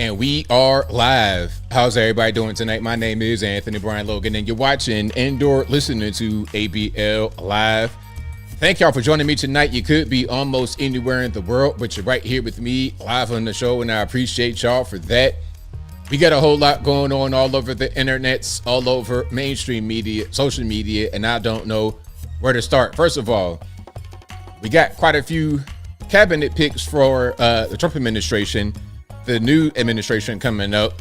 And we are live. How's everybody doing tonight? My name is Anthony Brian Logan, and you're watching and/or listening to ABL Live. Thank y'all for joining me tonight. You could be almost anywhere in the world, but you're right here with me live on the show, and I appreciate y'all for that. We got a whole lot going on all over the internets, all over mainstream media, social media, and I don't know where to start. First of all, we got quite a few cabinet picks for the Trump administration. The new administration coming up.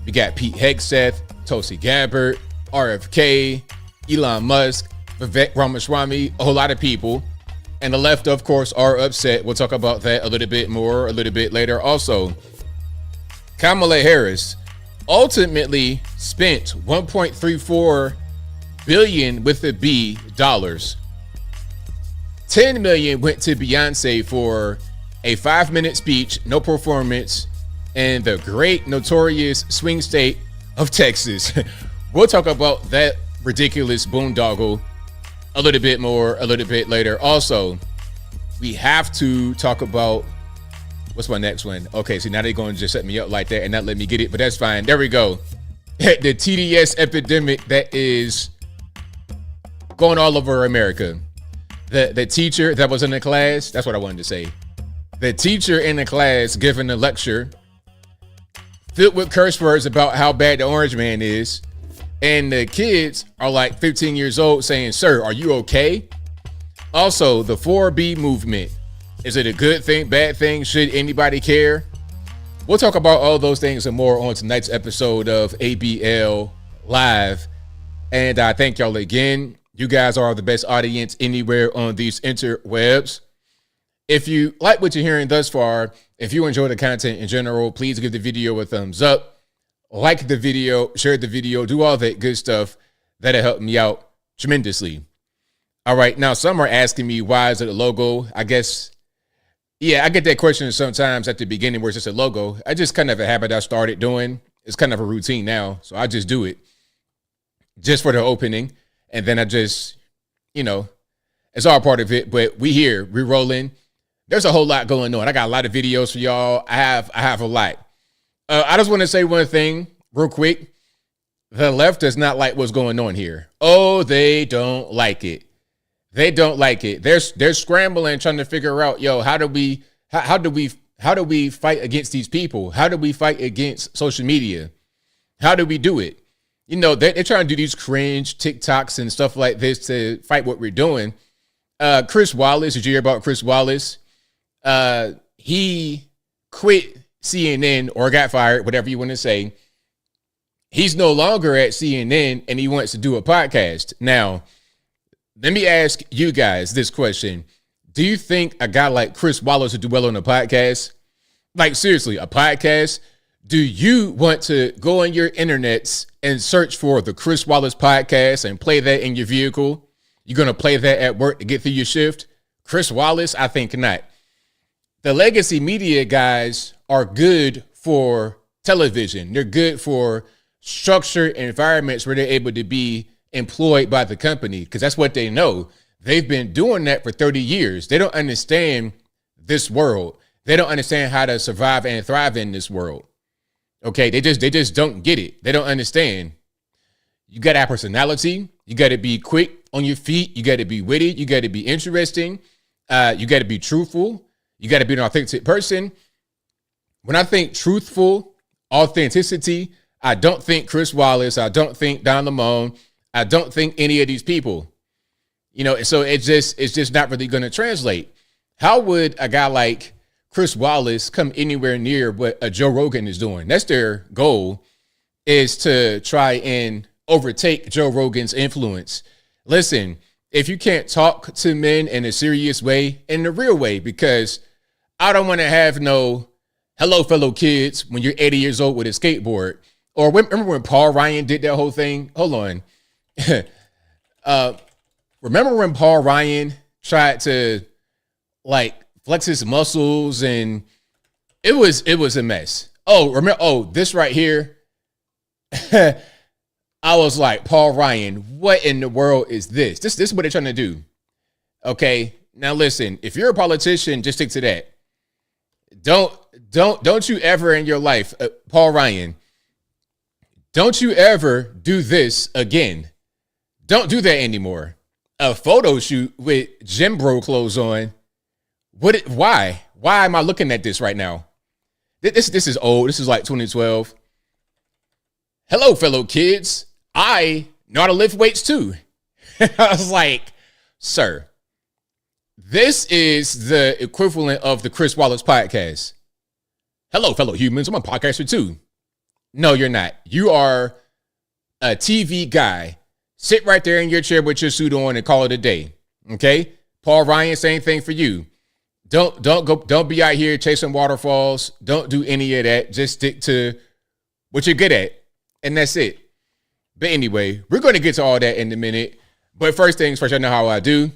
We got Pete Hegseth, Tulsi Gabbard, RFK, Elon Musk, Vivek Ramaswamy, a whole lot of people. And the left, of course, are upset. We'll talk about that a little bit more a little bit later. Also, Kamala Harris ultimately spent $1.34 billion with a B dollars. $10 million went to Beyonce for a 5-minute speech, no performance, in the great notorious swing state of Texas. We'll talk about that ridiculous boondoggle a little bit more a little bit later. Also, we have to talk about what's my next one. Okay, so now they're going to just set me up like that and not let me get it, but that's fine. There we go. The TDS epidemic that is going all over America. The teacher that was in the class, that's what I wanted to say. The teacher in the class giving a lecture filled with curse words about how bad the orange man is. And the kids are like 15 years old saying, "Sir, are you okay?" Also, the 4B movement. Is it a good thing, bad thing? Should anybody care? We'll talk about all those things and more on tonight's episode of ABL Live. And I thank y'all again. You guys are the best audience anywhere on these interwebs. If you like what you're hearing thus far, if you enjoy the content in general, please give the video a thumbs up, like the video, share the video, do all that good stuff. That'll help me out tremendously. All right, now some are asking me, why is it a logo? I guess, yeah, I get that question sometimes at the beginning where it's just a logo. I just kind of a habit I started doing. It's kind of a routine now, so I just do it just for the opening. And then I just, it's all part of it, but we here, we rolling. There's a whole lot going on. I got a lot of videos for y'all. I have a lot. I just want to say one thing real quick. The left does not like what's going on here. Oh, they don't like it. They don't like it. They're scrambling, trying to figure out, how do we fight against these people? How do we fight against social media? How do we do it? They're trying to do these cringe TikToks and stuff like this to fight what we're doing. Chris Wallace, did you hear about Chris Wallace? He quit CNN or got fired, whatever you want to say. He's no longer at CNN and he wants to do a podcast. Now, let me ask you guys this question. Do you think a guy like Chris Wallace would do well on a podcast? Like, seriously, a podcast? Do you want to go on your internets and search for the Chris Wallace podcast and play that in your vehicle? You're going to play that at work to get through your shift? Chris Wallace? I think not. The legacy media guys are good for television. They're good for structured environments where they're able to be employed by the company because that's what they know. They've been doing that for 30 years. They don't understand this world. They don't understand how to survive and thrive in this world. Okay, they just don't get it. They don't understand. You got to have personality. You got to be quick on your feet. You got to be witty. You got to be interesting. You got to be truthful. You got to be an authentic person. When I think truthful, authenticity, I don't think Chris Wallace. I don't think Don Lemon. I don't think any of these people. So it's just not really going to translate. How would a guy like Chris Wallace come anywhere near what a Joe Rogan is doing? That's their goal, is to try and overtake Joe Rogan's influence. Listen, if you can't talk to men in a serious way, in the real way, because I don't want to have no hello, fellow kids, when you're 80 years old with a skateboard. Or remember when Paul Ryan did that whole thing? Hold on. Remember when Paul Ryan tried to flex his muscles and it was a mess. This right here. I was like, Paul Ryan, what in the world is this? This is what they're trying to do. Okay. Now listen, if you're a politician, just stick to that. Don't don't you ever in your life, Paul Ryan, don't you ever do this again. Don't do that anymore. A photo shoot with gym bro clothes on. Why? Why am I looking at this right now? This is old. This is like 2012. Hello, fellow kids. I know how to lift weights too. I was like, sir, this is the equivalent of the Chris Wallace podcast. Hello, fellow humans. I'm a podcaster too. No, you're not. You are a TV guy. Sit right there in your chair with your suit on and call it a day. Okay? Paul Ryan, same thing for you. Don't be out here chasing waterfalls. Don't do any of that. Just stick to what you're good at. And that's it. But anyway, we're going to get to all that in a minute. But first things first, I know how I do.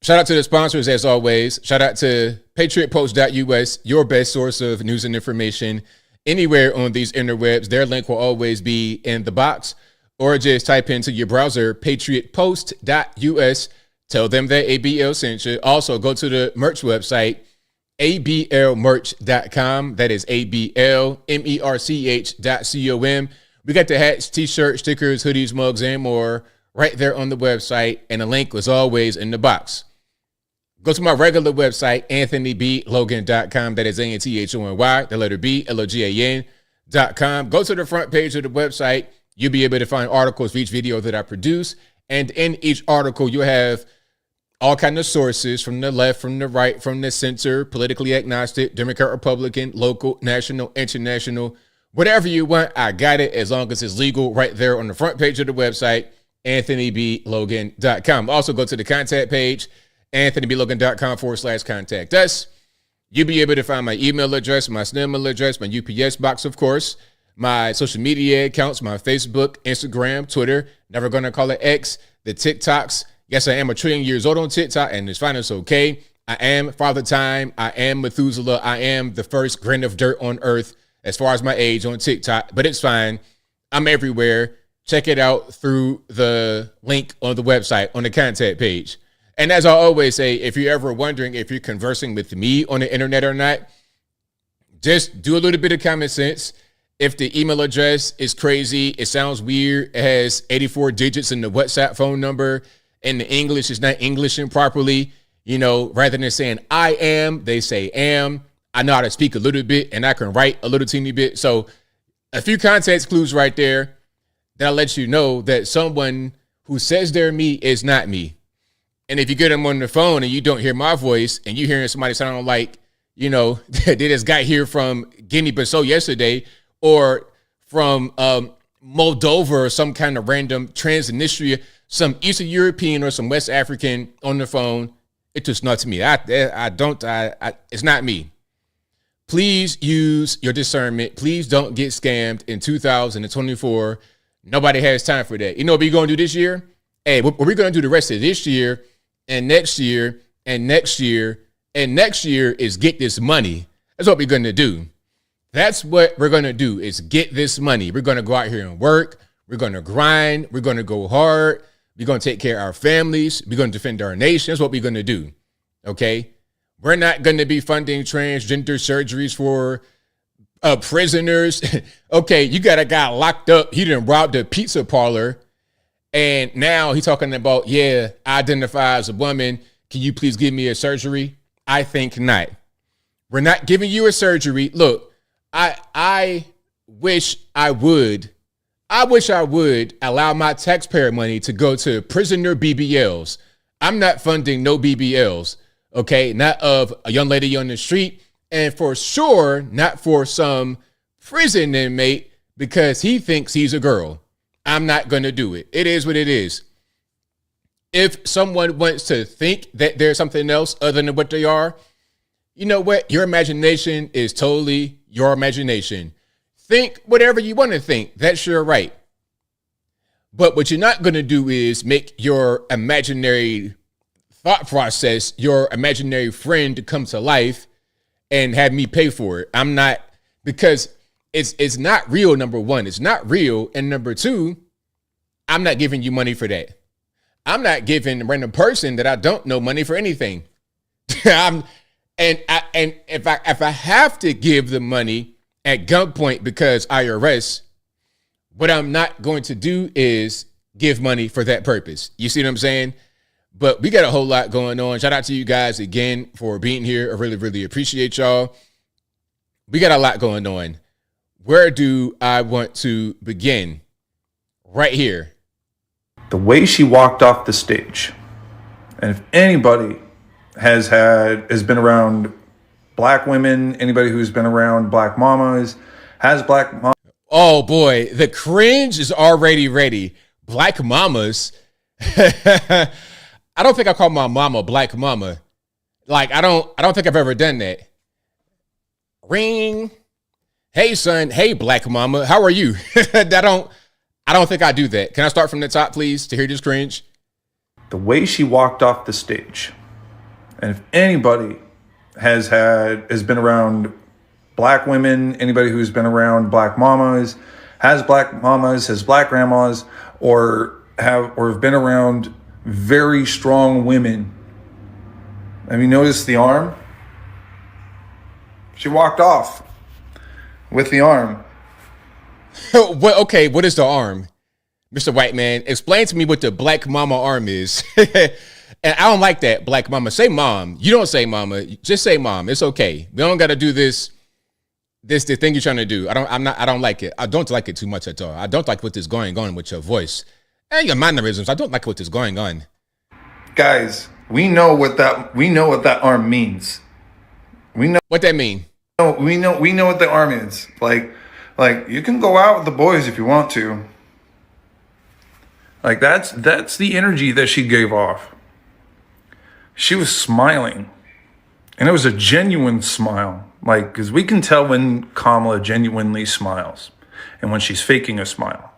Shout out to the sponsors as always. Shout out to patriotpost.us, your best source of news and information anywhere on these interwebs. Their link will always be in the box, or just type into your browser patriotpost.us. Tell them that ABL sent you. Also, go to the merch website, ablmerch.com. That is ablmerch.com. We got the hats, t-shirts, stickers, hoodies, mugs, and more right there on the website. And the link was always in the box. Go to my regular website, anthonyblogan.com. That is ANTHONY, the letter B, LOGAN.com. Go to the front page of the website. You'll be able to find articles for each video that I produce. And in each article, you'll have all kinds of sources from the left, from the right, from the center, politically agnostic, Democrat, Republican, local, national, international, whatever you want. I got it as long as it's legal right there on the front page of the website, anthonyblogan.com. Also go to the contact page, anthonyblogan.com/contact us. You'll be able to find my email address, my snail address, my UPS box, of course, my social media accounts, my Facebook, Instagram, Twitter, never going to call it X, the TikToks. Yes, I am a trillion years old on TikTok, and it's fine. It's okay. I am Father Time. I am Methuselah. I am the first grain of dirt on earth as far as my age on TikTok, but it's fine. I'm everywhere. Check it out through the link on the website on the contact page. And as I always say, if you're ever wondering if you're conversing with me on the internet or not, just do a little bit of common sense. If the email address is crazy, it sounds weird, it has 84 digits in the WhatsApp phone number, and the English is not Englishing properly, rather than saying I am, they say am. I know how to speak a little bit, and I can write a little teeny bit. So a few context clues right there that'll let you know that someone who says they're me is not me. And if you get them on the phone and you don't hear my voice and you're hearing somebody sound like, they just got here from Guinea-Bissau yesterday or from Moldova or some kind of random Transnistria, some Eastern European or some West African on the phone, it's just not to me. It's not me. Please use your discernment. Please don't get scammed in 2024. Nobody has time for that. You know what we're going to do this year? Hey, what we're going to do the rest of this year and next year and next year and next year is get this money. That's what we're going to do. That's what we're going to do is get this money. We're going to go out here and work. We're going to grind. We're going to go hard. We're going to take care of our families. We're going to defend our nation. That's what we're going to do. Okay? We're not going to be funding transgender surgeries for prisoners. Okay, you got a guy locked up. He done robbed a pizza parlor. And now he's talking about, I identify as a woman. Can you please give me a surgery? I think not. We're not giving you a surgery. Look, I wish I would allow my taxpayer money to go to prisoner BBLs. I'm not funding no BBLs, okay? Not of a young lady on the street, and for sure not for some prison inmate because he thinks he's a girl. I'm not going to do it. It is what it is. If someone wants to think that there's something else other than what they are, you know what? Your imagination is totally your imagination. Think whatever you want to think. That's your right. But what you're not going to do is make your imaginary thought process, your imaginary friend come to life and have me pay for it. I'm not, because it's not real, number one. It's not real. And number two, I'm not giving you money for that. I'm not giving a random person that I don't know money for anything. And if I have to give the money at gunpoint because IRS, what I'm not going to do is give money for that purpose. You see what I'm saying? But we got a whole lot going on. Shout out to you guys again for being here. I really, really appreciate y'all. We got a lot going on. Where do I want to begin? Right here. The way she walked off the stage. And if anybody has been around black women, anybody who's been around black mamas, has black mamas. Oh boy, the cringe is already ready. Black mamas. I don't think I call my mama black mama. Like I don't think I've ever done that. Ring. Hey son, hey black mama, how are you? I don't think I do that. Can I start from the top, please, to hear this cringe? The way she walked off the stage. And if anybody has been around black women, anybody who's been around black mamas, has black grandmas, or have been around very strong women. Have you noticed the arm? She walked off with the arm. Okay, what is the arm? Mr. White Man, explain to me what the black mama arm is. And I don't like that, black mama. Say mom. You don't say mama. Just say mom. It's okay. We don't got to do the thing you're trying to do. I don't like it. I don't like it too much at all. I don't like what is going on with your voice and your mannerisms. I don't like what is going on. Guys, we know what that arm means. We know what that mean. We know what the arm is. Like you can go out with the boys if you want to. Like that's the energy that she gave off. She was smiling, and it was a genuine smile. Like, because we can tell when Kamala genuinely smiles and when she's faking a smile.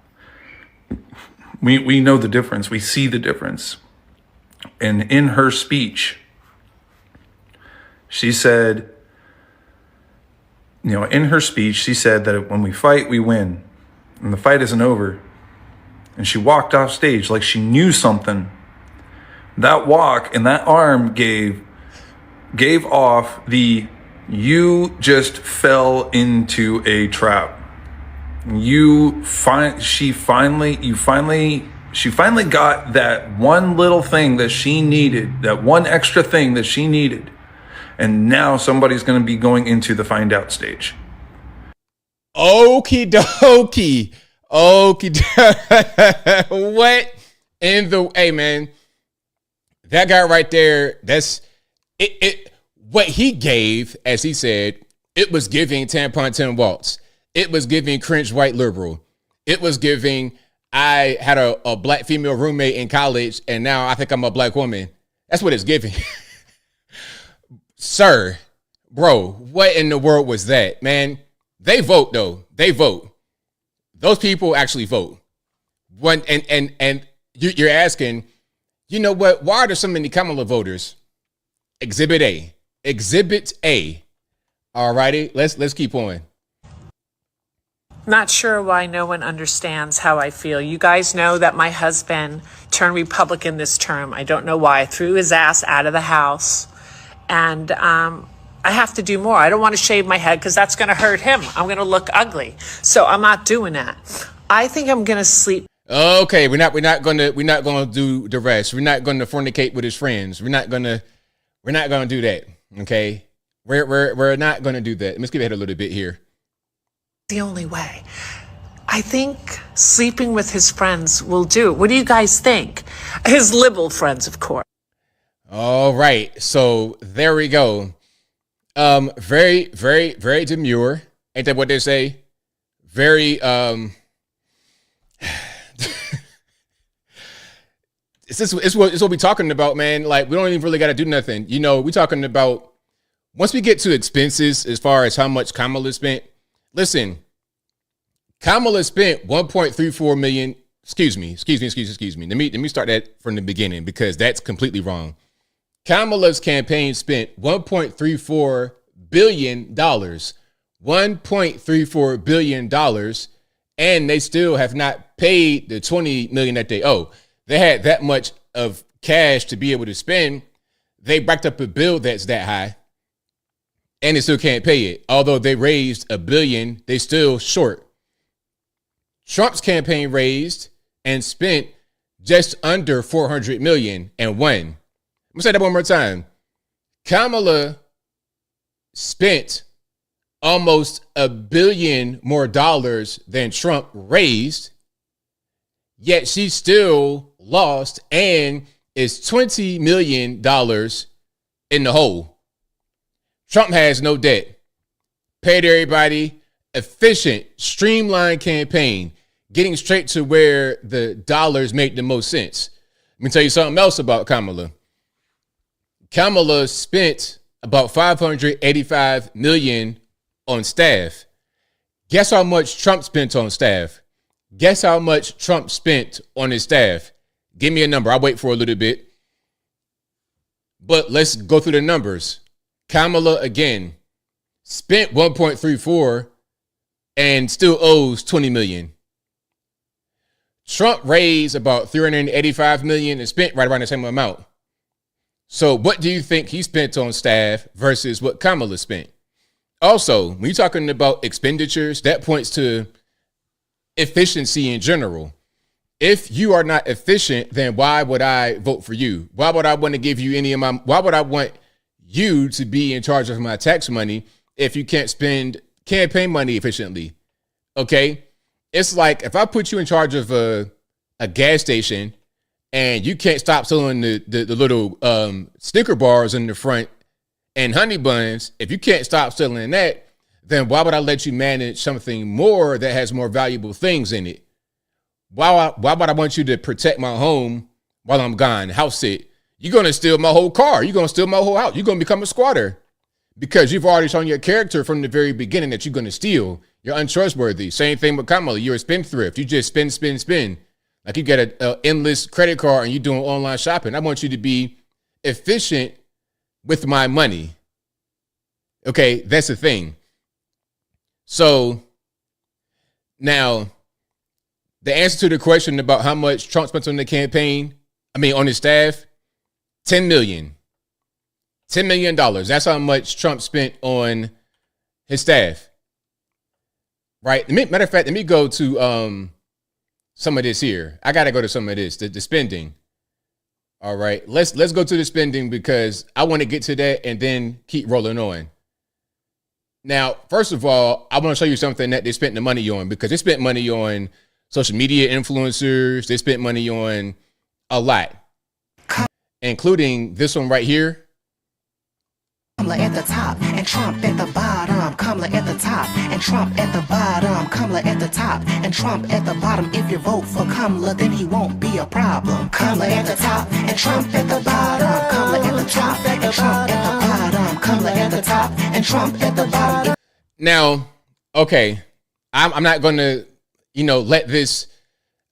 We know the difference. We see the difference. And in her speech, she said, she said that when we fight, we win. And the fight isn't over. And she walked off stage like she knew something. That walk and that arm gave off the, you just fell into a trap. She finally got that one little thing that she needed, that one extra thing that she needed. And now somebody's going to be going into the find out stage. Okie dokie. What in the, hey man, that guy right there, that's it. What he gave, as he said, it was giving tampon Tim Waltz. It was giving cringe white liberal. It was giving, I had a black female roommate in college, and now I think I'm a black woman. That's what it's giving. Sir, bro, what in the world was that, man? They vote, though. They vote. Those people actually vote. And you're asking, you know what? Why are there so many Kamala voters? Exhibit A. Exhibit A. All righty, let's keep on. Not sure why no one understands how I feel. You guys know that my husband turned Republican this term. I don't know why. I threw his ass out of the house. And I have to do more. I don't want to shave my head because that's going to hurt him. I'm going to look ugly. So I'm not doing that. I think I'm going to sleep. Okay, we're not going to do the rest. We're not going to fornicate with his friends. We're not going to do that. Okay? We're not going to do that. Let's give it a little bit here. The only way. I think sleeping with his friends will do. What do you guys think? His liberal friends, of course. All right. So there we go. Very, very, very demure. Ain't that what they say? Very, it's what we're talking about, man. Like, we don't even really got to do nothing. You know, we're talking about, once we get to expenses, as far as how much Kamala spent, listen, Kamala spent 1.34 million. Excuse me. Let me start that from the beginning, because that's completely wrong. Kamala's campaign spent $1.34 billion. $1.34 billion. And they still have not paid the $20 million that they owe. They had that much of cash to be able to spend. They backed up a bill that's that high. and they still can't pay it. Although they raised $1 billion, they still short. Trump's campaign raised and spent just under $400 million and won. I'm gonna say that one more time. Kamala spent almost $1 billion more dollars than Trump raised, yet she still lost and is $20 million in the hole. Trump has no debt, paid everybody, efficient, streamlined campaign, getting straight to where the dollars make the most sense. Let me tell you something else about Kamala. Kamala spent about $585 million on staff. Guess how much Trump spent on staff? Guess how much Trump spent on his staff? Give me a number. I'll wait for a little bit. But let's go through the numbers. Kamala, again, spent 1.34 and still owes $20 million. Trump raised about $385 million and spent right around the same amount. So what do you think he spent on staff versus what Kamala spent? Also, when you're talking about expenditures, that points to efficiency in general. If you are not efficient, then why would I vote for you? Why would I want to give you any of my, why would I want you to be in charge of my tax money if you can't spend campaign money efficiently? Okay. It's like if I put you in charge of a gas station and you can't stop selling the little sticker bars in the front and honey buns, if you can't stop selling that, then why would I let you manage something more that has more valuable things in it? Why would I want you to protect my home while I'm gone, house sit? You're going to steal my whole car. You're going to steal my whole house. You're going to become a squatter because you've already shown your character from the very beginning that you're going to steal. You're untrustworthy. Same thing with Kamala. You're a spendthrift. You just spend. Like you get an endless credit card and you're doing online shopping. I want you to be efficient with my money. Okay, that's the thing. So now the answer to the question about how much Trump spent on the campaign, on his staff, $10 million. $10 million. That's how much Trump spent on his staff. Right? Matter of fact, let me go to some of this here. I got to go to some of this, the spending. All right. Let's go to the spending because I want to get to that and then keep rolling on. Now, first of all, I want to show you something that they spent the money on because they spent money on social media influencers. They spent money on a lot, including this one right here. Kamala at the top and Trump at the bottom. Kamala at the top and Trump at the bottom. Kamala at the top and Trump at the bottom. If you vote for Kamala, then he won't be a problem. Kamala at the top and Trump at the bottom. Kamala at the top and Trump at the bottom. Kamala at the top and Trump at the bottom. Now, okay, I'm not going to, let this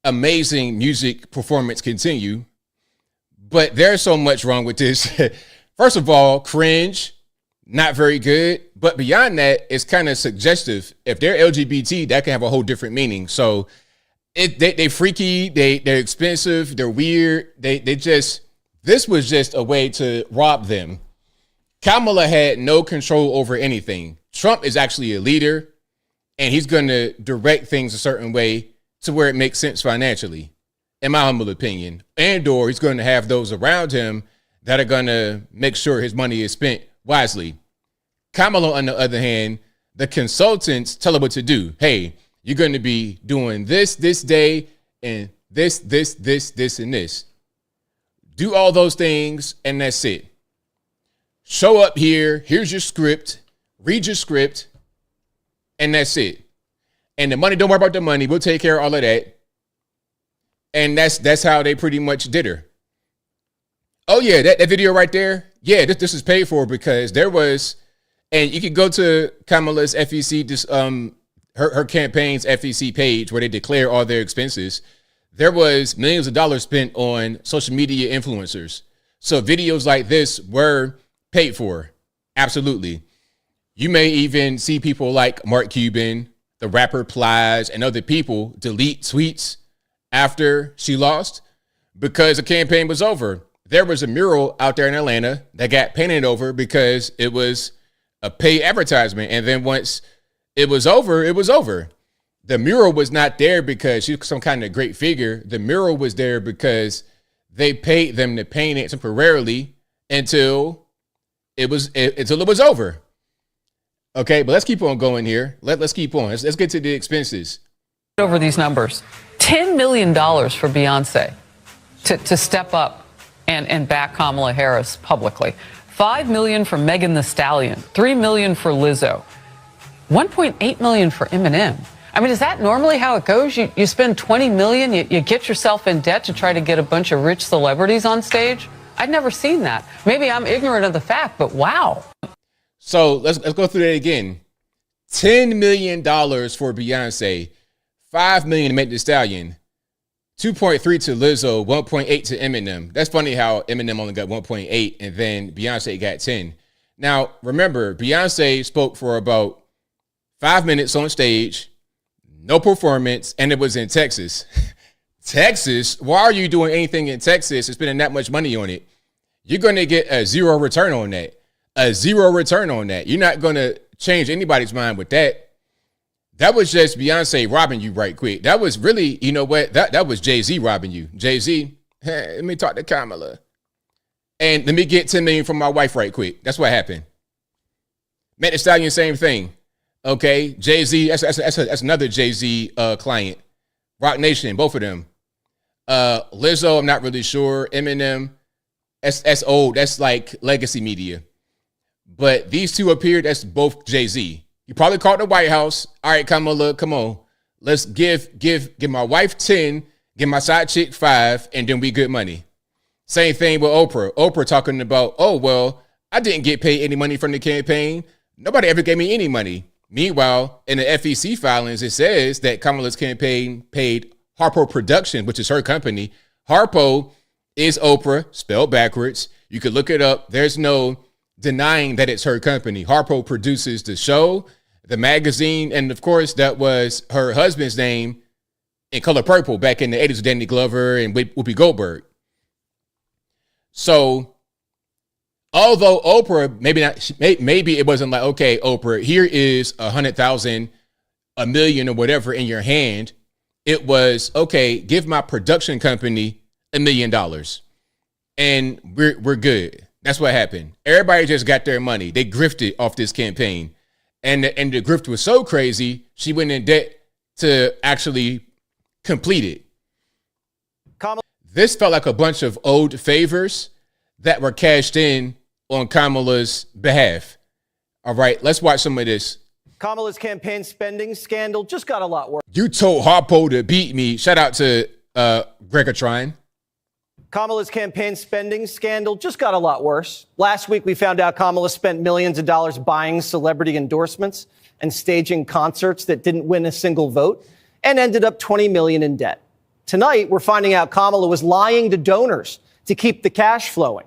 amazing music performance continue, but there's so much wrong with this. First of all, cringe. Not very good. But beyond that, it's kind of suggestive. If they're LGBT, that can have a whole different meaning. So they freaky, they're expensive, they're weird. This was just a way to rob them. Kamala had no control over anything. Trump is actually a leader and he's going to direct things a certain way to where it makes sense financially, in my humble opinion. And/or he's going to have those around him that are going to make sure his money is spent wisely. Kamala, on the other hand, the consultants tell her what to do. Hey, you're going to be doing this day, and this, and this. Do all those things, and that's it. Show up here. Here's your script. Read your script, and that's it. And the money, don't worry about the money. We'll take care of all of that. And that's how they pretty much did her. Oh, yeah, that video right there. Yeah, this is paid for because there was, and you could go to Kamala's FEC, her campaign's FEC page where they declare all their expenses. There was millions of dollars spent on social media influencers. So videos like this were paid for. Absolutely. You may even see people like Mark Cuban, the rapper Plies, and other people delete tweets after she lost because the campaign was over. There was a mural out there in Atlanta that got painted over because it was a paid advertisement. And then once it was over, it was over. The mural was not there because she's some kind of great figure. The mural was there because they paid them to paint it temporarily until it was over. Okay, but let's keep on going here. Let's keep on. Let's get to the expenses. Over these numbers, $10 million for Beyonce to step up and back Kamala Harris publicly. $5 million for Megan Thee Stallion. $3 million for Lizzo. $1.8 million for Eminem. I mean, is that normally how it goes? You spend $20 million, you get yourself in debt to try to get a bunch of rich celebrities on stage? I'd never seen that. Maybe I'm ignorant of the fact, but wow. So let's go through that again. $10 million for Beyonce, $5 million to Megan Thee Stallion, 2.3 to Lizzo, 1.8 to Eminem. That's funny how Eminem only got 1.8 and then Beyonce got 10. Now, remember, Beyonce spoke for about 5 minutes on stage, no performance, and it was in Texas. Texas? Why are you doing anything in Texas and spending that much money on it? You're going to get a zero return on that. A zero return on that. You're not going to change anybody's mind with that. That was just Beyonce robbing you right quick. That was really, you know what? That was Jay-Z robbing you. Jay-Z, hey, let me talk to Kamala. And let me get 10 million from my wife right quick. That's what happened. Megan Thee Stallion, same thing. Okay, Jay-Z, that's another Jay-Z client. Rock Nation, both of them. Lizzo, I'm not really sure. Eminem, that's old. That's like legacy media. But these two up here, that's both Jay-Z. You probably called the White House. All right, Kamala, come on. Let's give my wife 10, give my side chick 5, and then we good money. Same thing with Oprah. Oprah talking about, oh, well, I didn't get paid any money from the campaign. Nobody ever gave me any money. Meanwhile, in the FEC filings, it says that Kamala's campaign paid Harpo Production, which is her company. Harpo is Oprah, spelled backwards. You could look it up. There's no denying that it's her company. Harpo produces the show, the magazine, and of course, that was her husband's name in Color Purple back in the 80s with Danny Glover and Whoopi Goldberg. So, although Oprah, maybe it wasn't like, okay, Oprah, here is 100,000, $1 million or whatever in your hand. It was, okay, give my production company $1 million and we're good. That's what happened. Everybody just got their money. They grifted off this campaign. And the grift was so crazy, she went in debt to actually complete it. This felt like a bunch of old favors that were cashed in on Kamala's behalf. All right, let's watch some of this. Kamala's campaign spending scandal just got a lot worse. You told Harpo to beat me. Shout out to Gregatron. Kamala's campaign spending scandal just got a lot worse. Last week, we found out Kamala spent millions of dollars buying celebrity endorsements and staging concerts that didn't win a single vote and ended up $20 million in debt. Tonight, we're finding out Kamala was lying to donors to keep the cash flowing.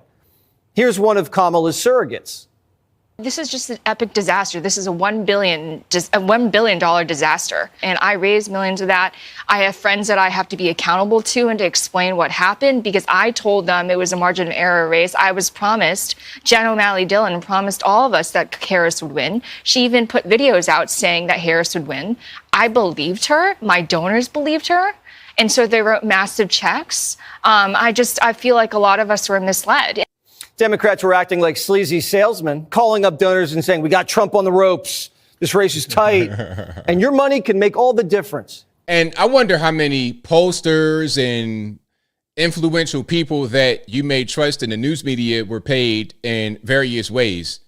Here's one of Kamala's surrogates. This is just an epic disaster. This is a $1 billion disaster. And I raised millions of that. I have friends that I have to be accountable to and to explain what happened because I told them it was a margin of error race. I was promised, Jen O'Malley Dillon promised all of us that Harris would win. She even put videos out saying that Harris would win. I believed her. My donors believed her. And so they wrote massive checks. I feel like a lot of us were misled. Democrats were acting like sleazy salesmen, calling up donors and saying, we got Trump on the ropes. This race is tight. And your money can make all the difference. And I wonder how many pollsters and influential people that you may trust in the news media were paid in various ways.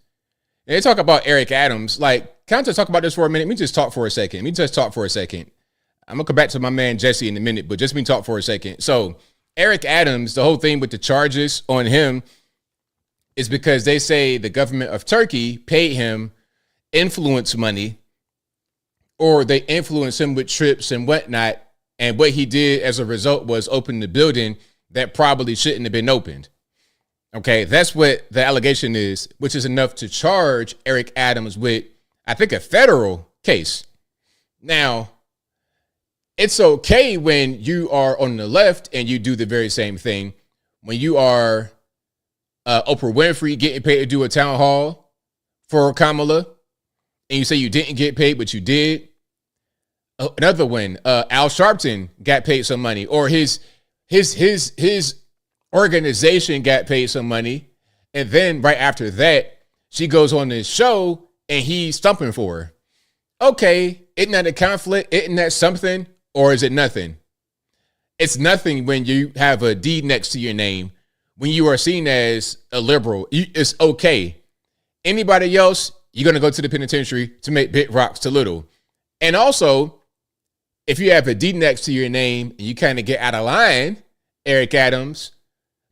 And they talk about Eric Adams. Like, can I just talk about this for a minute? Let me just talk for a second. I'm going to come back to my man Jesse in a minute, but just let me talk for a second. So Eric Adams, the whole thing with the charges on him is because they say the government of Turkey paid him influence money, or they influenced him with trips and whatnot. And what he did as a result was open the building that probably shouldn't have been opened. Okay, that's what the allegation is, which is enough to charge Eric Adams with, I think, a federal case. Now, it's okay when you are on the left and you do the very same thing. When you are Oprah Winfrey getting paid to do a town hall for Kamala, and you say you didn't get paid, but you did. Another one, Al Sharpton got paid some money, or his organization got paid some money, and then right after that, she goes on this show and he's stumping for her. Okay, isn't that a conflict? Isn't that something, or is it nothing? It's nothing when you have a D next to your name, when you are seen as a liberal. It's okay. Anybody else, you're going to go to the penitentiary to make big rocks to little. And also, if you have a D next to your name and you kind of get out of line, Eric Adams,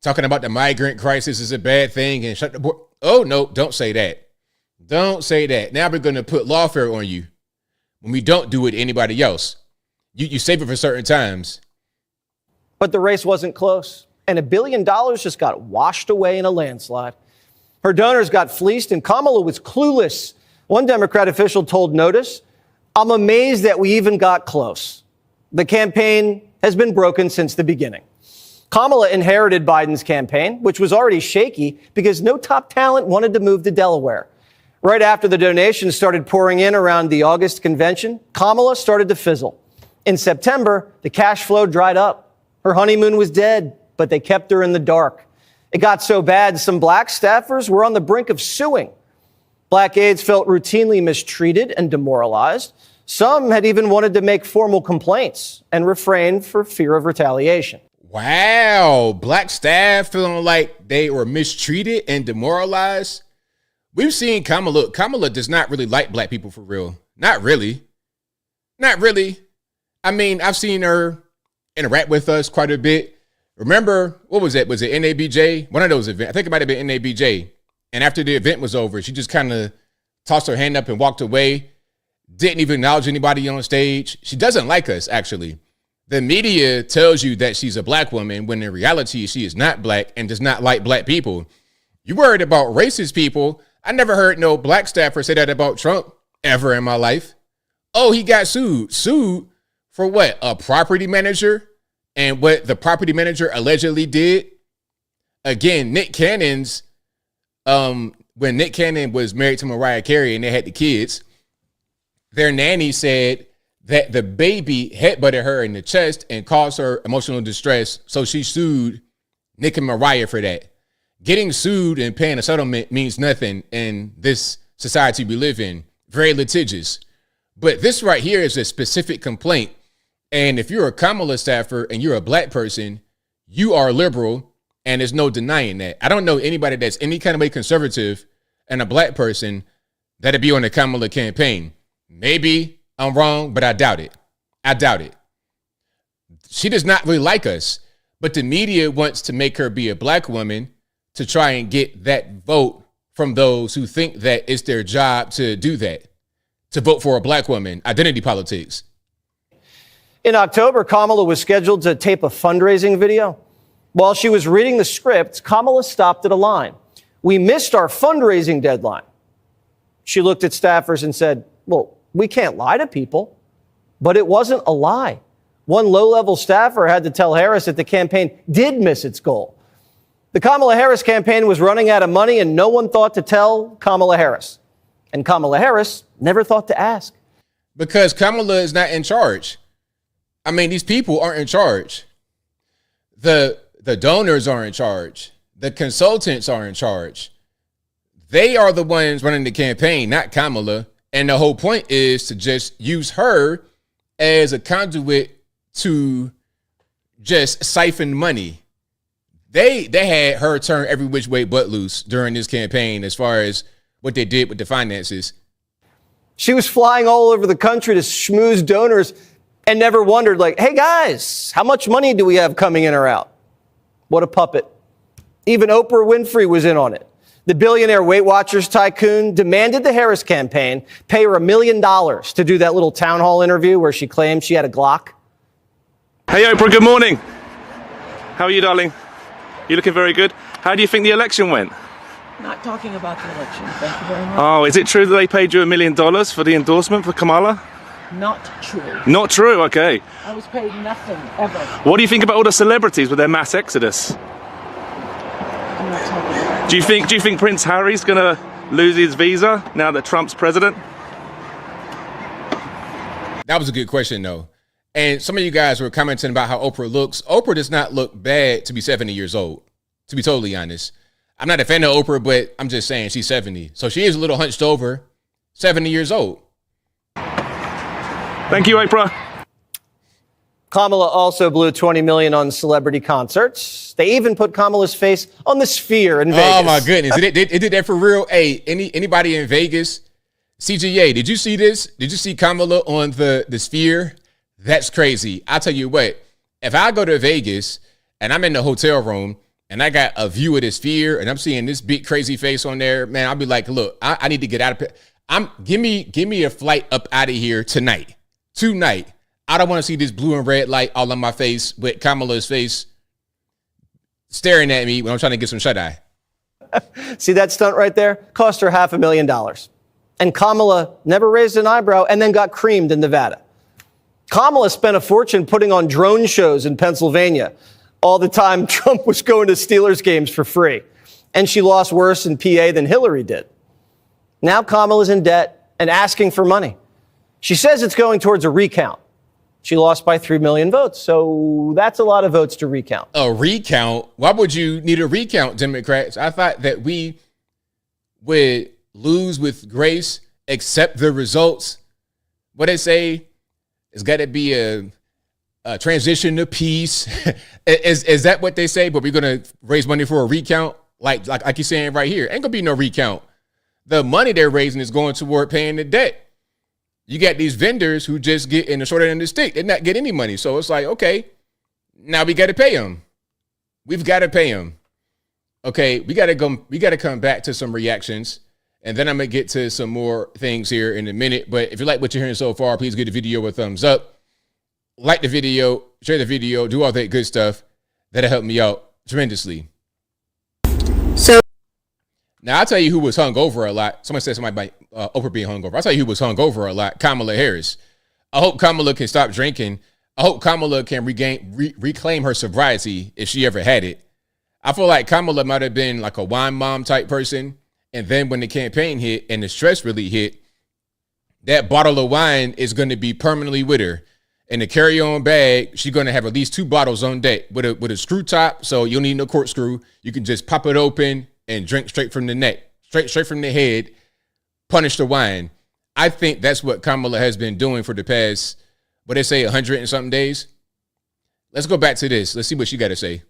talking about the migrant crisis is a bad thing and shut the board. Oh, no, don't say that. Don't say that. Now we're going to put lawfare on you when we don't do it to anybody else. You save it for certain times. But the race wasn't close, and $1 billion just got washed away in a landslide. Her donors got fleeced, and Kamala was clueless. One Democrat official told Notice, "I'm amazed that we even got close. The campaign has been broken since the beginning." Kamala inherited Biden's campaign, which was already shaky because no top talent wanted to move to Delaware. Right after the donations started pouring in around the August convention, Kamala started to fizzle. In September, the cash flow dried up. Her honeymoon was dead, but they kept her in the dark. It got so bad, some black staffers were on the brink of suing. Black aides felt routinely mistreated and demoralized. Some had even wanted to make formal complaints and refrained for fear of retaliation. Wow. Black staff feeling like they were mistreated and demoralized. We've seen Kamala. Kamala does not really like black people for real. Not really. Not really. I mean, I've seen her interact with us quite a bit. Remember, what was it? Was it NABJ? One of those events. I think it might have been NABJ. And after the event was over, she just kind of tossed her hand up and walked away. Didn't even acknowledge anybody on stage. She doesn't like us, actually. The media tells you that she's a black woman when in reality she is not black and does not like black people. You worried about racist people? I never heard no black staffer say that about Trump ever in my life. Oh, he got sued. Sued for what? A property manager? And what the property manager allegedly did? Again, Nick Cannon's, when Nick Cannon was married to Mariah Carey and they had the kids, their nanny said that the baby headbutted her in the chest and caused her emotional distress. So she sued Nick and Mariah for that. Getting sued and paying a settlement means nothing in this society we live in. Very litigious. But this right here is a specific complaint. And if you're a Kamala staffer and you're a black person, you are liberal, and there's no denying that. I don't know anybody that's any kind of way conservative and a black person that'd be on the Kamala campaign. Maybe I'm wrong, but I doubt it. I doubt it. She does not really like us, but the media wants to make her be a black woman to try and get that vote from those who think that it's their job to do that, to vote for a black woman. Identity politics. In October, Kamala was scheduled to tape a fundraising video. While she was reading the script, Kamala stopped at a line. "We missed our fundraising deadline." She looked at staffers and said, "Well, we can't lie to people." But it wasn't a lie. One low-level staffer had to tell Harris that the campaign did miss its goal. The Kamala Harris campaign was running out of money, and no one thought to tell Kamala Harris. And Kamala Harris never thought to ask. Because Kamala is not in charge. I mean, these people aren't in charge. The donors are in charge. The consultants are in charge. They are the ones running the campaign, not Kamala. And the whole point is to just use her as a conduit to just siphon money. They had her turn every which way but loose during this campaign as far as what they did with the finances. She was flying all over the country to schmooze donors and never wondered, like, "Hey, guys, how much money do we have coming in or out?" What a puppet. Even Oprah Winfrey was in on it. The billionaire Weight Watchers tycoon demanded the Harris campaign pay her $1 million to do that little town hall interview where she claimed she had a Glock. Hey, Oprah, good morning. How are you, darling? You looking very good. How do you think the election went? Not talking about the election, thank you very much. Oh, is it true that they paid you $1 million for the endorsement for Kamala? Not true. Not true, okay. I was paid nothing, ever. What do you think about all the celebrities with their mass exodus? I'm not talking about Do you think Prince Harry's gonna lose his visa now that Trump's president? That was a good question, though. And some of you guys were commenting about how Oprah looks. Oprah does not look bad to be 70 years old, to be totally honest. I'm not a fan of Oprah, but I'm just saying she's 70. So she is a little hunched over, 70 years old. Thank you, Oprah. Kamala also blew $20 million on celebrity concerts. They even put Kamala's face on the Sphere in Vegas. Oh my goodness. It did that for real. Hey, anybody in Vegas? CGA, did you see this? Did you see Kamala on the Sphere? That's crazy. I'll tell you what, if I go to Vegas and I'm in the hotel room and I got a view of the Sphere and I'm seeing this big crazy face on there, man, I'll be like, look, I need to get out of it. Give me a flight up out of here tonight. I don't want to see this blue and red light all on my face with Kamala's face staring at me when I'm trying to get some shut-eye. See that stunt right there? Cost her $500,000. And Kamala never raised an eyebrow and then got creamed in Nevada. Kamala spent a fortune putting on drone shows in Pennsylvania. All the time Trump was going to Steelers games for free. And she lost worse in PA than Hillary did. Now Kamala's in debt and asking for money. She says it's going towards a recount. She lost by 3 million votes. So that's a lot of votes to recount. A recount? Why would you need a recount, Democrats? I thought that we would lose with grace, accept the results. What they say, it's got to be a transition to peace. Is that what they say? But we're going to raise money for a recount? Like you're saying right here. Ain't going to be no recount. The money they're raising is going toward paying the debt. You got these vendors who just get in the short end of the stick. They're not getting any money. So it's like, okay, now we got to pay them. We've got to pay them. Okay, we got to come back to some reactions. And then I'm going to get to some more things here in a minute. But if you like what you're hearing so far, please give the video a thumbs up. Like the video, share the video, do all that good stuff. That'll help me out tremendously. So now, I'll tell you who was hung over a lot. Somebody said somebody about Oprah being hungover. I'll tell you who was hung over a lot. Kamala Harris. I hope Kamala can stop drinking. I hope Kamala can reclaim her sobriety if she ever had it. I feel like Kamala might have been like a wine mom type person. And then when the campaign hit and the stress really hit, that bottle of wine is going to be permanently with her. In the carry-on bag, she's going to have at least 2 bottles on deck with a screw top. So you don't need no corkscrew. You can just pop it open and drink straight from the neck, straight from the head, punish the wine. I think that's what Kamala has been doing for the past, what they say, 100 and something days. Let's go back to this. Let's see what she got to say.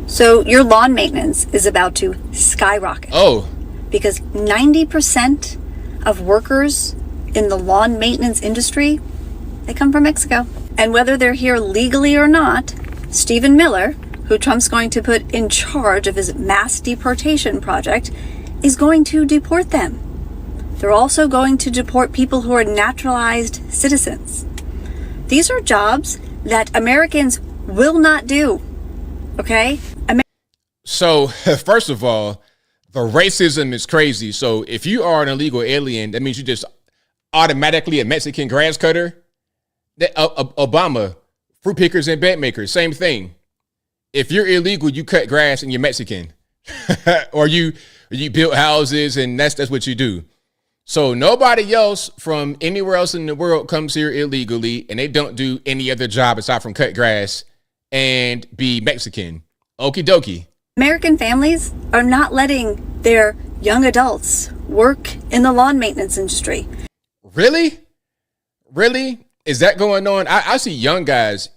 So your lawn maintenance is about to skyrocket. Oh. Because 90% of workers in the lawn maintenance industry, they come from Mexico. And whether they're here legally or not, Stephen Miller, who Trump's going to put in charge of his mass deportation project, is going to deport them. They're also going to deport people who are naturalized citizens. These are jobs that Americans will not do. Okay? So, first of all, the racism is crazy. So, if you are an illegal alien, that means you just automatically a Mexican grass cutter. Obama, fruit pickers and bed makers, same thing. If you're illegal, you cut grass and you're Mexican. Or you build houses and that's what you do. So nobody else from anywhere else in the world comes here illegally and they don't do any other job aside from cut grass and be Mexican. Okie dokie. American families are not letting their young adults work in the lawn maintenance industry. Really? Really? Is that going on? I see young guys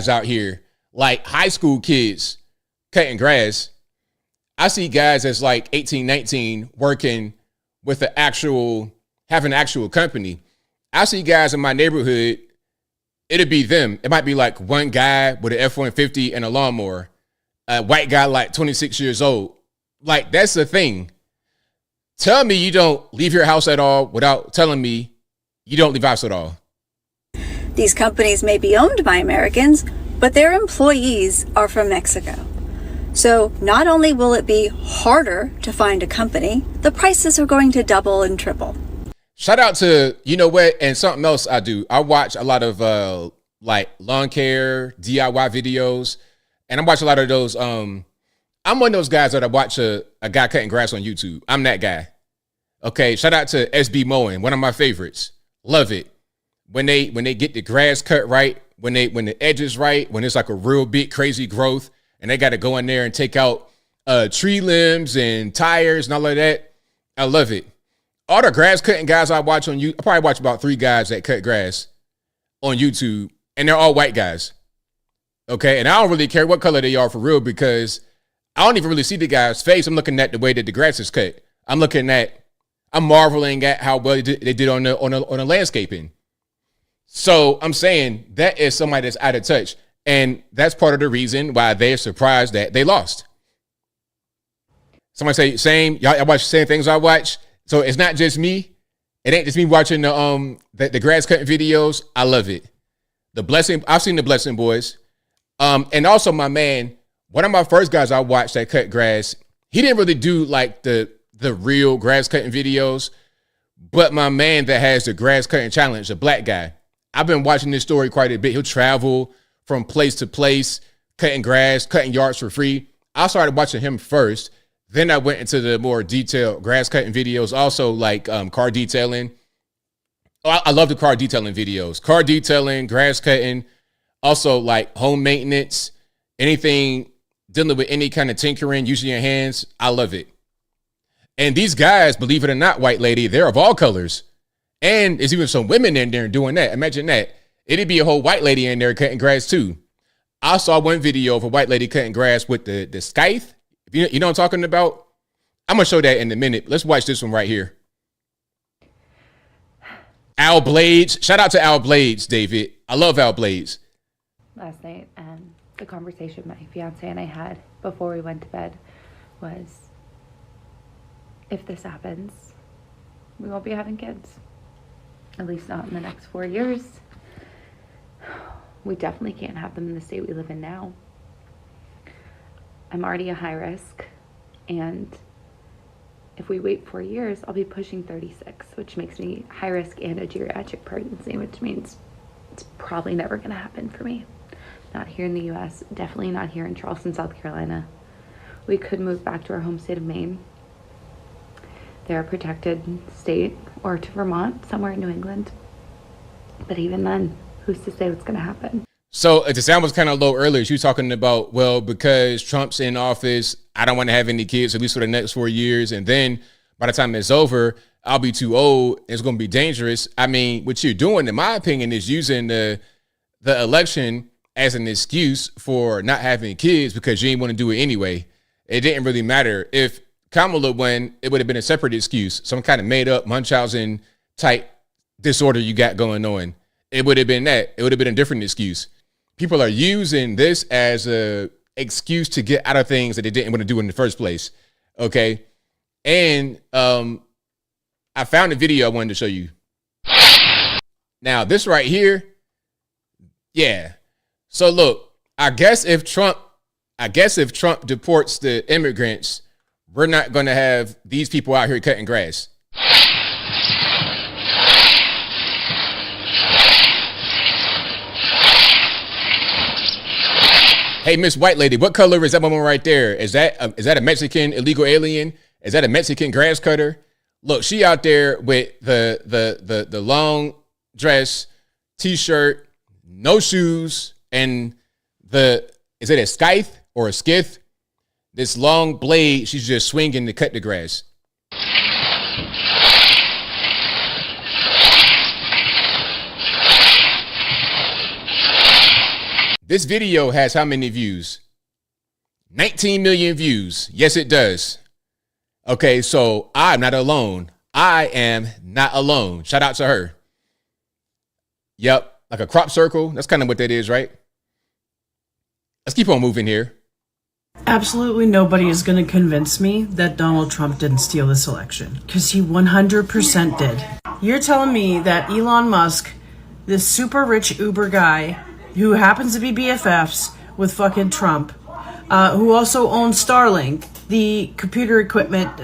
out here, like high school kids cutting grass. I see guys that's like 18, 19 working with having an actual company. I see guys in my neighborhood, it'll be them. It might be like one guy with an F-150 and a lawnmower, a white guy like 26 years old. Like, that's the thing. Tell me you don't leave your house at all without telling me you don't leave house at all. These companies may be owned by Americans, but their employees are from Mexico. So not only will it be harder to find a company, the prices are going to double and triple. Shout out to, you know what, and something else I do. I watch a lot of like lawn care, DIY videos, and I watch a lot of those. I'm one of those guys that I watch a guy cutting grass on YouTube. I'm that guy. Okay, shout out to SB Mowing, one of my favorites. Love it. When they get the grass cut right, when the edges right, when it's like a real big crazy growth, and they got to go in there and take out tree limbs and tires and all of that. I love it. All the grass cutting guys I watch on YouTube, I probably watch about 3 guys that cut grass on YouTube, and they're all white guys. Okay, and I don't really care what color they are for real because I don't even really see the guy's face. I'm looking at the way that the grass is cut. I'm marveling at how well they did on the landscaping. So I'm saying that is somebody that's out of touch. And that's part of the reason why they're surprised that they lost. Somebody say, same, y'all watch the same things I watch. So it's not just me. It ain't just me watching the grass cutting videos. I love it. I've seen the Blessing Boys. And also my man, one of my first guys I watched that cut grass, he didn't really do like the real grass cutting videos, but my man that has the grass cutting challenge, the black guy, I've been watching this story quite a bit. He'll travel from place to place, cutting grass, cutting yards for free. I started watching him first. Then I went into the more detailed grass cutting videos, also like car detailing. I love the car detailing videos. Car detailing, grass cutting, also like home maintenance, anything dealing with any kind of tinkering, using your hands. I love it. And these guys, believe it or not, white lady, they're of all colors. And there's even some women in there doing that. Imagine that. It'd be a whole white lady in there cutting grass too. I saw one video of a white lady cutting grass with the scythe. You know what I'm talking about? I'm going to show that in a minute. Let's watch this one right here. Al Blades. Shout out to Al Blades, David. I love Al Blades. Last night, the conversation my fiance and I had before we went to bed was, if this happens, we won't be having kids. At least not in the next 4 years. We definitely can't have them in the state we live in now. I'm already a high risk, and if we wait 4 years, I'll be pushing 36, which makes me high risk and a geriatric pregnancy, which means it's probably never going to happen for me. Not here in the US, definitely not here in Charleston, South Carolina. We could move back to our home state of Maine. They're a protected state, or to Vermont, somewhere in New England. But even then, who's to say what's going to happen? So the sound was kind of low earlier. She was talking about, well, because Trump's in office, I don't want to have any kids, at least for the next 4 years. And then by the time it's over, I'll be too old. It's going to be dangerous. I mean, what you're doing, in my opinion, is using the election as an excuse for not having kids because you didn't want to do it anyway. It didn't really matter. If Kamala won, it would have been a separate excuse, some kind of made up Munchausen type disorder you got going on. It would have been that. It would have been a different excuse. People are using this as a excuse to get out of things that they didn't want to do in the first place. Okay. And I found a video I wanted to show you. Now, this right here. Yeah. So look, I guess if Trump deports the immigrants, we're not going to have these people out here cutting grass. Hey, Miss White Lady, what color is that woman right there? Is that a Mexican illegal alien? Is that a Mexican grass cutter? Look, she out there with the long dress, t-shirt, no shoes, and is it a scythe or a skith? This long blade, she's just swinging to cut the grass. This video has how many views? 19 million views. Yes, it does. Okay, so I'm not alone. I am not alone. Shout out to her. Yep, like a crop circle. That's kind of what that is, right? Let's keep on moving here. Absolutely nobody is going to convince me that Donald Trump didn't steal this election, because he 100% did. You're telling me that Elon Musk, this super rich Uber guy, who happens to be BFFs with fucking Trump, who also owns Starlink, the computer equipment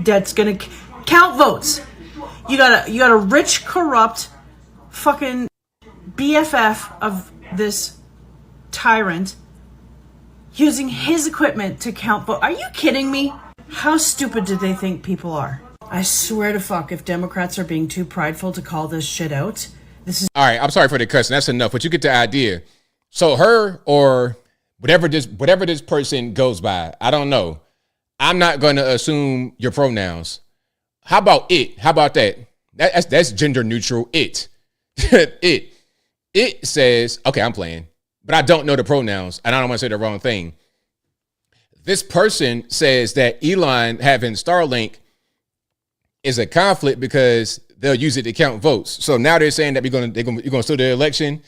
that's gonna count votes. You got a rich, corrupt, fucking BFF of this tyrant using his equipment to count votes. Are you kidding me? How stupid do they think people are? I swear to fuck, if Democrats are being too prideful to call this shit out, this is... All right, I'm sorry for the cussing. That's enough, but you get the idea. So her or whatever this person goes by, I don't know. I'm not going to assume your pronouns. How about it? How about that? That's gender neutral. It. It says, okay, I'm playing, but I don't know the pronouns, and I don't want to say the wrong thing. This person says that Elon having Starlink is a conflict because they'll use it to count votes. So now they're saying that you're gonna steal the election.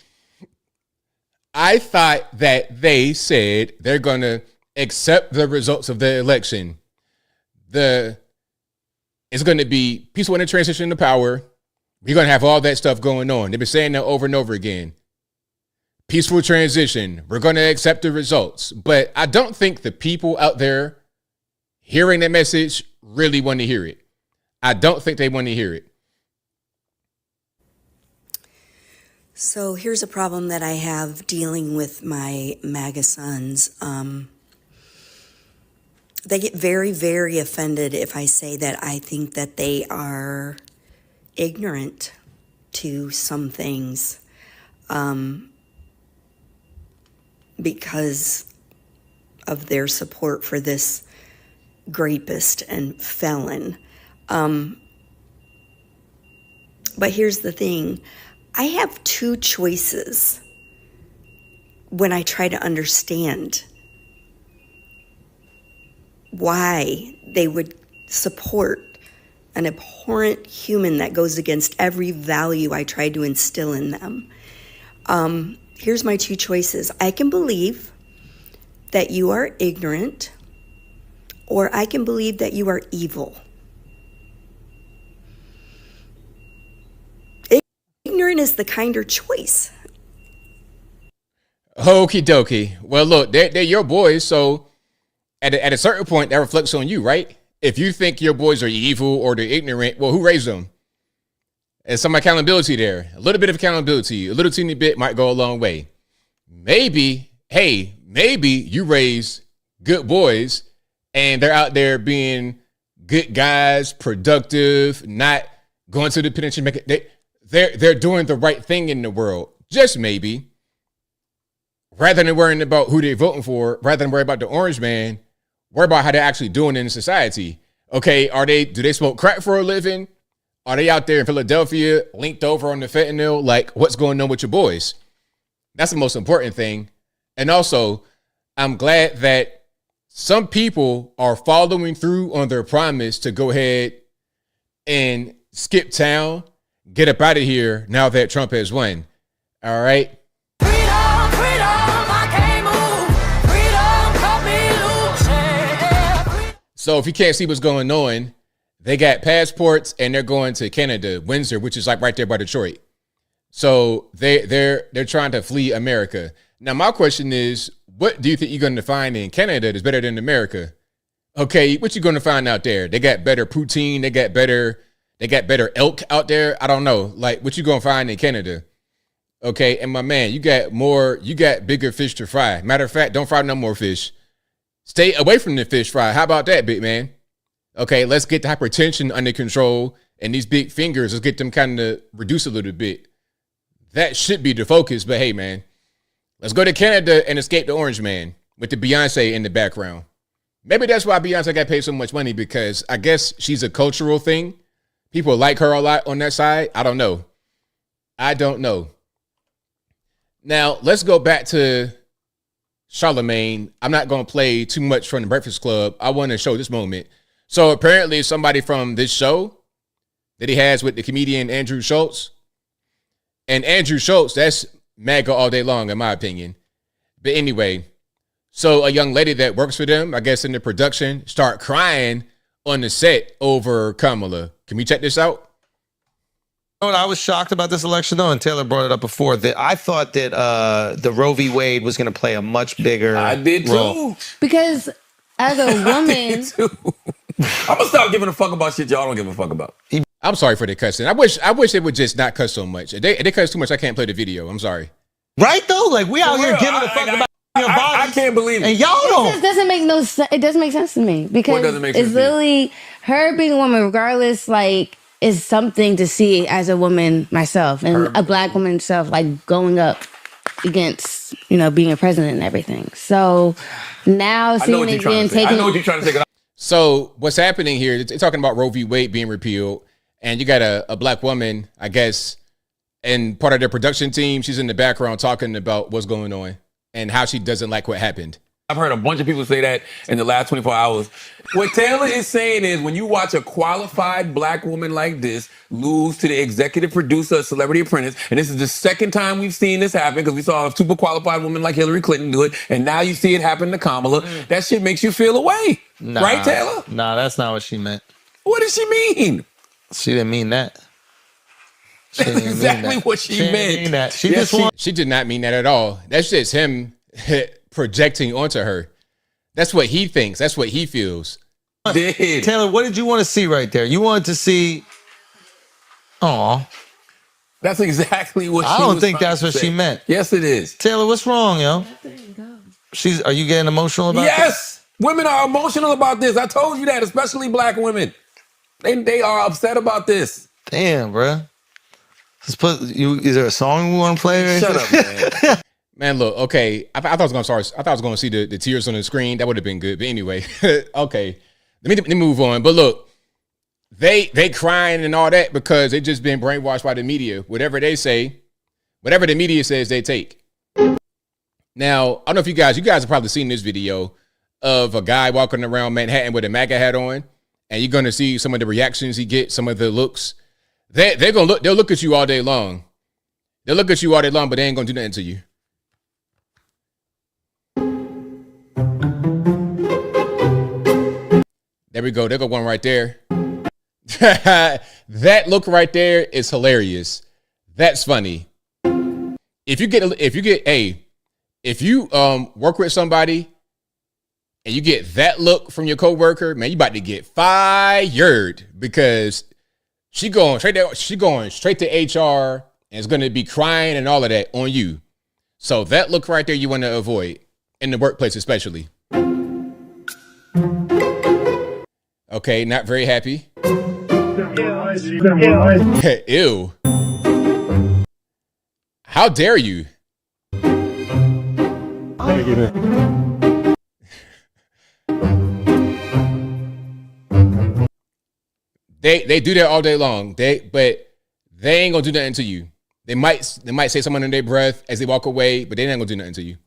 I thought that they said they're gonna accept the results of the election. It's gonna be peaceful in the transition to power. We're gonna have all that stuff going on. They've been saying that over and over again. Peaceful transition. We're gonna accept the results. But I don't think the people out there hearing that message really want to hear it. I don't think they want to hear it. So here's a problem that I have dealing with my MAGA sons. They get very, very offended if I say that I think that they are ignorant to some things because of their support for this rapist and felon. But here's the thing. I have two choices when I try to understand why they would support an abhorrent human that goes against every value I try to instill in them. Here's my two choices. I can believe that you are ignorant, or I can believe that you are evil. Ignorant is the kinder choice. Okie dokie. Well, look, they're your boys, so at a certain point, that reflects on you, right? If you think your boys are evil or they're ignorant, well, who raised them? There's some accountability there. A little bit of accountability, a little teeny bit might go a long way. Maybe you raise good boys and they're out there being good guys, productive, not going to the penitentiary. They're doing the right thing in the world. Just maybe. Rather than worrying about who they're voting for, rather than worry about the orange man, worry about how they're actually doing in society. Okay, do they smoke crack for a living? Are they out there in Philadelphia linked over on the fentanyl? Like, what's going on with your boys? That's the most important thing. And also, I'm glad that some people are following through on their promise to go ahead and skip town, get up out of here now that Trump has won. All right. So if you can't see what's going on, they got passports and they're going to Canada, Windsor, which is like right there by Detroit. So they're trying to flee America. Now, my question is, what do you think you're going to find in Canada that's better than America? Okay, what you going to find out there? They got better poutine. They got better elk out there. I don't know. Like, what you going to find in Canada? Okay, and my man, you got bigger fish to fry. Matter of fact, don't fry no more fish. Stay away from the fish fry. How about that, big man? Okay, let's get the hypertension under control, and these big fingers, let's get them kind of reduced a little bit. That should be the focus, but hey, man, let's go to Canada and escape the orange man with the Beyonce in the background. Maybe that's why Beyonce got paid so much money, because I guess she's a cultural thing. People like her a lot on that side. I don't know. Now, let's go back to Charlemagne. I'm not going to play too much from the Breakfast Club. I want to show this moment. So apparently somebody from this show that he has with the comedian Andrew Schultz. And Andrew Schultz, that's MAGA all day long, in my opinion. But anyway, so a young lady that works for them, I guess in the production, start crying on the set over Kamala. Can we check this out? You know what I was shocked about this election, though, and Taylor brought it up before, that I thought that the Roe v. Wade was going to play a much bigger role. I did too. Because as a woman, I'm gonna stop giving a fuck about shit y'all don't give a fuck about. I'm sorry for the cussing. I wish they would just not cuss so much. If they cuss too much, I can't play the video. I'm sorry. Right though, like we out here giving a fuck about. I can't believe it. And y'all It don't. just doesn't make no sense. It doesn't make sense to me because doesn't make sense it's to you? literally her being a woman, regardless. Like, is something to see as a woman myself and a black woman itself, like going up against being a president and everything. So now seeing it being taken. I know what you're trying to say. So what's happening here? They're talking about Roe v. Wade being repealed, and you got a black woman, I guess, and part of their production team. She's in the background talking about what's going on and how she doesn't like what happened. I've heard a bunch of people say that in the last 24 hours. What Taylor is saying is when you watch a qualified black woman like this lose to the executive producer of Celebrity Apprentice, and this is the second time we've seen this happen because we saw a super qualified woman like Hillary Clinton do it, and now you see it happen to Kamala. That shit makes you feel away. Nah, right, Taylor? Nah, that's not what she meant. What did she mean? She didn't mean that. She That's didn't mean exactly that. what she didn't meant. mean that. She Yes, just she did not mean that at all. That's just him projecting onto her. That's what he thinks. That's what he feels. Taylor, what did you want to see right there? You wanted to see. Aw. That's exactly what she I don't was think trying that's to what say. she meant. Yes, it is. Taylor, what's wrong, yo? Are you getting emotional about Yes! Women are emotional about this. I told you that, especially black women. They are upset about this. Damn, bruh. Let's put you. Is there a song we want to play? Or Shut up, man. Man, look, okay. I thought I was going to see the tears on the screen. That would have been good. But anyway, okay. Let me move on. But look, they crying and all that because they just been brainwashed by the media. Whatever they say, whatever the media says, they take. Now, I don't know if you guys have probably seen this video of a guy walking around Manhattan with a MAGA hat on, and you're going to see some of the reactions he gets, some of the looks. They'll look at you all day long. They'll look at you all day long, but they ain't going to do nothing to you. There we go. There go one right there. That look right there is hilarious. That's funny. If you work with somebody and you get that look from your coworker, man, you about to get fired because she going straight to HR and is going to be crying and all of that on you. So that look right there you want to avoid in the workplace, especially. Okay, not very happy. Ew. How dare you? They do that all day long. But they ain't gonna do nothing to you. They might say something under their breath as they walk away, but they ain't gonna do nothing to you.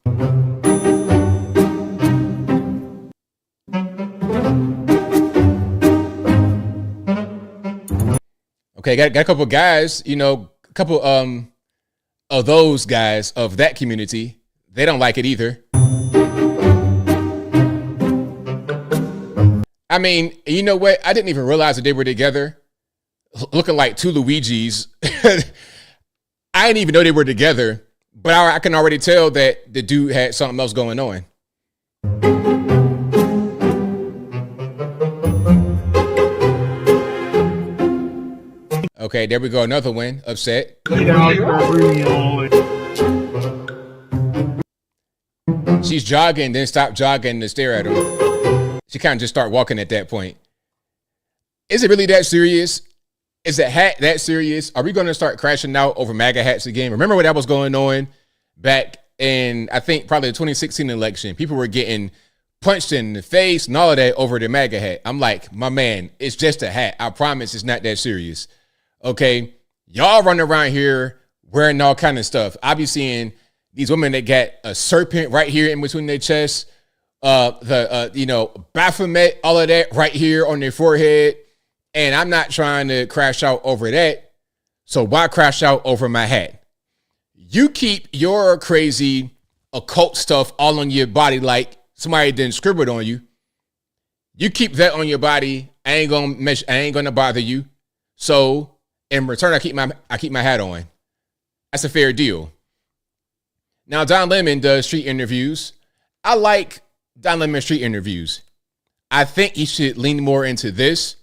Okay, got a couple of guys, a couple of those guys of that community. They don't like it either. I mean, you know what? I didn't even realize that they were together, looking like two Luigis. I didn't even know they were together, but I can already tell that the dude had something else going on. Okay, there we go. Another one. Upset. She's jogging, then stop jogging to stare at him. She kind of just start walking at that point. Is it really that serious? Is the hat that serious? Are we going to start crashing out over MAGA hats again? Remember when that was going on back in, I think, probably the 2016 election? People were getting punched in the face and all of that over the MAGA hat. I'm like, my man, it's just a hat. I promise it's not that serious. Okay? Y'all running around here wearing all kind of stuff. I be seeing these women that got a serpent right here in between their chests, Baphomet, all of that right here on their forehead. And I'm not trying to crash out over that. So why crash out over my hat? You keep your crazy occult stuff all on your body like somebody didn't scribble on you. You keep that on your body. I ain't gonna bother you. So in return, I keep my hat on. That's a fair deal. Now, Don Lemon does street interviews. I like Don Lemon's street interviews. I think he should lean more into this.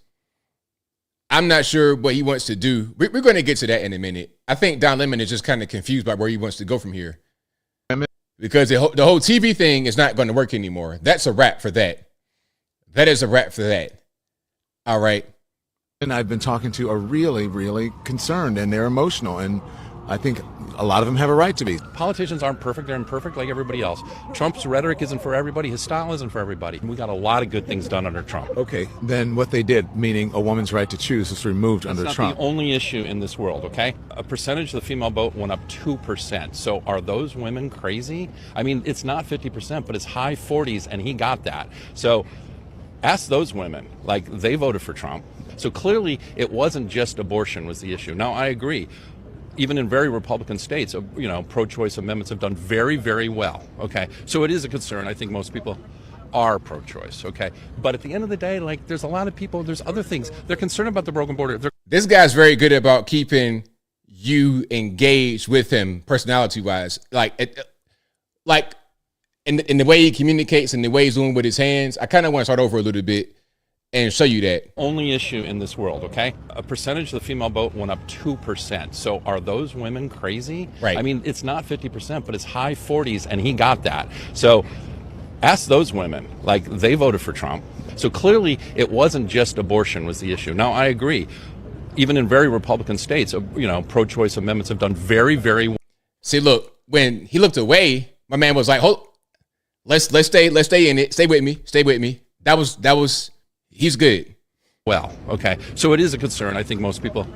I'm not sure what he wants to do. We're going to get to that in a minute. I think Don Lemon is just kind of confused by where he wants to go from here. because the whole TV thing is not going to work anymore. That's a wrap for that. That is a wrap for that. All right. And I've been talking to are really, really concerned, and they're emotional, and I think a lot of them have a right to be. Politicians aren't perfect. They're imperfect like everybody else. Trump's rhetoric isn't for everybody. His style isn't for everybody. We got a lot of good things done under Trump. Okay, then what they did, meaning a woman's right to choose, is removed under That's Trump. not the only issue in this world, okay? A percentage of the female vote went up 2%. So are those women crazy? I mean, it's not 50%, but it's high 40s, and he got that. So ask those women. Like, they voted for Trump. So clearly, it wasn't just abortion was the issue. Now, I agree. Even in very Republican states, pro-choice amendments have done very, very well, okay? So it is a concern. I think most people are pro-choice, okay? But at the end of the day, like, there's a lot of people, there's other things. They're concerned about the broken border. This guy's very good about keeping you engaged with him personality-wise. Like in the way he communicates and the way he's doing with his hands, I kind of want to start over a little bit and show you that. Only issue in this world, okay? A percentage of the female vote went up 2%. So are those women crazy? Right. I mean, it's not 50%, but it's high 40s, and he got that. So ask those women. Like, they voted for Trump. So clearly, it wasn't just abortion was the issue. Now, I agree. Even in very Republican states, pro-choice amendments have done very, very well. See, look, when he looked away, my man was like, "Hold, let's stay in it. Stay with me. That was." He's good. Well, okay. So it is a concern. I think most people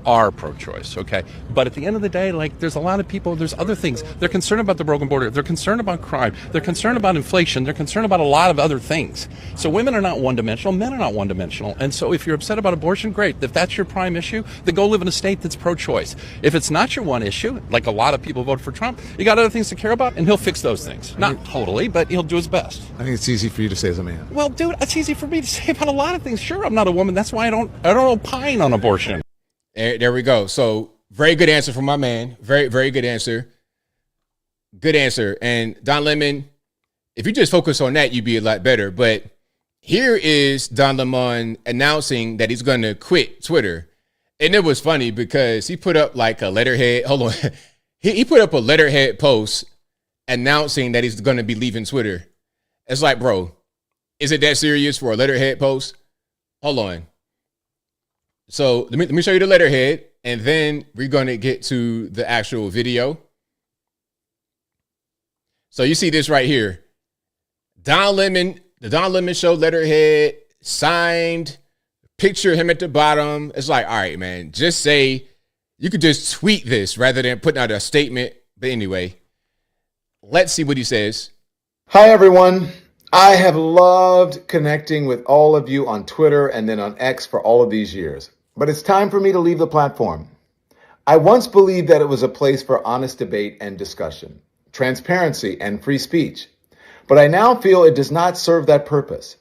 are pro-choice, okay? But at the end of the day, like, there's a lot of people, there's other things. They're concerned about the broken border. They're concerned about crime. They're concerned about inflation. They're concerned about a lot of other things. So women are not one-dimensional. Men are not one-dimensional. And so if you're upset about abortion, great. If that's your prime issue, then go live in a state that's pro-choice. If it's not your one issue, like a lot of people vote for Trump, you got other things to care about, and he'll fix those things. Not totally, but he'll do his best. I think it's easy for you to say as a man. Well, dude, it's easy for me to say about a lot of things. Sure, I'm not a woman. That's why I don't opine on abortion. There we go. So very good answer from my man. Very, very good answer. Good answer. And Don Lemon, if you just focus on that, you'd be a lot better. But here is Don Lemon announcing that he's going to quit Twitter. And it was funny because he put up like a letterhead. Hold on. He put up a letterhead post announcing that he's going to be leaving Twitter. It's like, bro, is it that serious for a letterhead post? Hold on. So let me show you the letterhead, and then we're going to get to the actual video. So you see this right here. Don Lemon, the Don Lemon Show letterhead, signed, picture him at the bottom. It's like, all right, man, just say, you could just tweet this rather than putting out a statement. But anyway, let's see what he says. Hi, everyone. I have loved connecting with all of you on Twitter and then on X for all of these years. But it's time for me to leave the platform. I once believed that it was a place for honest debate and discussion, transparency and free speech. But I now feel it does not serve that purpose.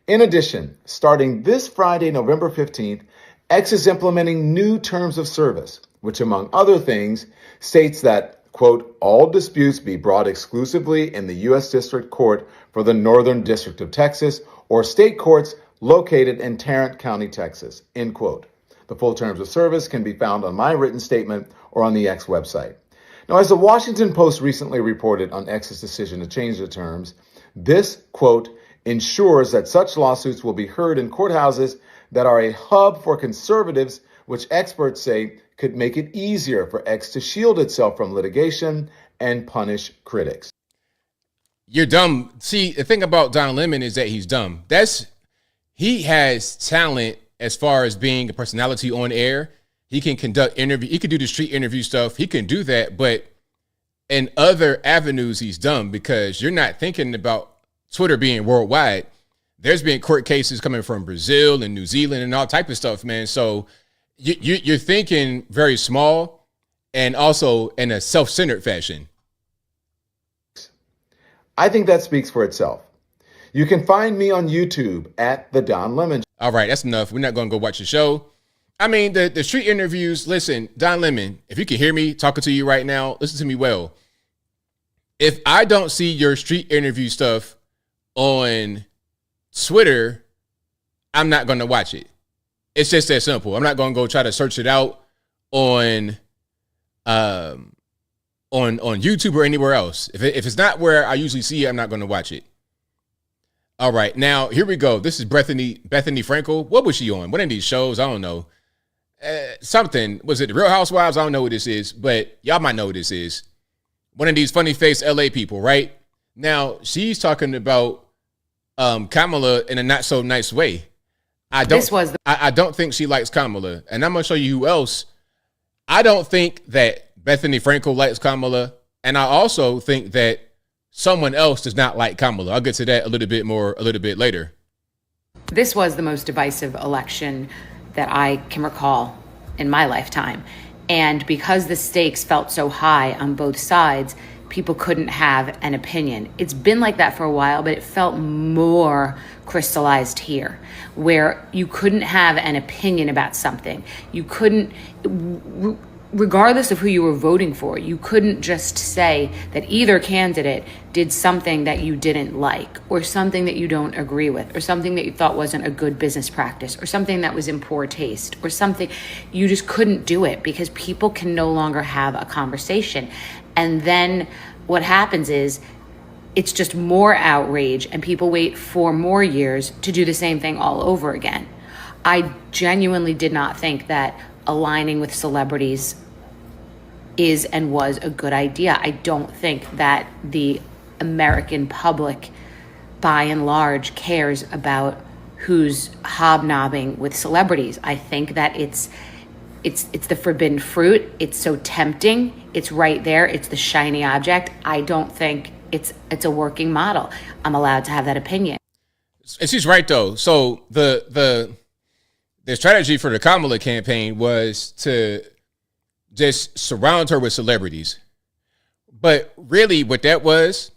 In addition, starting this Friday, November 15th, X is implementing new terms of service, which among other things states that, quote, all disputes be brought exclusively in the U.S. District Court for the Northern District of Texas or state courts located in Tarrant County, Texas, end quote. The full terms of service can be found on my written statement or on the X website. Now, as the Washington Post recently reported on X's decision to change the terms, this, quote, ensures that such lawsuits will be heard in courthouses that are a hub for conservatives, which experts say could make it easier for X to shield itself from litigation and punish critics. You're dumb. See, the thing about Don Lemon is that he's dumb. He has talent as far as being a personality on air. He can conduct interview. He can do the street interview stuff. He can do that. But in other avenues, he's dumb because you're not thinking about Twitter being worldwide. There's been court cases coming from Brazil and New Zealand and all type of stuff, man. So you're thinking very small and also in a self-centered fashion. I think that speaks for itself. You can find me on YouTube at The Don Lemon Show. All right, that's enough. We're not going to go watch the show. I mean, the street interviews, listen, Don Lemon, if you can hear me talking to you right now, listen to me well. If I don't see your street interview stuff on Twitter, I'm not going to watch it. It's just that simple. I'm not going to go try to search it out on on YouTube or anywhere else. If it's not where I usually see it, I'm not going to watch it. All right, now here we go. This is Bethany Frankel. What was she on? One of these shows? I don't know. Something. Was it the Real Housewives? I don't know what this is, but y'all might know what this is. One of these funny face LA people, right? Now she's talking about Kamala in a not so nice way. I don't think she likes Kamala, and I'm gonna show you who else. I don't think that Bethany Frankel likes Kamala, and I also think that someone else does not like Kamala. I'll get to that a little bit later. This was the most divisive election that I can recall in my lifetime. And because the stakes felt so high on both sides, people couldn't have an opinion. It's been like that for a while, but it felt more crystallized here, where you couldn't have an opinion about something. You couldn't, regardless of who you were voting for, you couldn't just say that either candidate did something that you didn't like, or something that you don't agree with, or something that you thought wasn't a good business practice, or something that was in poor taste, or something. You just couldn't do it because people can no longer have a conversation. And then what happens is it's just more outrage, and people wait 4 more years to do the same thing all over again. I genuinely did not think that aligning with celebrities is and was a good idea. I don't think that the American public, by and large, cares about who's hobnobbing with celebrities. I think that it's the forbidden fruit. It's so tempting. It's right there. It's the shiny object. I don't think it's a working model. I'm allowed to have that opinion. And she's right though. So the strategy for the Kamala campaign was to just surround her with celebrities. But really what that was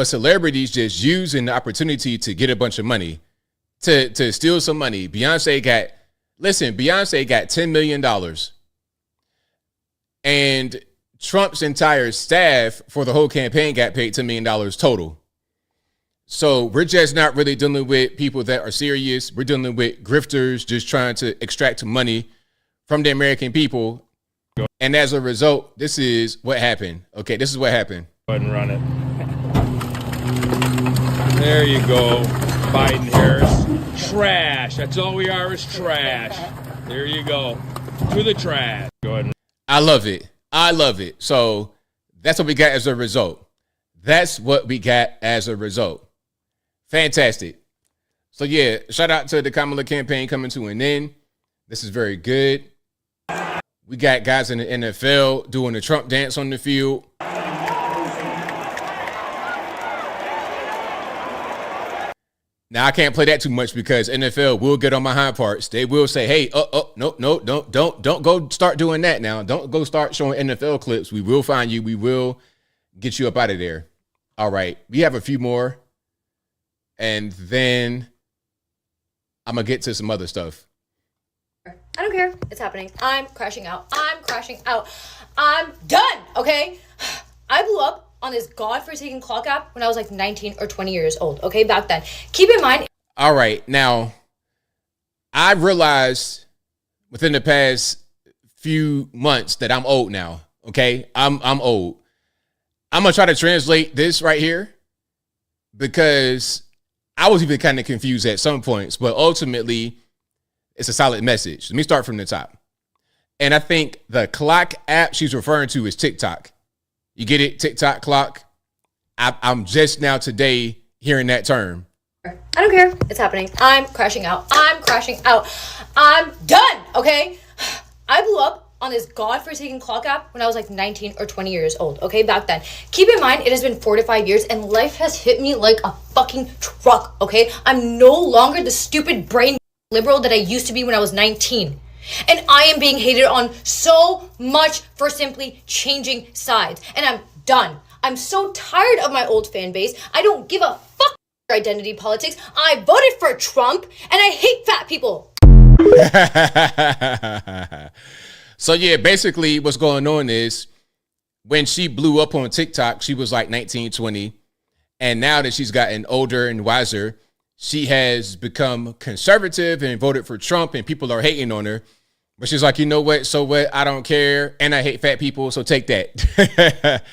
celebrities just using the opportunity to get a bunch of money, to steal some money. Beyonce got $10 million. And Trump's entire staff for the whole campaign got paid $10 million total. So we're just not really dealing with people that are serious. We're dealing with grifters just trying to extract money from the American people. And as a result, this is what happened. Okay, this is what happened. Go ahead and run it. There you go. Biden, Harris. Trash. That's all we are, is trash. There you go. To the trash. Go ahead. I love it. So that's what we got as a result. Fantastic. So yeah, shout out to the Kamala campaign coming to an end. This is very good. We got guys in the NFL doing the Trump dance on the field. Now I can't play that too much because NFL will get on my hind parts. They will say, "Hey, no, don't go start doing that now. Don't go start showing NFL clips. We will find you. We will get you up out of there." All right, we have a few more, and then I'm gonna get to some other stuff. I don't care. It's happening. I'm crashing out. I'm done, okay? I blew up on this godforsaken clock app when I was like 19 or 20 years old, okay? Back then. Keep in mind. All right. Now, I realized within the past few months that I'm old now, okay? I'm old. I'm going to try to translate this right here because I was even kind of confused at some points, but ultimately, it's a solid message. Let me start from the top. And I think the clock app she's referring to is TikTok. You get it? TikTok clock. I'm just now today hearing that term. I don't care. It's happening. I'm crashing out. I'm done, okay? I blew up on this godforsaken clock app when I was like 19 or 20 years old, okay? Back then. Keep in mind, it has been 4 to 5 years and life has hit me like a fucking truck, okay? I'm no longer the stupid brain liberal that I used to be when I was 19. And I am being hated on so much for simply changing sides. And I'm done. I'm so tired of my old fan base. I don't give a fuck for identity politics. I voted for Trump and I hate fat people. So yeah, basically what's going on is when she blew up on TikTok, she was like 19, 20. And now that she's gotten older and wiser, she has become conservative and voted for Trump, and people are hating on her But she's like, you know what? So what? I don't care. And I hate fat people. So take that.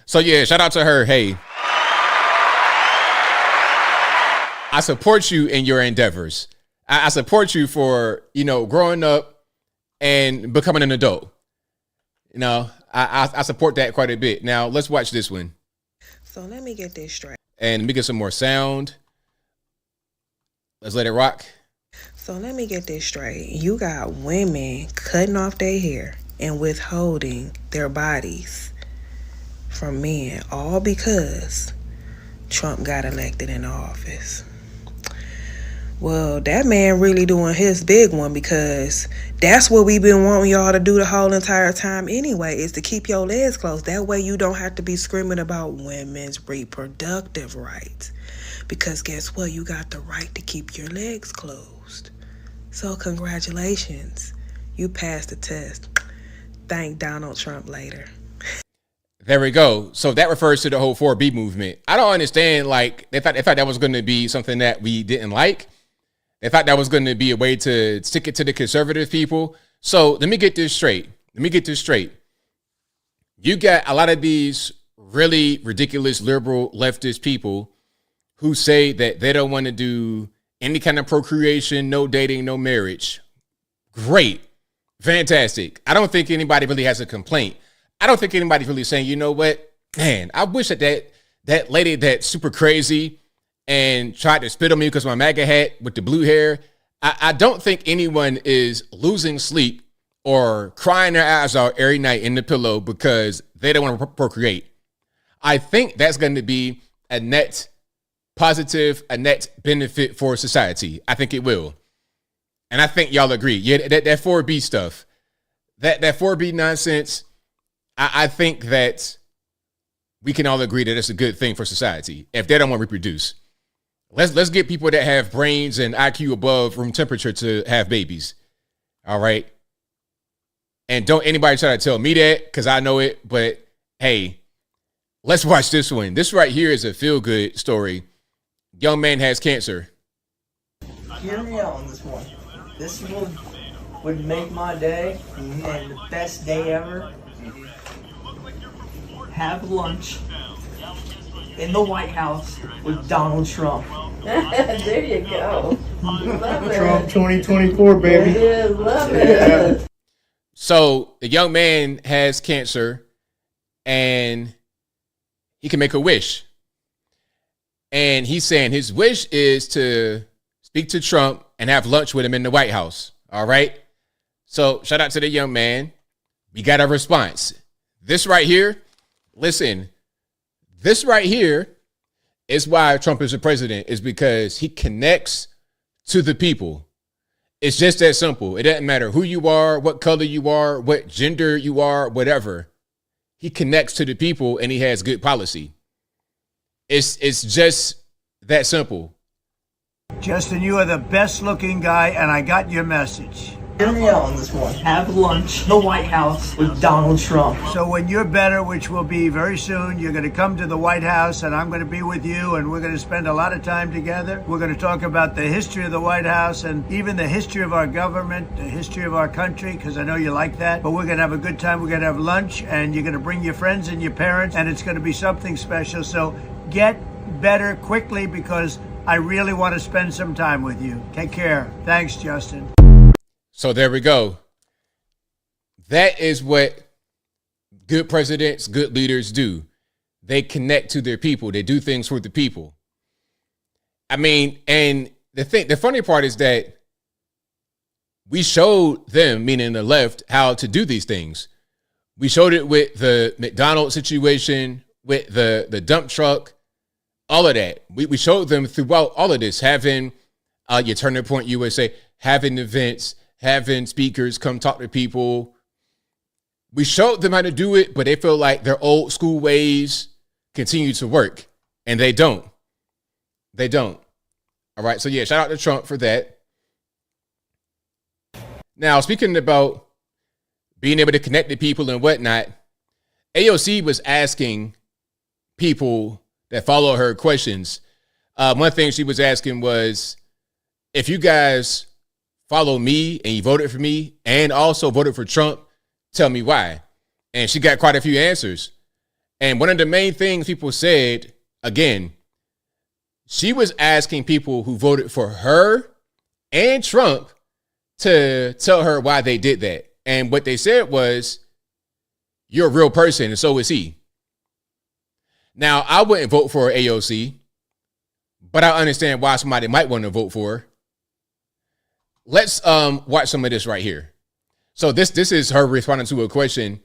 So yeah, shout out to her. Hey, I support you in your endeavors. I support you for, growing up and becoming an adult. I support that quite a bit. Now let's watch this one. So let me get this straight. And let me get some more sound. Let's let it rock. So let me get this straight. You got women cutting off their hair and withholding their bodies from men, all because Trump got elected in office. Well, that man really doing his big one, because that's what we've been wanting y'all to do the whole entire time anyway, is to keep your legs closed. That way you don't have to be screaming about women's reproductive rights. Because guess what? You got the right to keep your legs closed. So congratulations. You passed the test. Thank Donald Trump later. There we go. So that refers to the whole 4B movement. I don't understand, they thought that was going to be something that we didn't like. They thought that was going to be a way to stick it to the conservative people. So let me get this straight. You got a lot of these really ridiculous liberal leftist people who say that they don't want to do any kind of procreation, no dating, no marriage. Great. Fantastic. I don't think anybody really has a complaint. I don't think anybody's really saying, you know what, man, I wish that lady that's super crazy and tried to spit on me because of my MAGA hat with the blue hair. I don't think anyone is losing sleep or crying their eyes out every night in the pillow because they don't want to procreate. I think that's going to be a net positive, a net benefit for society. I think it will. And I think y'all agree. Yeah, that 4B stuff, that 4B nonsense, I think that we can all agree that it's a good thing for society if they don't want to reproduce. Let's get people that have brains and IQ above room temperature to have babies. All right. And don't anybody try to tell me that, because I know it. But hey, let's watch this one. This right here is a feel-good story. Young man has cancer. Hear me out on this one. This would make my day and the best day ever. Have lunch in the White House with Donald Trump. There you go. Love it. Trump 2024, baby. Yeah, love it. So the young man has cancer and he can make a wish. And he's saying his wish is to speak to Trump and have lunch with him in the White House. All right. So shout out to the young man. We got a response. This right here. Listen, this right here is why Trump is the president, is because he connects to the people. It's just that simple. It doesn't matter who you are, what color you are, what gender you are, whatever. He connects to the people and he has good policy. It's just that simple. Justin, you are the best looking guy, and I got your message. Hear me out on this one. Have lunch in the White House with Donald Trump. So when you're better, which will be very soon, you're going to come to the White House, and I'm going to be with you, and we're going to spend a lot of time together. We're going to talk about the history of the White House and even the history of our government, the history of our country, because I know you like that. But we're going to have a good time. We're going to have lunch, and you're going to bring your friends and your parents, and it's going to be something special. So get better quickly, because I really want to spend some time with you. Take care. Thanks, Justin. So there we go. That is what good presidents, good leaders do. They connect to their people. They do things for the people. I mean, and the funny part is that we showed them, meaning the left, how to do these things. We showed it with the McDonald's situation, with the dump truck, all of that. We showed them throughout all of this, having your Turning Point USA, having events, having speakers come talk to people. We showed them how to do it, but they feel like their old school ways continue to work, and they don't. They don't. All right. So yeah, shout out to Trump for that. Now, speaking about being able to connect to people and whatnot, AOC was asking people that follow her questions. One thing she was asking was, if you guys follow me and you voted for me and also voted for Trump, tell me why. And she got quite a few answers. And one of the main things people said, again, she was asking people who voted for her and Trump to tell her why they did that. And what they said was, you're a real person, and so is he. Now, I wouldn't vote for AOC, but I understand why somebody might want to vote for her. Let's watch some of this right here. So this is her responding to a question.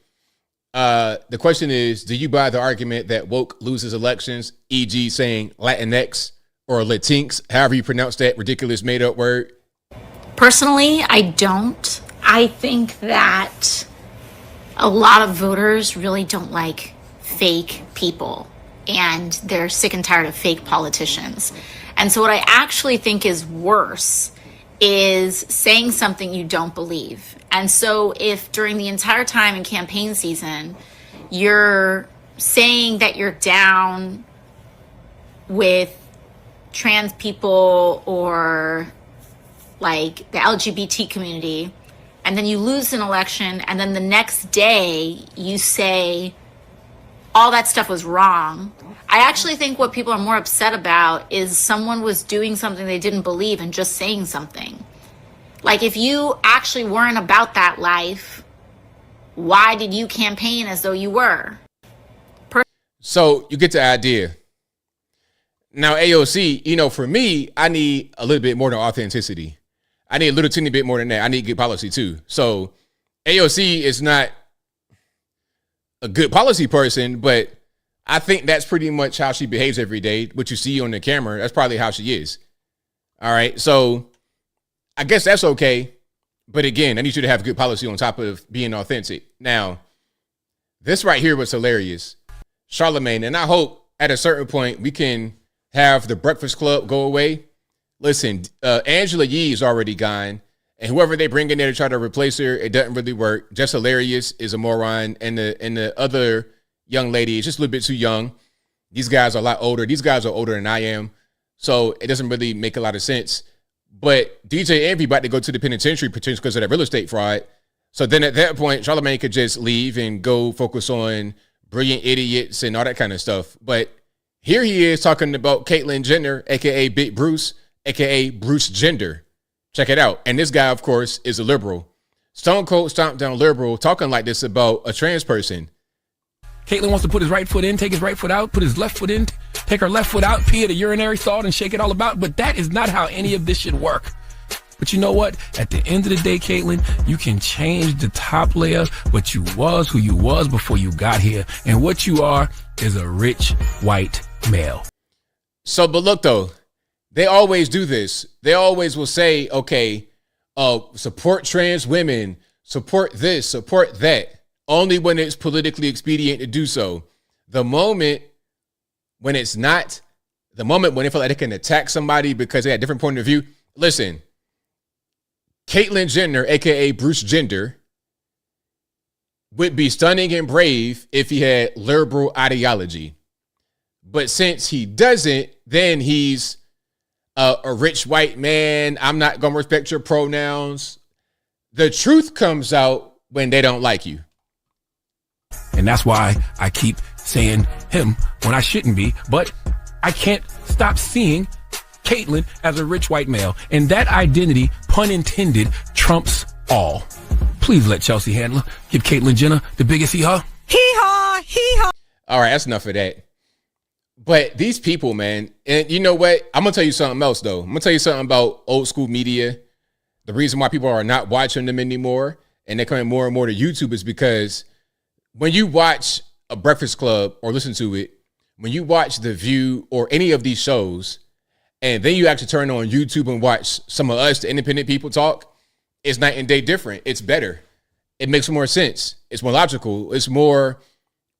The question is, do you buy the argument that woke loses elections, e.g. saying Latinx or Latinx, however you pronounce that ridiculous made-up word? Personally, I don't. I think that a lot of voters really don't like fake people, and they're sick and tired of fake politicians. And so what I actually think is worse is saying something you don't believe. And so if during the entire time in campaign season, you're saying that you're down with trans people or like the LGBT community, and then you lose an election, and then the next day you say all that stuff was wrong. I actually think what people are more upset about is someone was doing something they didn't believe and just saying something. Like, if you actually weren't about that life, why did you campaign as though you were? So you get the idea. Now, AOC, for me, I need a little bit more than authenticity. I need a little teeny bit more than that. I need good policy too. So AOC is not a good policy person, but I think that's pretty much how she behaves every day. What you see on the camera, that's probably how she is. All right. So I guess that's okay. But again, I need you to have good policy on top of being authentic. Now, this right here was hilarious. Charlemagne, and I hope at a certain point we can have the Breakfast Club go away. Listen, Angela Yee is already gone, and whoever they bring in there to try to replace her, it doesn't really work. Just Hilarious is a moron, and the other young lady is just a little bit too young. These guys are a lot older. These guys are older than I am, so it doesn't really make a lot of sense. But DJ Envy about to go to the penitentiary potentially because of that real estate fraud. So then at that point, Charlemagne could just leave and go focus on Brilliant Idiots and all that kind of stuff. But here he is talking about Caitlyn Jenner, a.k.a. Big Bruce, a.k.a. Bruce Gender. Check it out. And this guy, of course, is a liberal. Stone Cold Stomp Down liberal talking like this about a trans person. Caitlyn wants to put his right foot in, take his right foot out, put his left foot in, take her left foot out, pee at a urinary stall and shake it all about. But that is not how any of this should work. But you know what? At the end of the day, Caitlyn, you can change the top layer, but you was who you was before you got here. And what you are is a rich white male. So, but look, though, they always do this. They always will say, okay, support trans women, support this, support that, only when it's politically expedient to do so. The moment when it's not, the moment when they feel like they can attack somebody because they had a different point of view, listen, Caitlyn Jenner, a.k.a. Bruce Gender, would be stunning and brave if he had liberal ideology. But since he doesn't, then he's a rich white man. I'm not going to respect your pronouns. The truth comes out when they don't like you. And that's why I keep saying him when I shouldn't be. But I can't stop seeing Caitlyn as a rich white male. And that identity, pun intended, trumps all. Please let Chelsea Handler give Caitlyn Jenner the biggest hee-haw. Hee-haw, hee-haw. All right, that's enough of that. But these people, man, and you know what? I'm going to tell you something else, though. I'm going to tell you something about old school media. The reason why people are not watching them anymore and they're coming more and more to YouTube is because when you watch a Breakfast Club or listen to it, when you watch The View or any of these shows, and then you actually turn on YouTube and watch some of us, the independent people, talk, it's night and day different. It's better. It makes more sense. It's more logical. It's more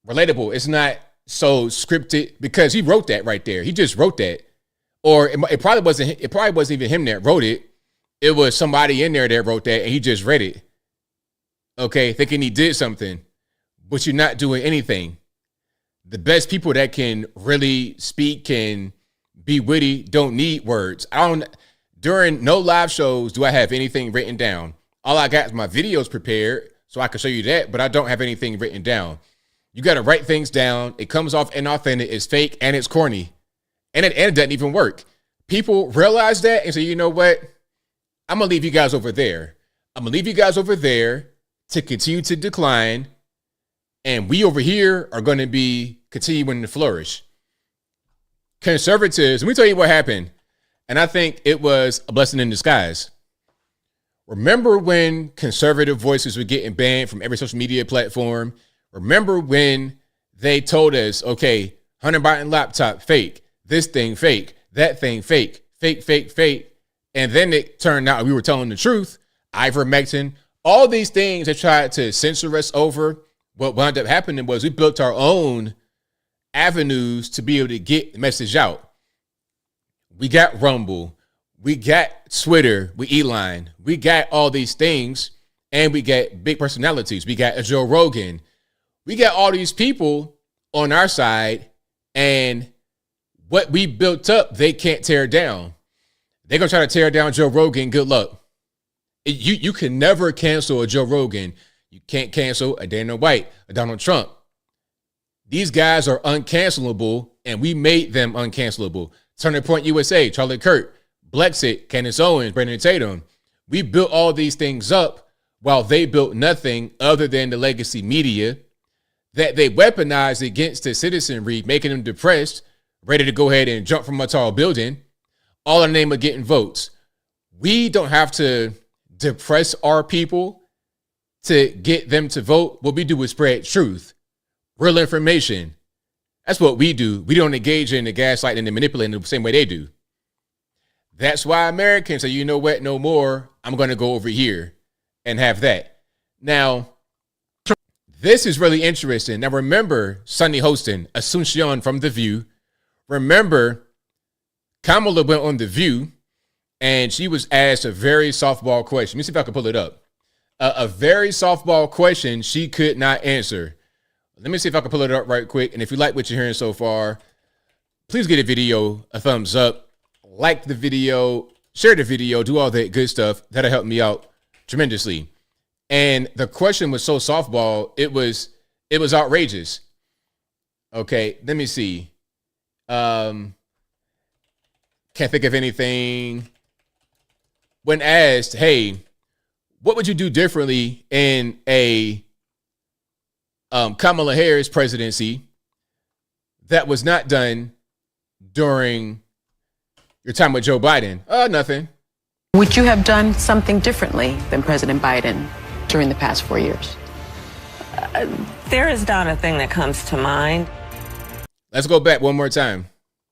relatable. It's not so scripted because he wrote that right there. He just wrote that. Or it probably wasn't even him that wrote it. It was somebody in there that wrote that and he just read it. Okay, thinking he did something, but you're not doing anything. The best people that can really speak and be witty don't need words. During no live shows do I have anything written down. All I got is my videos prepared so I can show you that, but I don't have anything written down. You got to write things down. It comes off inauthentic, it's fake, and it's corny. And it doesn't even work. People realize that and say, you know what? I'm going to leave you guys over there. I'm going to leave you guys over there to continue to decline. And we over here are going to be continuing to flourish. Conservatives, let me tell you what happened. And I think it was a blessing in disguise. Remember when conservative voices were getting banned from every social media platform? Remember when they told us, okay, Hunter Biden laptop, fake. This thing, fake. That thing, fake. Fake, fake, fake. And then it turned out we were telling the truth. Ivermectin, all these things they tried to censor us over. What wound up happening was we built our own avenues to be able to get the message out. We got Rumble. We got Twitter with Elon. We got all these things. And we got big personalities. We got Joe Rogan. We got all these people on our side. And what we built up, they can't tear down. They're going to try to tear down Joe Rogan. Good luck. You can never cancel a Joe Rogan. You can't cancel a Dana White, a Donald Trump. These guys are uncancelable, and we made them uncancelable. Turning Point USA, Charlie Kirk, Blexit, Candace Owens, Brandon Tatum. We built all these things up while they built nothing other than the legacy media that they weaponized against the citizenry, making them depressed, ready to go ahead and jump from a tall building, all in the name of getting votes. We don't have to depress our people to get them to vote. What we do is spread truth, real information. That's what we do. We don't engage in the gaslighting and the manipulating the same way they do. That's why Americans say, you know what, no more. I'm going to go over here and have that. Now, this is really interesting. Now, remember Sunny hosting Asuncion from The View. Remember, Kamala went on The View and she was asked a very softball question. Let me see if I can pull it up. A very softball question she could not answer. Let me see if I can pull it up right quick. And if you like what you're hearing so far, please give the video a thumbs up, like the video, share the video, do all that good stuff. That'll help me out tremendously. And the question was so softball, it was outrageous. Okay, let me see. Can't think of anything. When asked, hey, what would you do differently in a Kamala Harris presidency that was not done during your time with Joe Biden? Nothing. Would you have done something differently than President Biden during the past 4 years? There is not a thing that comes to mind. Let's go back one more time.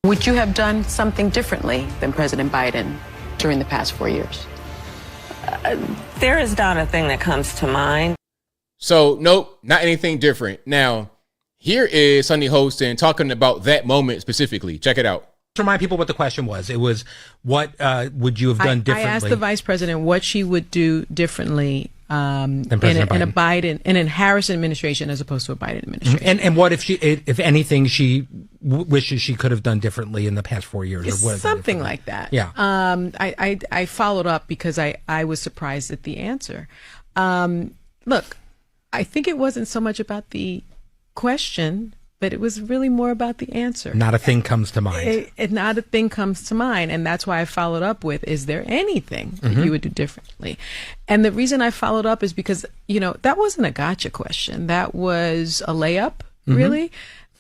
Would you have done something differently than President Biden during the past 4 years? There is not a thing that comes to mind. So, nope, not anything different. Now, here is Sunny Hostin talking about that moment specifically. Check it out. To remind people what the question was, it was, what would you have done differently? I asked the vice president what she would do differently in a Biden and in Harris administration as opposed to a Biden administration. And what if she, if anything, she wishes she could have done differently in the past 4 years, or what? Something like that. Yeah. I followed up because I was surprised at the answer. Look, I think it wasn't so much about the question, but it was really more about the answer. Not a thing comes to mind. Not a thing comes to mind. And that's why I followed up with, is there anything that you would do differently? And the reason I followed up is because, that wasn't a gotcha question. That was a layup, really.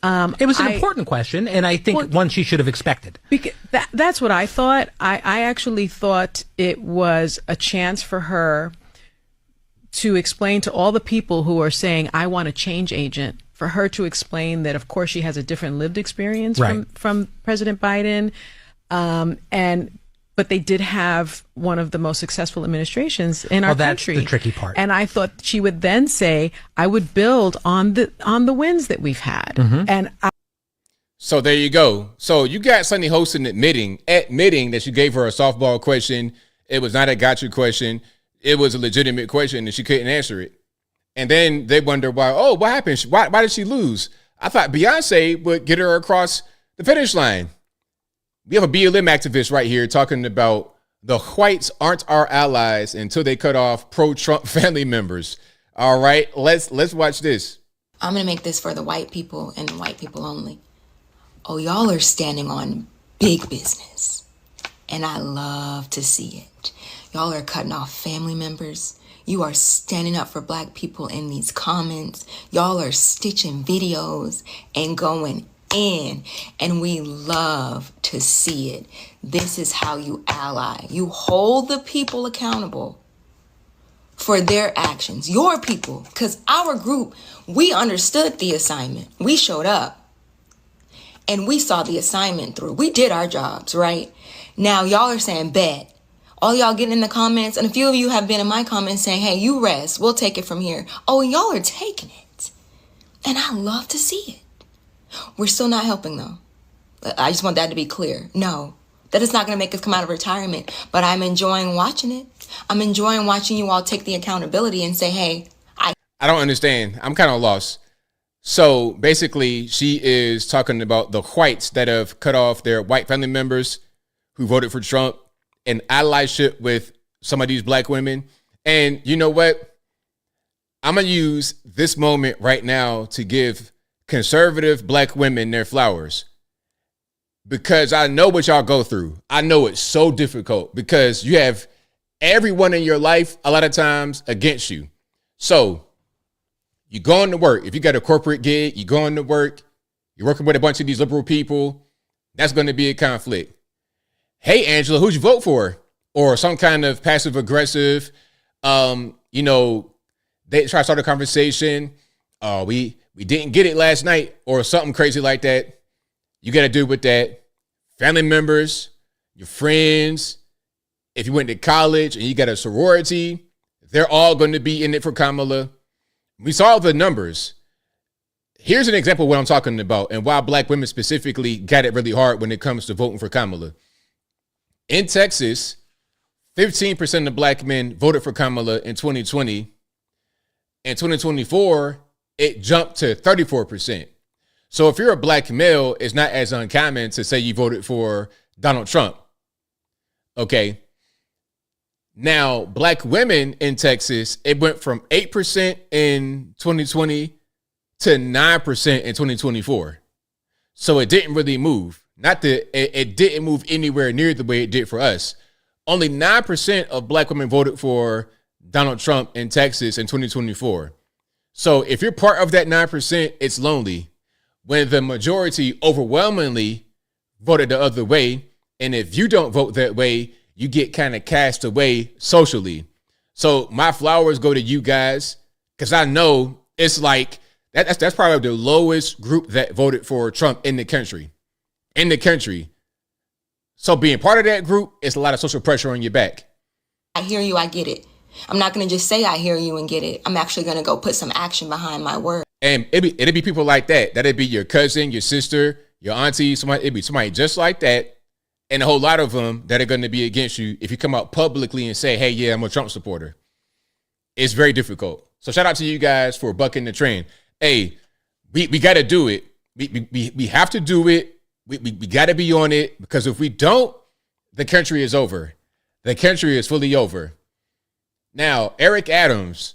It was an important question, and I think one she should have expected. Because that's what I thought. I actually thought it was a chance for her to explain to all the people who are saying, I want a change agent, for her to explain that, of course, she has a different lived experience from President Biden. But they did have one of the most successful administrations in our country. That's the tricky part. And I thought she would then say, I would build on the wins that we've had. And so there you go. So you got Sunny Hostin admitting that you gave her a softball question. It was not a gotcha question. It was a legitimate question and she couldn't answer it. And then they wonder why, what happened? Why did she lose? I thought Beyonce would get her across the finish line. We have a BLM activist right here talking about The whites aren't our allies until they cut off pro-Trump family members. All right, let's watch this. I'm going to make this for the white people and the white people only. Oh, y'all are standing on big business. And I love to see it. Y'all are cutting off family members. You are standing up for black people in these comments. Y'all are stitching videos and going in. And we love to see it. This is how you ally. You hold the people accountable for their actions. Your people. Because our group, we understood the assignment. We showed up. And we saw the assignment through. We did our jobs, right? Now, y'all are saying, bet. All y'all getting in the comments, and a few of you have been in my comments saying, hey, you rest. We'll take it from here. Oh, y'all are taking it. And I love to see it. We're still not helping, though. I just want that to be clear. No, that is not going to make us come out of retirement, but I'm enjoying watching it. I'm enjoying watching you all take the accountability and say, hey, I don't understand. I'm kind of lost. So basically, she is talking about the whites that have cut off their white family members who voted for Trump and allyship with some of these black women. And you know what? I'm going to use this moment right now to give conservative black women their flowers, because I know what y'all go through. I know it's so difficult because you have everyone in your life a lot of times against you. So you going to work. If you got a corporate gig, you going to work, you're working with a bunch of these liberal people, that's going to be a conflict. Hey, Angela, who'd you vote for? Or some kind of passive aggressive, they try to start a conversation. We didn't get it last night, or something crazy like that. You got to deal with that. Family members, your friends, if you went to college and you got a sorority, they're all going to be in it for Kamala. We saw the numbers. Here's an example of what I'm talking about and why black women specifically got it really hard when it comes to voting for Kamala. In Texas, 15% of black men voted for Kamala in 2020. In 2024, it jumped to 34%. So if you're a black male, it's not as uncommon to say you voted for Donald Trump. Okay. Now, black women in Texas, it went from 8% in 2020 to 9% in 2024. So it didn't really move. Not that it didn't move anywhere near the way it did for us. Only 9% of black women voted for Donald Trump in Texas in 2024. So if you're part of that 9%, it's lonely. When the majority overwhelmingly voted the other way, and if you don't vote that way, you get kind of cast away socially. So my flowers go to you guys, because I know it's like that's probably the lowest group that voted for Trump in the country. So being part of that group, it's a lot of social pressure on your back. I hear you, I get it. I'm not going to just say I hear you and get it. I'm actually going to go put some action behind my word. And it'd be people like that. That'd be your cousin, your sister, your auntie, it'd be somebody just like that. And a whole lot of them that are going to be against you if you come out publicly and say, hey, yeah, I'm a Trump supporter. It's very difficult. So shout out to you guys for bucking the trend. Hey, we got to do it. We have to do it. We got to be on it, because if we don't, the country is over. The country is fully over. Now, Eric Adams,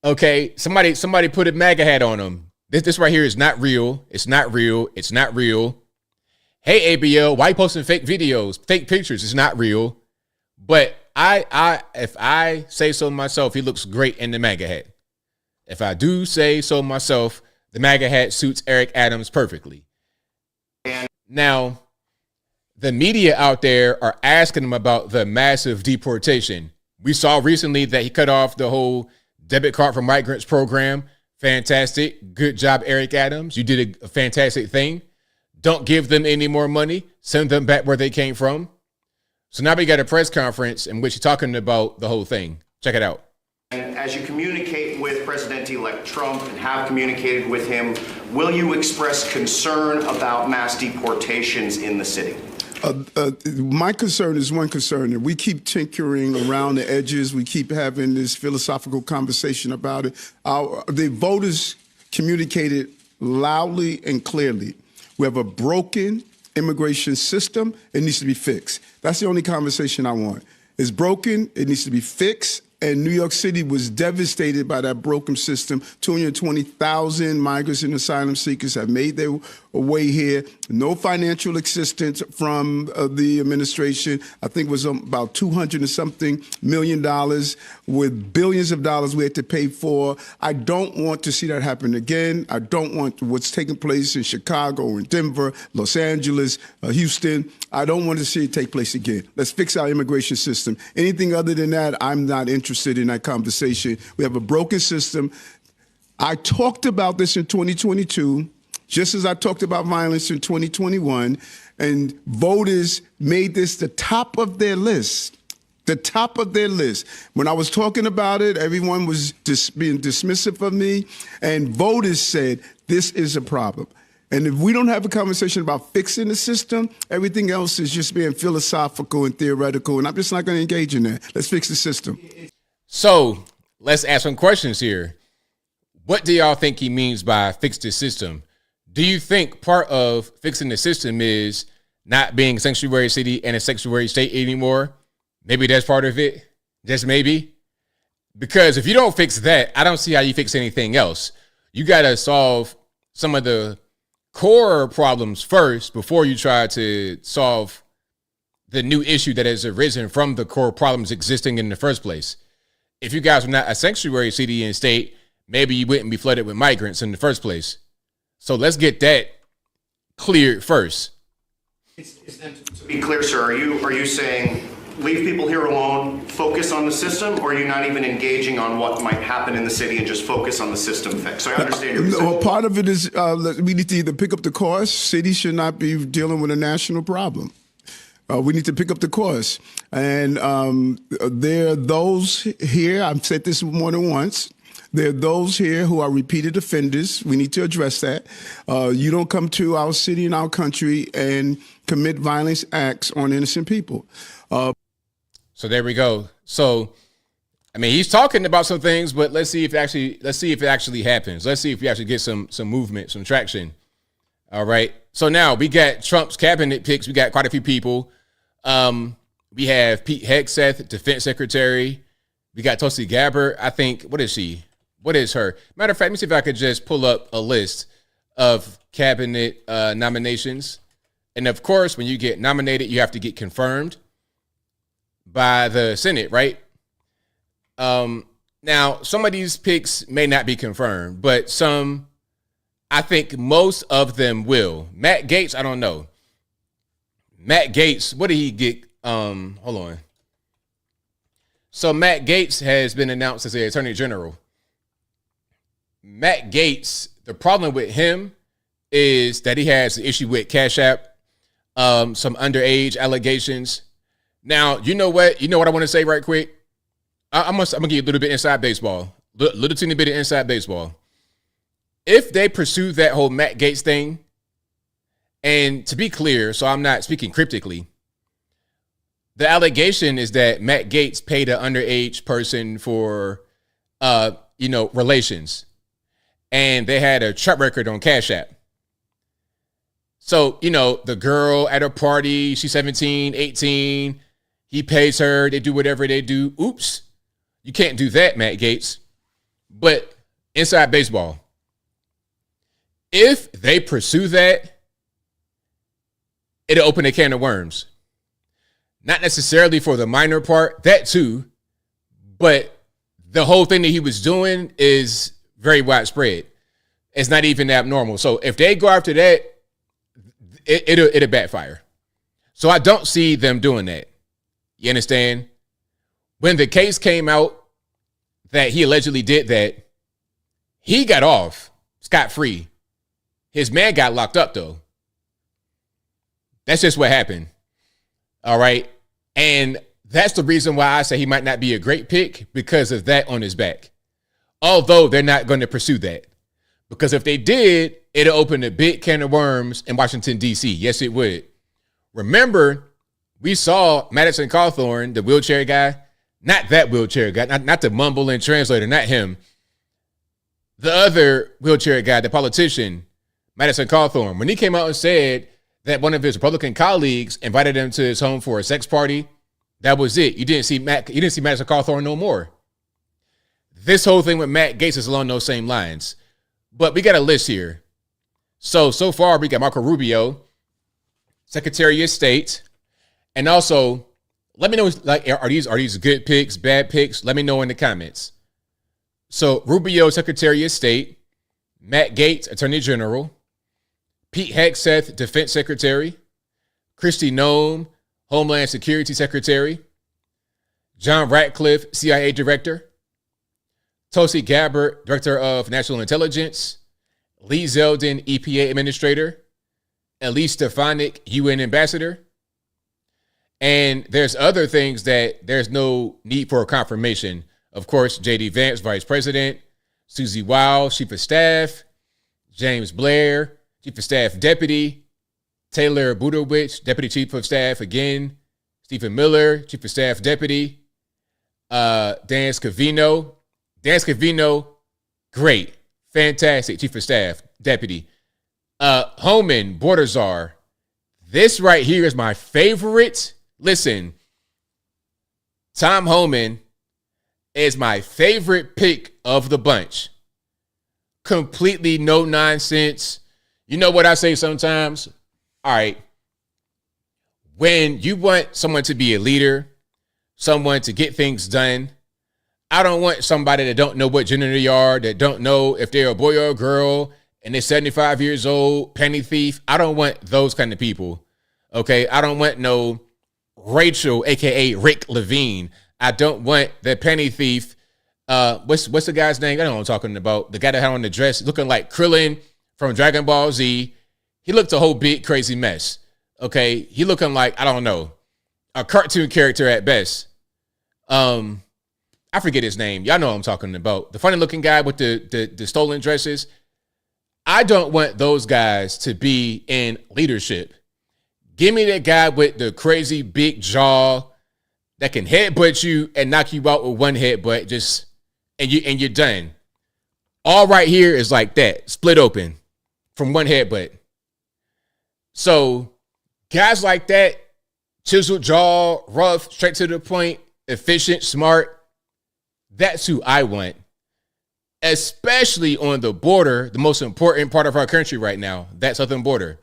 okay, somebody put a MAGA hat on him. This right here is not real. It's not real. It's not real. Hey, ABL, why you posting fake videos, fake pictures? It's not real. But if I say so myself, he looks great in the MAGA hat. If I do say so myself, the MAGA hat suits Eric Adams perfectly. Now, the media out there are asking him about the massive deportation. We saw recently that he cut off the whole debit card for migrants program. Fantastic. Good job, Eric Adams. You did a fantastic thing. Don't give them any more money. Send them back where they came from. So now we got a press conference in which he's talking about the whole thing. Check it out. And as you communicate with President-elect Trump and have communicated with him, will you express concern about mass deportations in the city? My concern is one concern, and we keep tinkering around the edges. We keep having this philosophical conversation about it. The voters communicated loudly and clearly. We have a broken immigration system. It needs to be fixed. That's the only conversation I want. is broken. It needs to be fixed. And New York City was devastated by that broken system. 220,000 migrants and asylum seekers have made their way here. No financial assistance from the administration. I think it was about $200 and something million with billions of dollars we had to pay for. I don't want to see that happen again. I don't want what's taking place in Chicago and Denver, Los Angeles, Houston. I don't want to see it take place again. Let's fix our immigration system. Anything other than that, I'm not interested in that conversation. We have a broken system. I talked about this in 2022, just as I talked about violence in 2021, and voters made this the top of their list. The top of their list. When I was talking about it, everyone was being dismissive of me, and voters said, this is a problem. And if we don't have a conversation about fixing the system, everything else is just being philosophical and theoretical, and I'm just not going to engage in that. Let's fix the system. So let's ask some questions here. What do y'all think he means by fix the system? Do you think part of fixing the system is not being a sanctuary city and a sanctuary state anymore? Maybe that's part of it. Just maybe. Because if you don't fix that, I don't see how you fix anything else. You got to solve some of the core problems first before you try to solve the new issue that has arisen from the core problems existing in the first place. If you guys were not a sanctuary city and state, maybe you wouldn't be flooded with migrants in the first place. So let's get that cleared first. To be clear, sir, are you saying leave people here alone, focus on the system, or are you not even engaging on what might happen in the city and just focus on the system fix? So I understand your position. Well, part of it is we need to either pick up the cost. Cities should not be dealing with a national problem. We need to pick up the course. And there are those here, I've said this more than once, there are those here who are repeated offenders. We need to address that. You don't come to our city and our country and commit violence acts on innocent people. So there we go. So, I mean, he's talking about some things, but let's see if it actually happens. Let's see if we actually get some movement, some traction. All right. So now we got Trump's cabinet picks. We got quite a few people. We have Pete Hegseth, defense secretary. We got Tulsi Gabbard. I think, what is she? What is her? Matter of fact, let me see if I could just pull up a list of cabinet nominations. And of course, when you get nominated, you have to get confirmed by the Senate, right? Now, some of these picks may not be confirmed, but some, I think most of them will. Matt Gaetz, I don't know. Matt Gaetz, what did he get? Hold on. So Matt Gaetz has been announced as the Attorney General. Matt Gaetz, the problem with him is that he has an issue with Cash App, some underage allegations. Now, you know what? You know what I want to say right quick? I'm gonna give you a little bit inside baseball. Little teeny bit of inside baseball. If they pursue that whole Matt Gaetz thing, and to be clear, so I'm not speaking cryptically, the allegation is that Matt Gaetz paid an underage person for, relations. And they had a track record on Cash App. So, the girl at a party, she's 17, 18. He pays her. They do whatever they do. Oops. You can't do that, Matt Gaetz. But inside baseball, if they pursue that, it'll open a can of worms. Not necessarily for the minor part, that too, but the whole thing that he was doing is very widespread. It's not even abnormal. So if they go after that, it'll backfire. So I don't see them doing that. You understand? When the case came out that he allegedly did that, he got off scot-free. His man got locked up, though. That's just what happened. All right. And that's the reason why I say he might not be a great pick, because of that on his back. Although they're not going to pursue that. Because if they did, it'll open a big can of worms in Washington, D.C. Yes, it would. Remember, we saw Madison Cawthorn, the wheelchair guy. Not that wheelchair guy. Not the mumbling translator. Not him. The other wheelchair guy, the politician, Madison Cawthorn. When he came out and said that one of his Republican colleagues invited him to his home for a sex party, That was it. You didn't see Matt Cawthorn no more. This whole thing with Matt Gaetz is along those same lines. But we got a list here. So far we got Marco Rubio, Secretary of State, and also let me know, like, are these good picks, bad picks? Let me know in the comments. So Rubio, Secretary of State, Matt Gaetz, Attorney General, Pete Hegseth, Defense Secretary, Kristi Noem, Homeland Security Secretary, John Ratcliffe, CIA Director, Tulsi Gabbard, Director of National Intelligence, Lee Zeldin, EPA Administrator, Elise Stefanik, UN Ambassador. And there's other things that there's no need for confirmation. Of course, J.D. Vance, Vice President, Susie Wiles, Chief of Staff, James Blair, Chief of Staff Deputy, Taylor Budowich, Deputy Chief of Staff again, Stephen Miller, Chief of Staff Deputy, Dan Scavino. Dan Scavino, great, fantastic Chief of Staff Deputy. Homan, Border Czar. This right here is my favorite. Listen, Tom Homan is my favorite pick of the bunch. Completely no nonsense. You know what I say sometimes? All right. When you want someone to be a leader, someone to get things done, I don't want somebody that don't know what gender they are, that don't know if they're a boy or a girl, and they're 75 years old, penny thief. I don't want those kind of people. Okay? I don't want no Rachel, aka Rick Levine. I don't want the penny thief. What's the guy's name? I don't know what I'm talking about. The guy that had on the dress looking like Krillin from Dragon Ball Z. He looked a whole big crazy mess. Okay? He looking like, I don't know, a cartoon character at best. I forget his name. Y'all know what I'm talking about. The funny looking guy with the stolen dresses. I don't want those guys to be in leadership. Give me that guy with the crazy big jaw that can headbutt you and knock you out with one headbutt, and you're done. All right here is like that, split open from one headbutt. So guys like that, chiseled jaw, rough, straight to the point, efficient, smart. That's who I want, especially on the border, the most important part of our country right now, that southern border.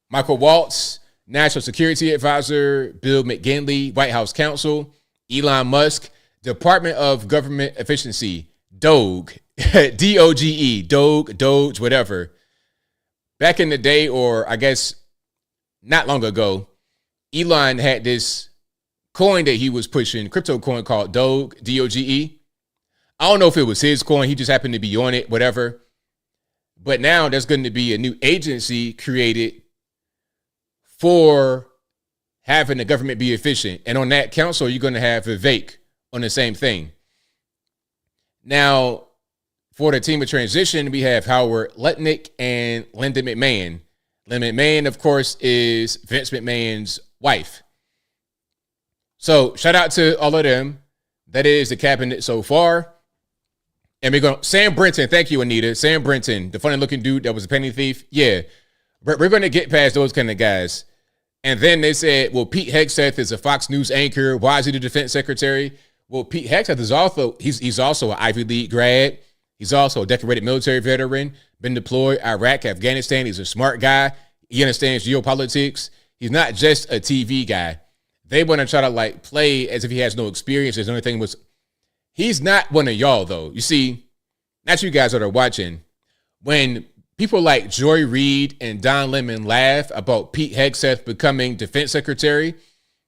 Michael Waltz, National Security Advisor, Bill McGinley, White House Counsel, Elon Musk, Department of Government Efficiency, DOGE, D-O-G-E, Doge, whatever. Back in the day, or I guess not long ago, Elon had this coin that he was pushing, crypto coin called Doge, D-O-G-E. I don't know if it was his coin. He just happened to be on it, whatever. But now there's going to be a new agency created for having the government be efficient. And on that council, you're going to have Vivek on the same thing. Now, for the team of transition, we have Howard Lutnick and Linda McMahon. Linda McMahon, of course, is Vince McMahon's wife. So shout out to all of them. That is the cabinet so far. And we're going to, Sam Brenton, thank you, Anita. Sam Brenton, the funny looking dude that was a penny thief. Yeah, we're going to get past those kind of guys. And then they said, well, Pete Hegseth is a Fox News anchor. Why is he the defense secretary? Well, Pete Hegseth is also, he's also an Ivy League grad. He's also a decorated military veteran, been deployed Iraq, Afghanistan. He's a smart guy. He understands geopolitics. He's not just a TV guy. They want to try to like play as if he has no experience. His only thing was, he's not one of y'all though. You see, not you guys that are watching. When people like Joy Reid and Don Lemon laugh about Pete Hegseth becoming defense secretary,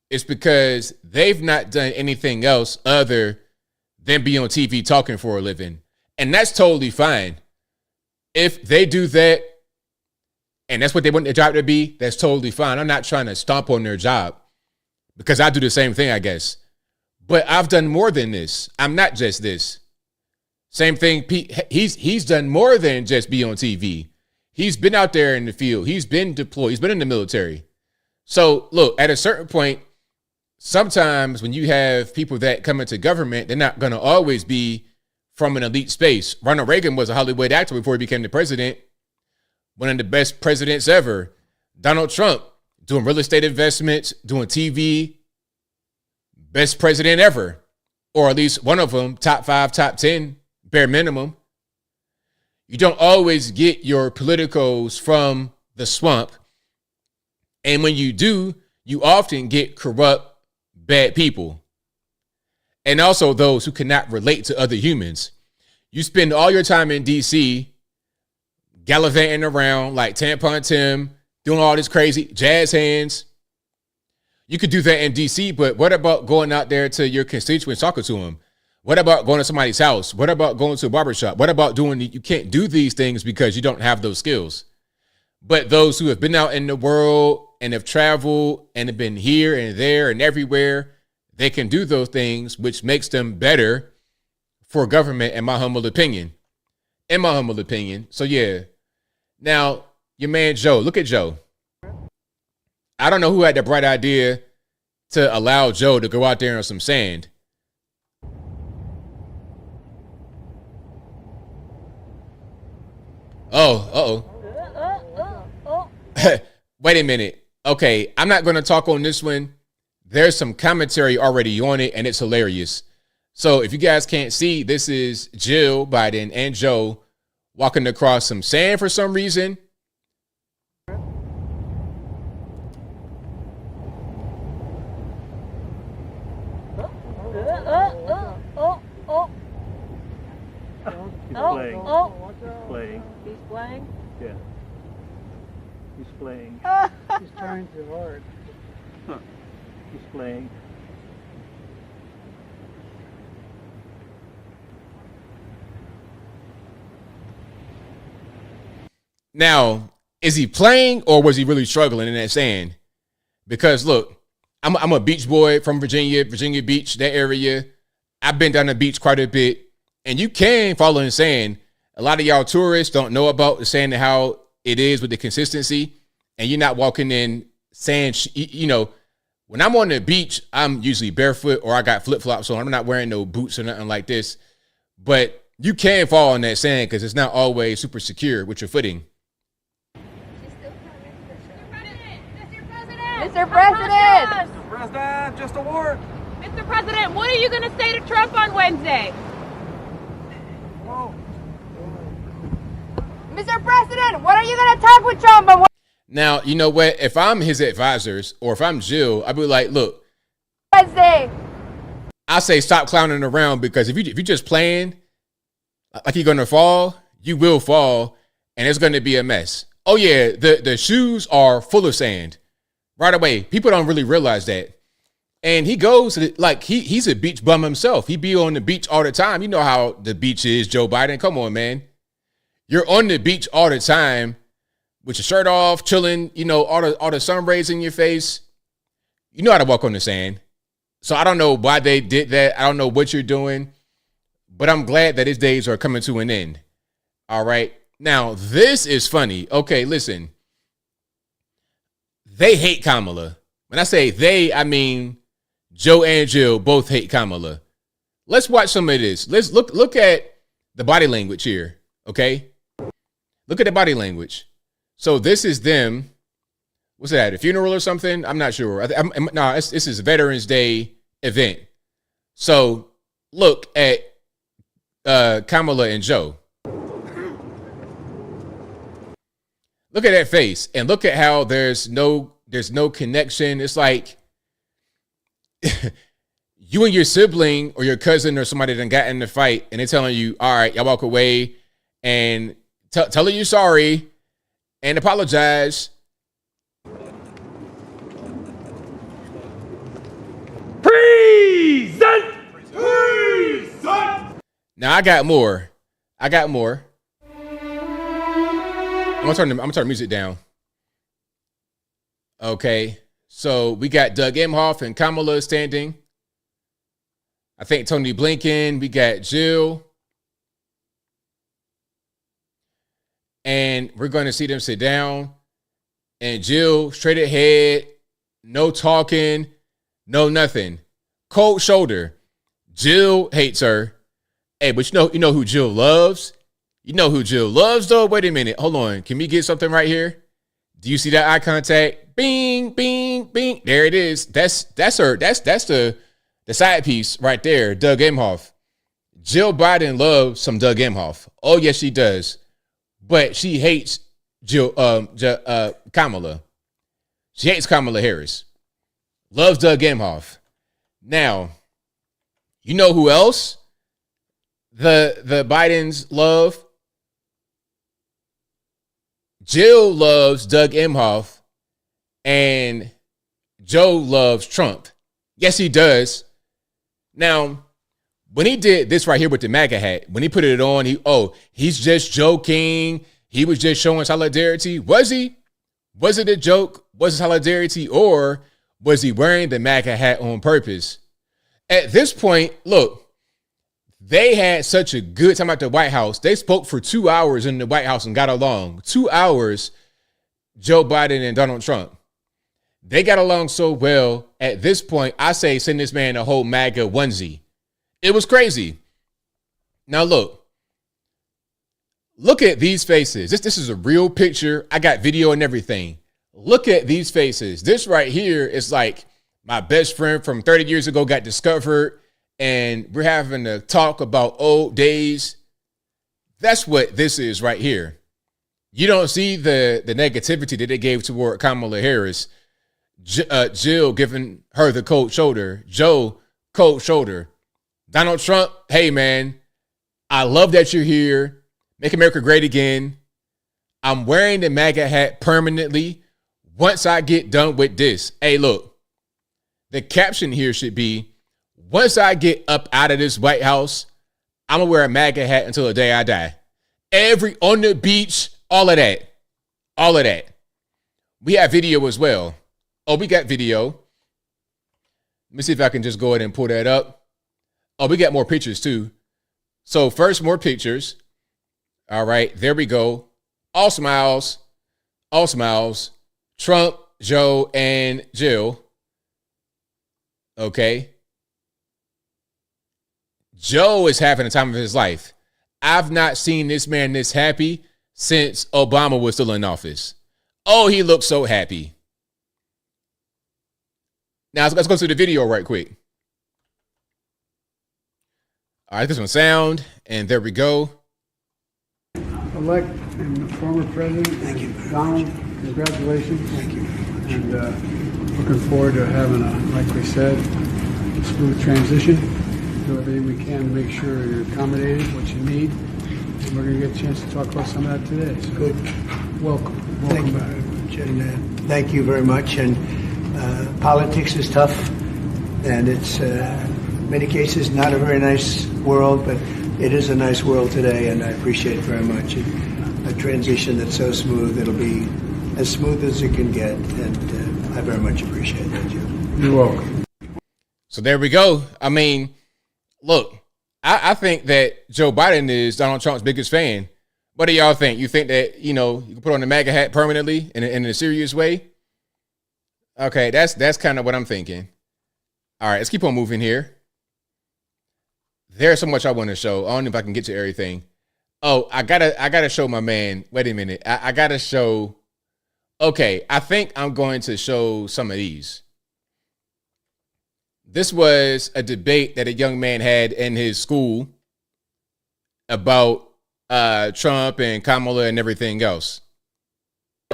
it's because they've not done anything else other than be on TV talking for a living. And that's totally fine. If they do that, and that's what they want their job to be, that's totally fine. I'm not trying to stomp on their job because I do the same thing, I guess. But I've done more than this. I'm not just this. Same thing, Pete, he's done more than just be on TV. He's been out there in the field. He's been deployed. He's been in the military. So, look, at a certain point, sometimes when you have people that come into government, they're not going to always be from an elite space. Ronald Reagan was a Hollywood actor before he became the president. One of the best presidents ever. Donald Trump, doing real estate investments, doing TV, best president ever, or at least one of them, top 5, top 10, bare minimum. You don't always get your politicos from the swamp. And when you do, you often get corrupt, bad people. And also those who cannot relate to other humans. You spend all your time in DC gallivanting around like Tampon Tim, doing all this crazy jazz hands. You could do that in DC, but what about going out there to your constituents, talking to them? What about going to somebody's house? What about going to a barbershop? What about doing, you can't do these things because you don't have those skills. But those who have been out in the world and have traveled and have been here and there and everywhere, they can do those things, which makes them better for government, in my humble opinion. In my humble opinion. So yeah. Now, your man Joe, look at Joe. I don't know who had the bright idea to allow Joe to go out there on some sand. Oh, wait a minute. Okay, I'm not going to talk on this one. There's some commentary already on it, and it's hilarious. So if you guys can't see, this is Jill Biden and Joe walking across some sand for some reason. He's playing? Yeah. He's playing. He's trying too hard. He's playing. Now, is he playing or was he really struggling in that sand? Because look, I'm a beach boy from Virginia Beach, that area. I've been down the beach quite a bit, and you can fall in sand. A lot of y'all tourists don't know about the sand and how it is with the consistency, and you're not walking in sand. You know, when I'm on the beach, I'm usually barefoot or I got flip-flops on. I'm not wearing no boots or nothing like this, but you can fall in that sand because it's not always super secure with your footing. Mr. President! Mr. President, just a word. Mr. President, what are you going to say to Trump on Wednesday? Whoa. Mr. President, what are you going to talk with Trump on Now, you know what? If I'm his advisors or if I'm Jill, I'd be like, look, Wednesday? I say stop clowning around, because if you're just playing like you're going to fall, you will fall, and it's going to be a mess. Oh, yeah, the shoes are full of sand. Right away. People don't really realize that. And he goes, like, he's a beach bum himself. He be on the beach all the time. You know how the beach is, Joe Biden. Come on, man. You're on the beach all the time with your shirt off, chilling, you know, all the sun rays in your face. You know how to walk on the sand. So I don't know why they did that. I don't know what you're doing, but I'm glad that his days are coming to an end. All right. Now, this is funny. Okay, listen. They hate Kamala. When I say they, I mean Joe and Jill both hate Kamala. Let's watch some of this. Let's look at the body language here, okay? Look at the body language. So this is them. What's that, a funeral or something? I'm not sure. This is a Veterans Day event. So look at Kamala and Joe. Look at that face, and look at how there's no connection. It's like you and your sibling or your cousin or somebody that got in the fight, and they're telling you, all right, y'all walk away and telling you sorry and apologize. Present! Now I got more. I'm gonna turn the music down. Okay, so we got Doug Emhoff and Kamala standing. I think Tony Blinken. We got Jill, and we're going to see them sit down. And Jill, straight ahead, no talking, no nothing, cold shoulder. Jill hates her. Hey, but you know who Jill loves. You know who Jill loves, though? Wait a minute. Hold on. Can we get something right here? Do you see that eye contact? Bing, bing, bing. There it is. That's her. That's the side piece right there, Doug Emhoff. Jill Biden loves some Doug Emhoff. Oh, yes, she does. But she hates Kamala. She hates Kamala Harris. Loves Doug Emhoff. Now, you know who else the Bidens love? Jill loves Doug Emhoff, and Joe loves Trump. Yes, he does. Now, when he did this right here with the MAGA hat, when he put it on, he's just joking. He was just showing solidarity. Was he? Was it a joke? Was it solidarity? Or was he wearing the MAGA hat on purpose? At this point, look, they had such a good time at the White House. They spoke for 2 hours in the White House and got along. 2 hours, Joe Biden and Donald Trump. They got along so well. At this point, I say send this man a whole MAGA onesie. It was crazy. Now, look at these faces. This is a real picture. I got video and everything. Look at these faces. This right here is like my best friend from 30 years ago got discovered, and we're having a talk about old days. That's what this is right here. You don't see the negativity that they gave toward Kamala Harris. Jill giving her the cold shoulder. Joe, cold shoulder. Donald Trump, hey, man, I love that you're here. Make America great again. I'm wearing the MAGA hat permanently once I get done with this. Hey, look, the caption here should be, once I get up out of this White House, I'm going to wear a MAGA hat until the day I die. On the beach, all of that. All of that. We have video as well. Oh, we got video. Let me see if I can just go ahead and pull that up. Oh, we got more pictures too. So first, more pictures. All right, there we go. All smiles. All smiles. Trump, Joe, and Jill. Okay. Joe is having the time of his life. I've not seen this man this happy since Obama was still in office. Oh, he looks so happy. Now, let's go through the video right quick. All right, this one sound, and there we go. Elect and former president. Thank you. Donald, congratulations. Thank you. And looking forward to having like we said, a smooth transition. Do everything we can to make sure you're accommodated, what you need. And we're going to get a chance to talk about some of that today. So good. Welcome. Welcome back. And, thank you very much. And politics is tough, and it's in many cases not a very nice world, but it is a nice world today, and I appreciate it very much. A transition that's so smooth, it'll be as smooth as it can get, and I very much appreciate that, Joe. You're welcome. So there we go. I mean, look, I think that Joe Biden is Donald Trump's biggest fan. What do y'all think? You think that, you can put on the MAGA hat permanently in a serious way? Okay, that's kind of what I'm thinking. All right, let's keep on moving here. There's so much I want to show. I don't know if I can get to everything. Oh, I gotta show my man. Wait a minute. I gotta show. Okay, I think I'm going to show some of these. This was a debate that a young man had in his school about Trump and Kamala and everything else.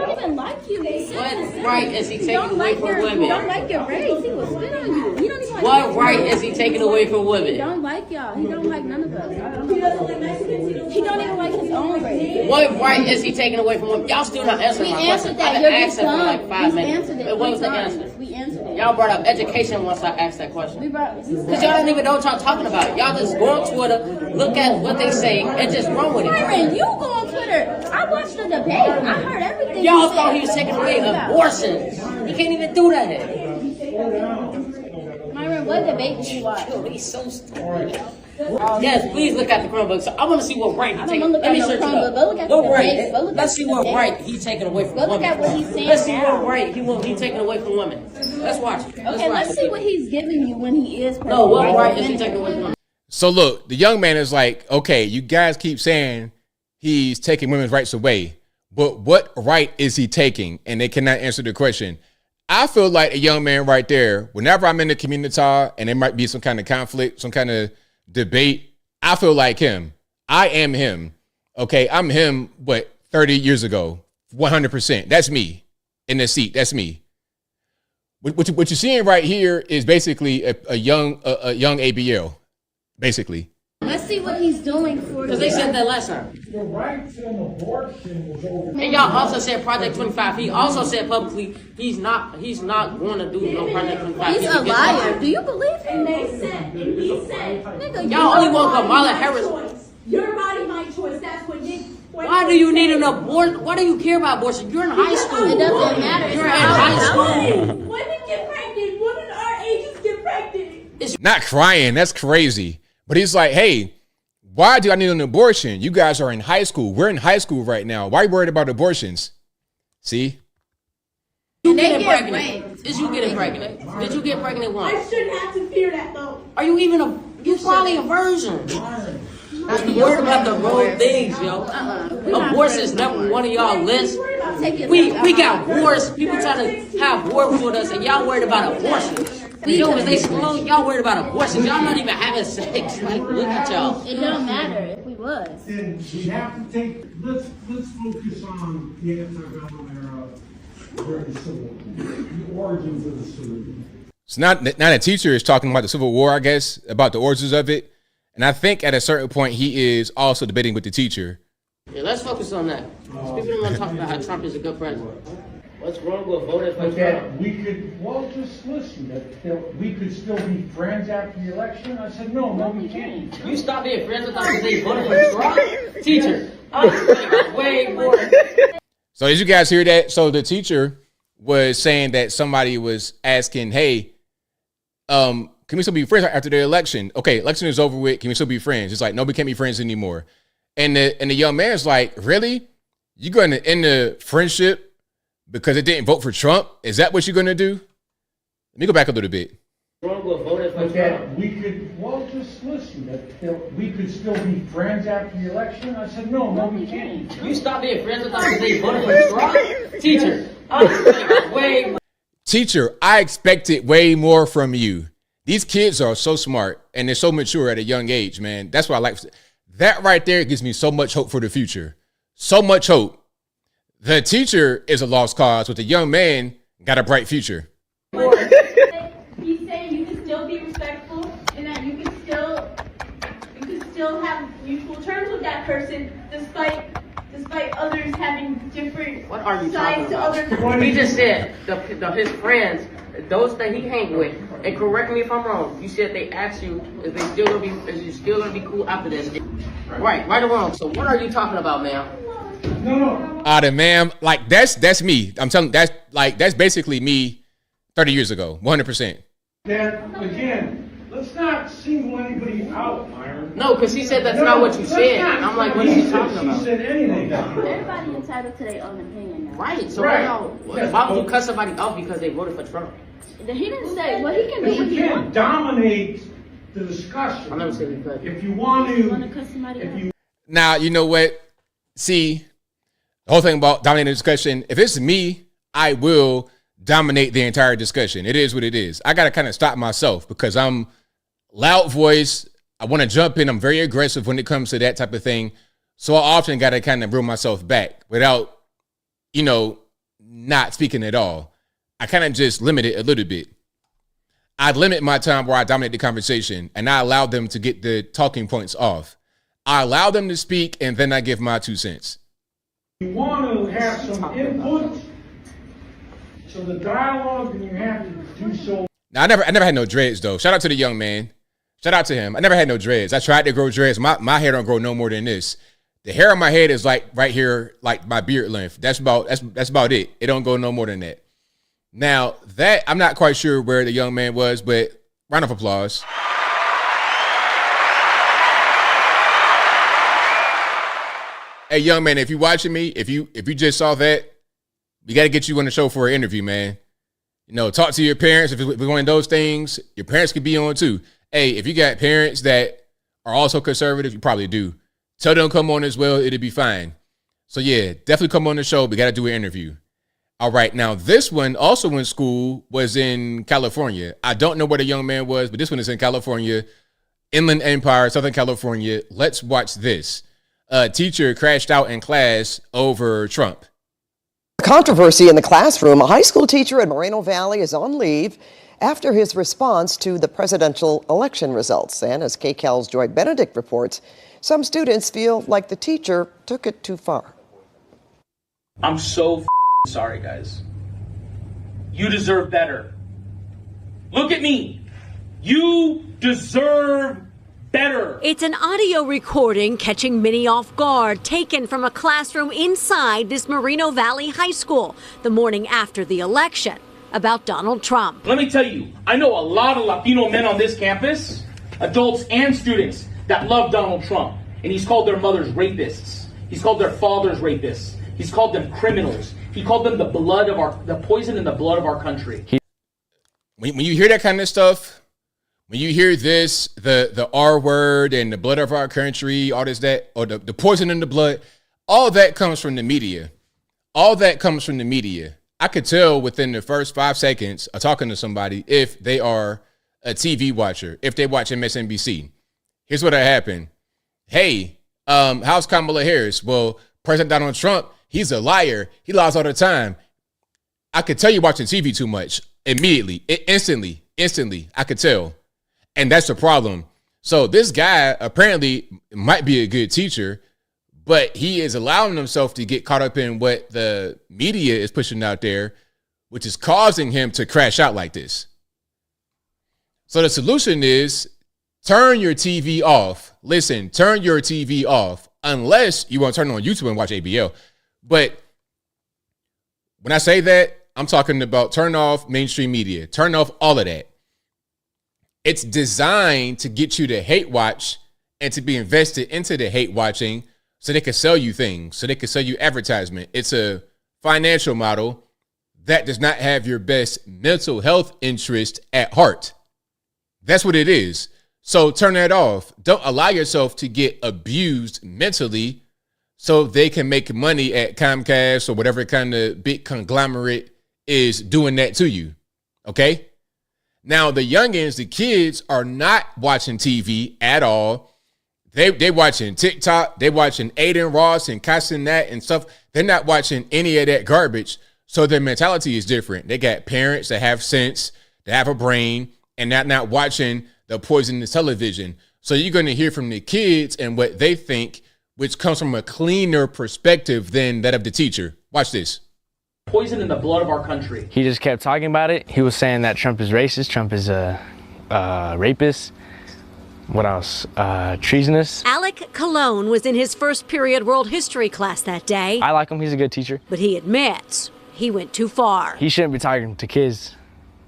I don't like you. What right is he taking away from women? He don't like your race. He will spit on you. He don't even like what right is he taking away from women? He don't like y'all. He don't like none of us. He doesn't like Mexicans. He don't even like his own race. What right is he taking away from women? Y'all still not answering my question. That. I've been asking for like 5 minutes. What was the answer? We answered it. Y'all brought up education once I asked that question. Because y'all don't even know what y'all talking about. Y'all just go on Twitter, look at what they say, and just run with it. Myron, you go on Twitter. I watched the debate. I heard everything. Y'all thought he was taking away abortions. He can't even do that. Myron, what debate did you watch? Yo, he's so stupid. Yes, please look at the Chromebook. So I want to see what right he's taking. Let me search it up. What right? Let's see what right he's taking away from women. Look at what he's saying. Let's see what right he's taking away from women. Let's watch it. Okay, let's see what he's giving you when he is. No, what right is he taking away from women? So look, the young man is like, okay, you guys keep saying he's taking women's rights away, but what right is he taking? And they cannot answer the question. I feel like a young man right there, whenever I'm in the community and there might be some kind of conflict, some kind of debate, I feel like him. I am him. Okay, I'm him, 30 years ago, 100%. That's me in the seat. That's me. What you're seeing right here is basically a young ABL, basically. Let's see what he's doing for. Because they said that last time. The right to an abortion was over. And y'all also said Project 25. He also said publicly he's not going to do no Project 25. He's a liar. Do you believe him? And he said, nigga, y'all only want Kamala Harris. Your body, my choice. That's what did. Why do you need an abortion? Why do you care about abortion? You're in high school. It doesn't matter. You're in high school. Women get pregnant. Women our ages get pregnant. Not crying. That's crazy. But he's like, hey, why do I need an abortion? You guys are in high school. We're in high school right now. Why are you worried about abortions? See? You getting pregnant. Is you getting pregnant? Did you get pregnant once? I shouldn't have to fear that though. Are you even you probably a virgin. You worried about the wrong things, yo. Abortion is never one of y'all lists. We got wars. People trying to have war with us, and y'all worried about abortion. Because they slow, y'all worried about abortion. Y'all not even having sex. Like, look at y'all. It don't matter if we was. And we have to take. Let's focus on the antebellum era during the Civil War, the origins of the Civil War. So now the teacher is talking about the Civil War, I guess, about the origins of it. And I think at a certain point, he is also debating with the teacher. Yeah, let's focus on that. People don't want to talk about how Trump is a good president. What's wrong with voting for Trump? We could, just listen, that we could still be friends after the election. I said, no, we can't. You stop being friends with us because they voted for Trump? Teacher, I'm way more. So did you guys hear that? So the teacher was saying that somebody was asking, hey, can we still be friends after the election? Okay, election is over with. Can we still be friends? It's like, no, we can't be friends anymore. And the young man's like, really? You going to end the friendship because it didn't vote for Trump? Is that what you're going to do? Let me go back a little bit. Wrong with voting for Trump? We could, just listen, that we could still be friends after the election. I said, no, we can't. You stop being friends with us because they voted for Trump? Teacher, I'm way more. Teacher, I expected way more from you. These kids are so smart and they're so mature at a young age, man. That's what I like. That right there gives me so much hope for the future. So much hope. The teacher is a lost cause, but the young man got a bright future. He's saying you can still be respectful and that you can still have mutual terms with that person despite others having different What are you sides talking to about? other. He just said his friends, those that he hang with, and correct me if I'm wrong. You said they asked you if you still gonna be cool after this. Right or wrong. So what are you talking about, ma'am? No. Ma'am, like that's me. I'm telling that's basically me 30 years ago, 100%. That again, let's not single anybody out, Myron. No, because he said that's not what you said. I'm like, what are you talking about? She said anything. Everybody entitled to their own opinion now. Right. So Right. why would you cut somebody off because they voted for Trump? He didn't say. Well, he can do what You he can't wants. dominate the discussion. I never said you could. If you want to, Cut somebody out. Now, you know what? See, the whole thing about dominating the discussion, if it's me, I will dominate the entire discussion. It is what it is. I got to kind of stop myself because I'm loud voice. I want to jump in. I'm very aggressive when it comes to that type of thing. So I often got to kind of reel myself back without, not speaking at all. I kind of just limit it a little bit. I limit my time where I dominate the conversation and I allow them to get the talking points off. I allow them to speak and then I give my 2 cents. you want to have some input to the dialogue, then you have to do so. Now, I never had no dreads, though. Shout out to the young man. Shout out to him. I never had no dreads. I tried to grow dreads. My hair don't grow no more than this. The hair on my head is like right here, like my beard length. That's about it. It don't go no more than that. Now, that I'm not quite sure where the young man was, but round of applause. Hey, young man, if you're watching me, if you just saw that, we got to get you on the show for an interview, man. Talk to your parents. If it's one of those things, your parents could be on too. Hey, if you got parents that are also conservative, you probably do. Tell them come on as well. It'll be fine. So yeah, definitely come on the show. We got to do an interview. All right, now this one also in school was in California. I don't know where the young man was, but this one is in California, Inland Empire, Southern California. Let's watch this. A teacher crashed out in class over Trump. Controversy in the classroom. A high school teacher in Moreno Valley is on leave after his response to the presidential election results. And as KCAL's Joy Benedict reports, some students feel like the teacher took it too far. I'm so sorry, guys. You deserve better. Look at me. You deserve better. It's an audio recording catching many off guard, taken from a classroom inside this Moreno Valley high school the morning after the election, about Donald Trump. Let me tell you, I know a lot of Latino men on this campus, adults and students, that love Donald Trump. And he's called their mothers rapists. He's called their fathers rapists. He's called them criminals. He called them the poison in the blood of our country. When you hear that kind of stuff, when you hear this, the R word and the blood of our country, all this, that, or the poison in the blood, all that comes from the media. All that comes from the media. I could tell within the first 5 seconds of talking to somebody if they are a TV watcher, if they watch MSNBC. Here's what happened. Hey, how's Kamala Harris? Well, President Donald Trump, he's a liar. He lies all the time. I could tell you're watching TV too much immediately, instantly. I could tell. And that's the problem. So this guy apparently might be a good teacher, but he is allowing himself to get caught up in what the media is pushing out there, which is causing him to crash out like this. So the solution is turn your TV off. Listen, turn your TV off unless you want to turn it on YouTube and watch ABL. But when I say that, I'm talking about turn off mainstream media. Turn off all of that. It's designed to get you to hate watch and to be invested into the hate watching so they can sell you things, so they can sell you advertisement. It's a financial model that does not have your best mental health interest at heart. That's what it is. So turn that off. Don't allow yourself to get abused mentally so they can make money at Comcast or whatever kind of big conglomerate is doing that to you. Okay? Now, the youngins, the kids are not watching TV at all. They watching TikTok. They watching Aiden Ross and Cassin that and stuff. They're not watching any of that garbage. So their mentality is different. They got parents that have sense, that have a brain, and not watching the poisonous television. So you're going to hear from the kids and what they think, which comes from a cleaner perspective than that of the teacher. Watch this. Poison in the blood of our country. He just kept talking about it. He was saying that Trump is racist. Trump is a rapist. What else? Treasonous. Alec Cologne was in his first period world history class that day. I like him. He's a good teacher. But he admits he went too far. He shouldn't be talking to kids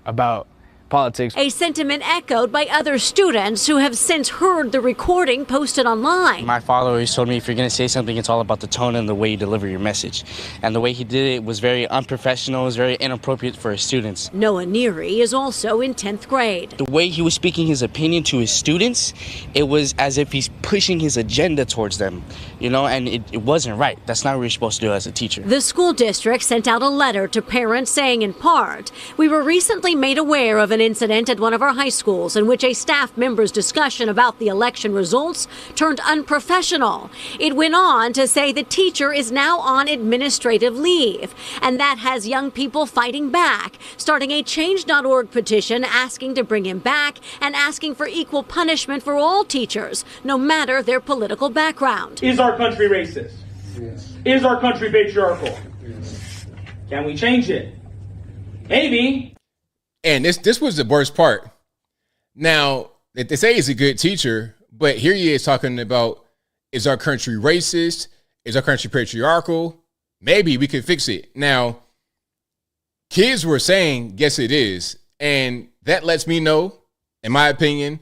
about politics. A sentiment echoed by other students who have since heard the recording posted online. My father always told me if you're going to say something, it's all about the tone and the way you deliver your message. And the way he did it was very unprofessional, it was very inappropriate for his students. Noah Neary is also in 10th grade. The way he was speaking his opinion to his students, it was as if he's pushing his agenda towards them, you know, and it wasn't right. That's not what you're supposed to do as a teacher. The school district sent out a letter to parents saying, in part, we were recently made aware of an incident at one of our high schools in which a staff member's discussion about the election results turned unprofessional. It went on to say the teacher is now on administrative leave, and that has young people fighting back, starting a Change.org petition asking to bring him back and asking for equal punishment for all teachers, no matter their political background. Is our country racist? Yes. Is our country patriarchal? Yes. Can we change it? Maybe. And this was the worst part. Now, they say he's a good teacher, but here he is talking about, is our country racist? Is our country patriarchal? Maybe we could fix it. Now, kids were saying, yes, it is. And that lets me know, in my opinion,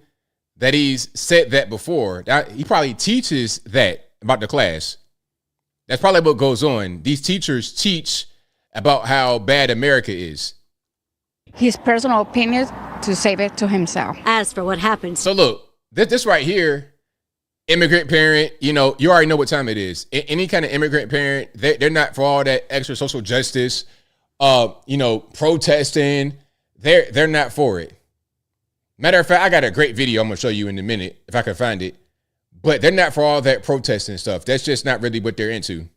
that he's said that before. He probably teaches that about the class. That's probably what goes on. These teachers teach about how bad America is. His personal opinion to save it to himself. As for what happens. So look, this right here, immigrant parent, you already know what time it is. Any kind of immigrant parent, they're not for all that extra social justice, protesting. They're not for it. Matter of fact, I got a great video I'm gonna show you in a minute if I can find it. But they're not for all that protesting stuff. That's just not really what they're into.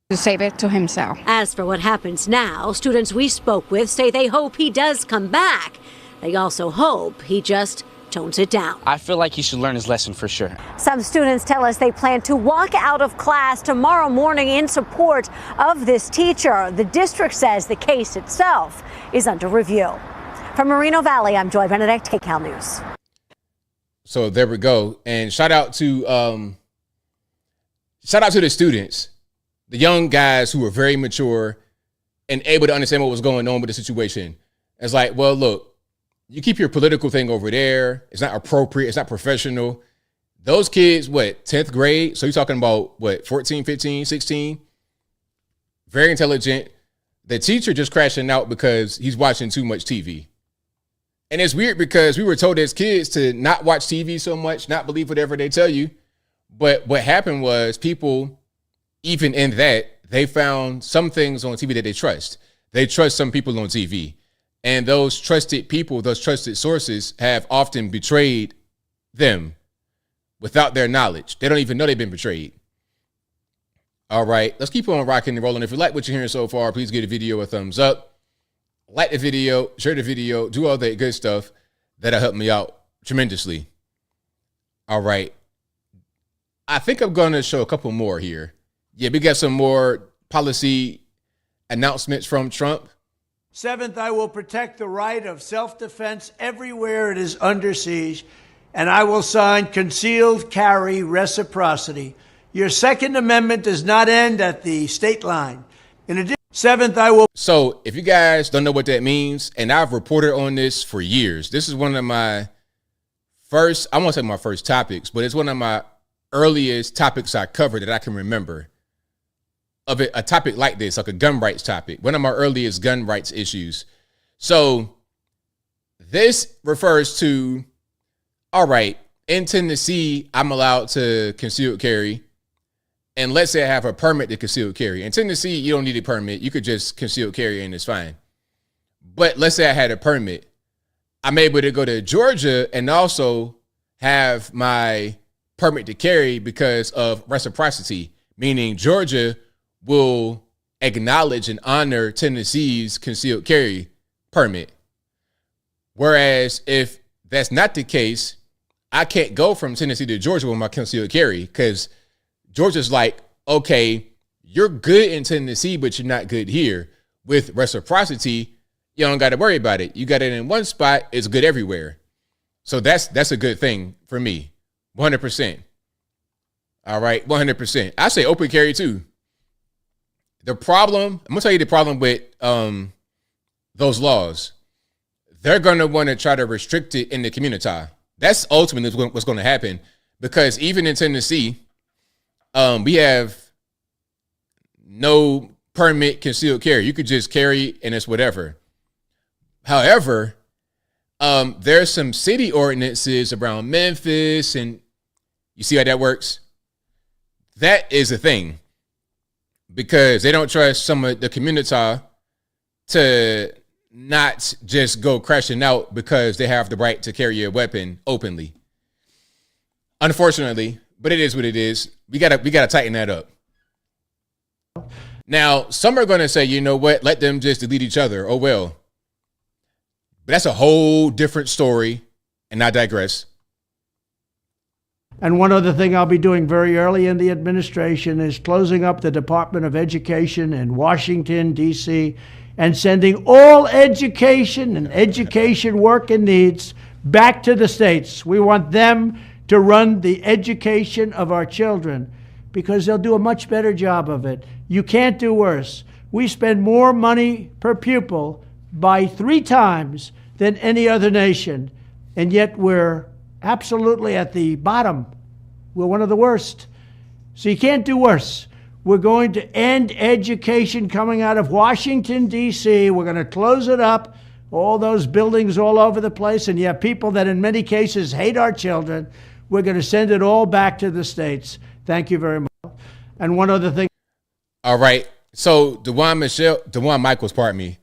To save it to himself. As for what happens now, students we spoke with say they hope he does come back. They also hope he just tones it down. I feel like he should learn his lesson for sure. Some students tell us they plan to walk out of class tomorrow morning in support of this teacher. The district says the case itself is under review. From Moreno Valley, I'm Joy Benedict, KCAL News. So there we go. And shout out to the students, the young guys who were very mature and able to understand what was going on with the situation. It's like, well, look, you keep your political thing over there. It's not appropriate. It's not professional. Those kids, 10th grade? So you're talking about, 14, 15, 16? Very intelligent. The teacher just crashing out because he's watching too much TV. And it's weird because we were told as kids to not watch TV so much, not believe whatever they tell you. But what happened was people, even in that, they found some things on TV that they trust. They trust some people on TV. And those trusted people, those trusted sources have often betrayed them without their knowledge. They don't even know they've been betrayed. All right, let's keep on rocking and rolling. If you like what you're hearing so far, please give the video a thumbs up. Like the video, share the video, do all that good stuff. That'll help me out tremendously. All right. I think I'm going to show a couple more here. Yeah, we got some more policy announcements from Trump. Seventh, I will protect the right of self-defense everywhere it is under siege, and I will sign concealed carry reciprocity. Your Second Amendment does not end at the state line. In addition, seventh, I will. So if you guys don't know what that means, and I've reported on this for years, this is one of my first, I won't say my first topics, but it's one of my earliest topics I covered that I can remember of it, a topic like this, like a gun rights topic, one of my earliest gun rights issues. So this refers to, all right, in Tennessee, I'm allowed to conceal carry. And let's say I have a permit to conceal carry. In Tennessee, you don't need a permit. You could just conceal carry and it's fine. But let's say I had a permit. I'm able to go to Georgia and also have my permit to carry because of reciprocity, meaning Georgia will acknowledge and honor Tennessee's concealed carry permit. Whereas if that's not the case, I can't go from Tennessee to Georgia with my concealed carry because Georgia's like, okay, you're good in Tennessee, but you're not good here. With reciprocity, you don't got to worry about it. You got it in one spot, it's good everywhere. So that's a good thing for me. 100%. All right, 100%. I say open carry too. The problem, I'm going to tell you the problem with those laws. They're going to want to try to restrict it in the community. That's ultimately what's going to happen because even in Tennessee, we have no permit concealed carry. You could just carry and it's whatever. However, there's some city ordinances around Memphis and you see how that works? That is a thing because they don't trust some of the community to not just go crashing out because they have the right to carry a weapon openly. Unfortunately, but it is what it is. We gotta tighten that up. Now, some are going to say, you know what? Let them just delete each other. Oh, well. But that's a whole different story, and I digress. And one other thing I'll be doing very early in the administration is closing up the Department of Education in Washington, D.C., and sending all education and education work and needs back to the states. We want them to run the education of our children because they'll do a much better job of it. You can't do worse. We spend more money per pupil by 3 times than any other nation, and yet we're absolutely at the bottom. We're one of the worst. So you can't do worse. We're going to end education coming out of Washington, D.C. We're going to close it up, all those buildings all over the place, and you have people that in many cases hate our children. We're going to send it all back to the states. Thank you very much. And one other thing. All right. So DeJuan Michaels, pardon me.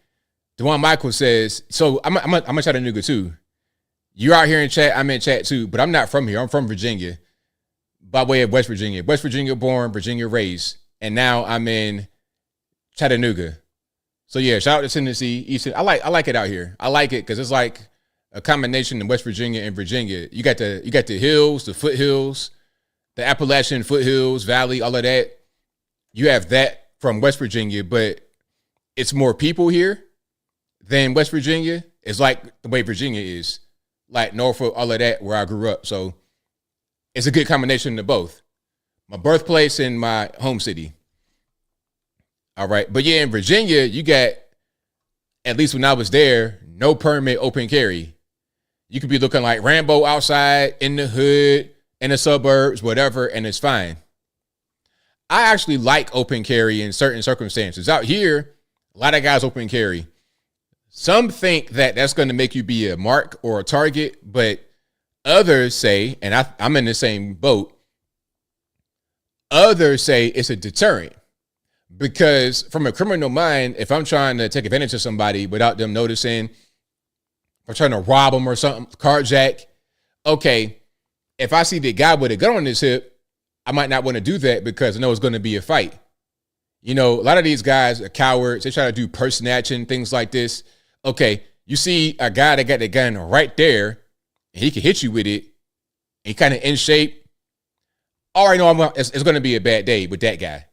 Dewan Michael says, so I'm a Chattanooga too. You're out here in chat, I'm in chat too, but I'm not from here. I'm from Virginia, by way of West Virginia. West Virginia born, Virginia raised, and now I'm in Chattanooga. So yeah, shout out to Tennessee, Eastern. I like it out here. I like it because it's like a combination of West Virginia and Virginia. You got the hills, the foothills, the Appalachian foothills, valley, all of that. You have that from West Virginia, but it's more people here than West Virginia. It's like the way Virginia is, like Norfolk, all of that, where I grew up. So it's a good combination of both. My birthplace and my home city. All right. But yeah, in Virginia, you got, at least when I was there, no permit open carry. You could be looking like Rambo outside, in the hood, in the suburbs, whatever, and it's fine. I actually like open carry in certain circumstances. Out here, a lot of guys open carry. Some think that that's going to make you be a mark or a target, but others say, and I'm in the same boat, others say it's a deterrent. Because from a criminal mind, if I'm trying to take advantage of somebody without them noticing, or trying to rob them or something, carjack, okay, if I see the guy with a gun on his hip, I might not want to do that because I know it's going to be a fight. You know, a lot of these guys are cowards. They try to do purse snatching, things like this. Okay, you see a guy that got the gun right there, and he can hit you with it, and he kind of in shape. All right, no, it's going to be a bad day with that guy.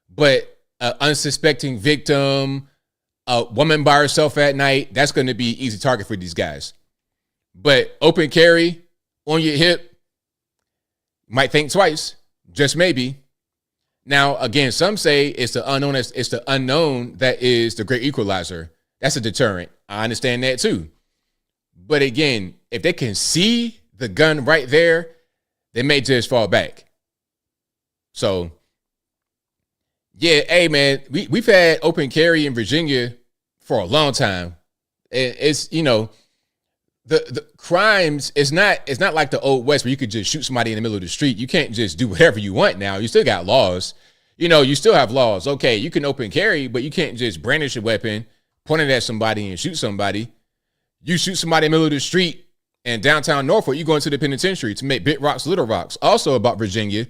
But an unsuspecting victim, a woman by herself at night, that's going to be easy target for these guys. But open carry on your hip, might think twice, just maybe. Now, again, some say it's the unknown. It's the unknown that is the great equalizer. That's a deterrent. I understand that too. But again, if they can see the gun right there, they may just fall back. So, yeah, hey man, we've had open carry in Virginia for a long time. It's, you know, the crimes is not like the old West where you could just shoot somebody in the middle of the street. You can't just do whatever you want now. You still got laws. You know, you still have laws. Okay, you can open carry, but you can't just brandish a weapon, point it at somebody and shoot somebody. You shoot somebody in the middle of the street in downtown Norfolk, you go into the penitentiary to make big rocks, little rocks. Also about Virginia,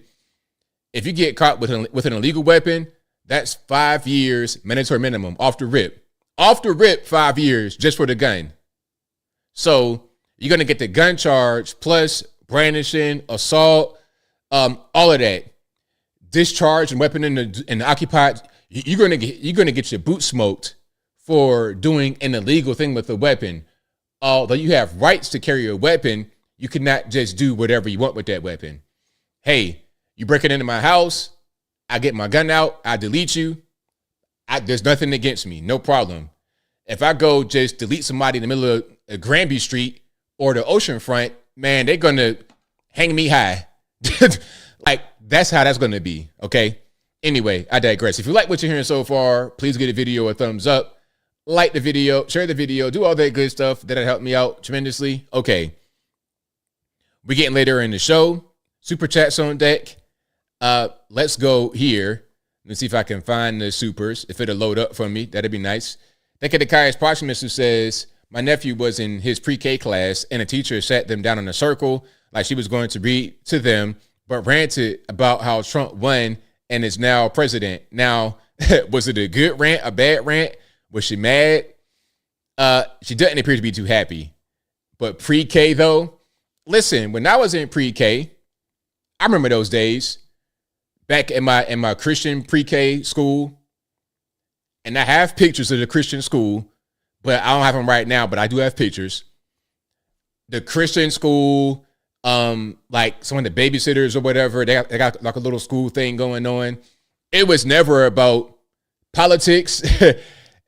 if you get caught with an illegal weapon, that's 5 years mandatory minimum off the rip. Off the rip, 5 years just for the gun. So you're going to get the gun charge plus brandishing, assault, all of that. Discharge and weapon in the occupied. You're going to get your boot smoked for doing an illegal thing with a weapon. Although you have rights to carry a weapon, you cannot just do whatever you want with that weapon. Hey, you break it into my house, I get my gun out, I delete you. There's nothing against me, no problem. If I go just delete somebody in the middle of Granby Street or the ocean front, man, they're going to hang me high. Like, that's how that's going to be, okay? Anyway, I digress. If you like what you're hearing so far, please give the video a thumbs up. Like the video, share the video, do all that good stuff. That'll help me out tremendously. Okay. We're getting later in the show. Super chats on deck. Let's go here. Let's see if I can find the supers. If it'll load up for me, that'd be nice. Thank you to Caius Parchment, who says, my nephew was in his pre-K class and a teacher sat them down in a circle like she was going to read to them, but ranted about how Trump won and is now president. Now, was it a good rant, a bad rant? Was she mad? She doesn't appear to be too happy. But pre-K though, listen, when I was in pre-K, I remember those days back in my Christian pre-K school. And I have pictures of the Christian school, but I don't have them right now, but I do have pictures. The Christian school, like some of the babysitters or whatever, they got like a little school thing going on. It was never about politics.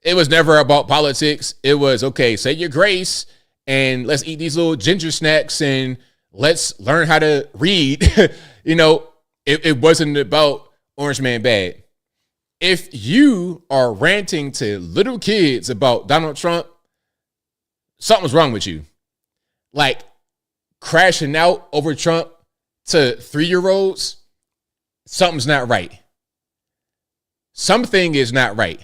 It was never about politics. It was, okay, say your grace and let's eat these little ginger snacks and let's learn how to read. You know, it wasn't about Orange Man bad. If you are ranting to little kids about Donald Trump, something's wrong with you. Like crashing out over Trump to 3-year-olds, something's not right. Something is not right.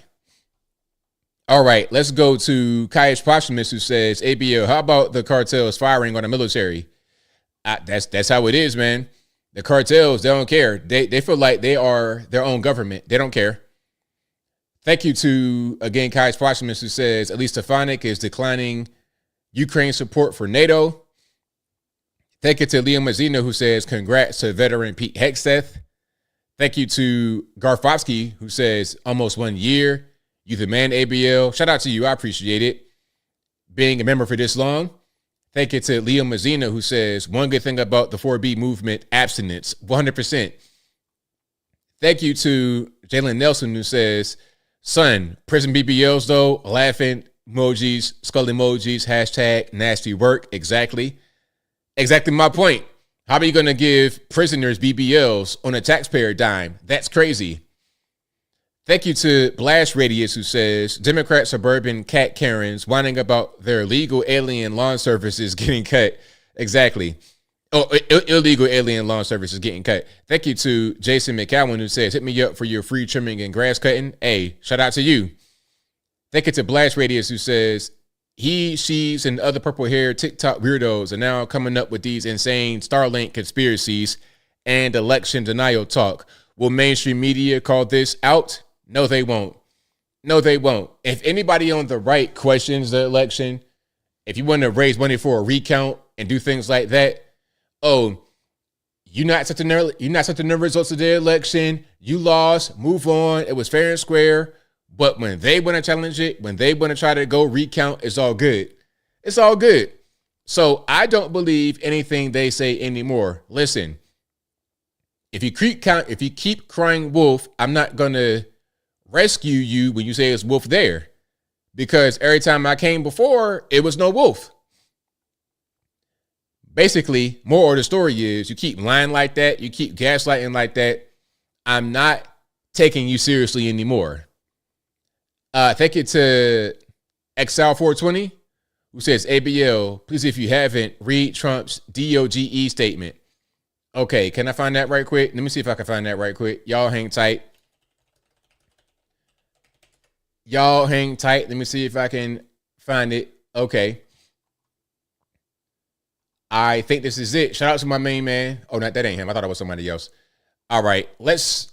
All right, let's go to Kaish Posthumous, who says, ABL, how about the cartels firing on the military? That's how it is, man. The cartels, they don't care. They feel like they are their own government. They don't care. Thank you to, again, Kai's Posthumous, who says, at least Stefanik is declining Ukraine support for NATO. Thank you to Liam Mazzino, who says, congrats to veteran Pete Hegseth. Thank you to Garfovsky, who says, almost 1 year. You the man, ABL. Shout out to you. I appreciate it. Being a member for this long. Thank you to Liam Mazzino, who says, one good thing about the 4B movement, abstinence, 100%. Thank you to Jalen Nelson, who says, son, prison BBLs though, laughing emojis, skull emojis, hashtag nasty work. Exactly my point. How are you going to give prisoners BBLs on a taxpayer dime? That's crazy. Thank you to Blast Radius, who says, Democrat suburban cat Karens whining about their illegal alien lawn services getting cut. Exactly. Oh, illegal alien lawn services getting cut. Thank you to Jason McCowan, who says, hit me up for your free trimming and grass cutting. Hey, shout out to you. Thank you to Blast Radius, who says, he, she's, and other purple hair TikTok weirdos are now coming up with these insane Starlink conspiracies and election denial talk. Will mainstream media call this out? No, they won't. No, they won't. If anybody on the right questions the election, if you want to raise money for a recount and do things like that, oh, you're not accepting the results of the election. You lost. Move on. It was fair and square. But when they want to challenge it, when they want to try to go recount, it's all good. It's all good. So I don't believe anything they say anymore. Listen, if you keep crying wolf, I'm not gonna rescue you when you say it's wolf there, because every time I came before, it was no wolf. Basically, moral of the story is you keep lying like that, you keep gaslighting like that, I'm not taking you seriously anymore. Thank you to Exile420, who says, ABL, please, if you haven't, read Trump's DOGE statement. Okay, can I find that right quick? Let me see if I can find that right quick. Y'all hang tight. Y'all hang tight. Let me see if I can find it. Okay. I think this is it. Shout out to my main man. Oh, not that ain't him. I thought it was somebody else. All right, let's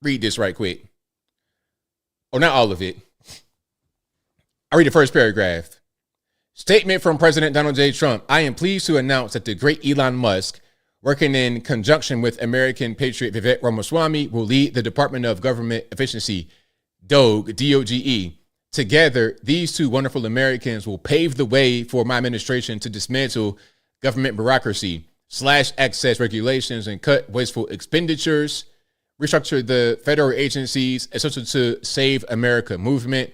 read this right quick. Oh, not all of it. I'll read the first paragraph. Statement from President Donald J. Trump. I am pleased to announce that the great Elon Musk, working in conjunction with American patriot Vivek Ramaswamy, will lead the Department of Government Efficiency, DOGE, D-O-G-E. Together, these two wonderful Americans will pave the way for my administration to dismantle government bureaucracy, slash excess regulations, and cut wasteful expenditures, restructure the federal agencies essential to Save America movement.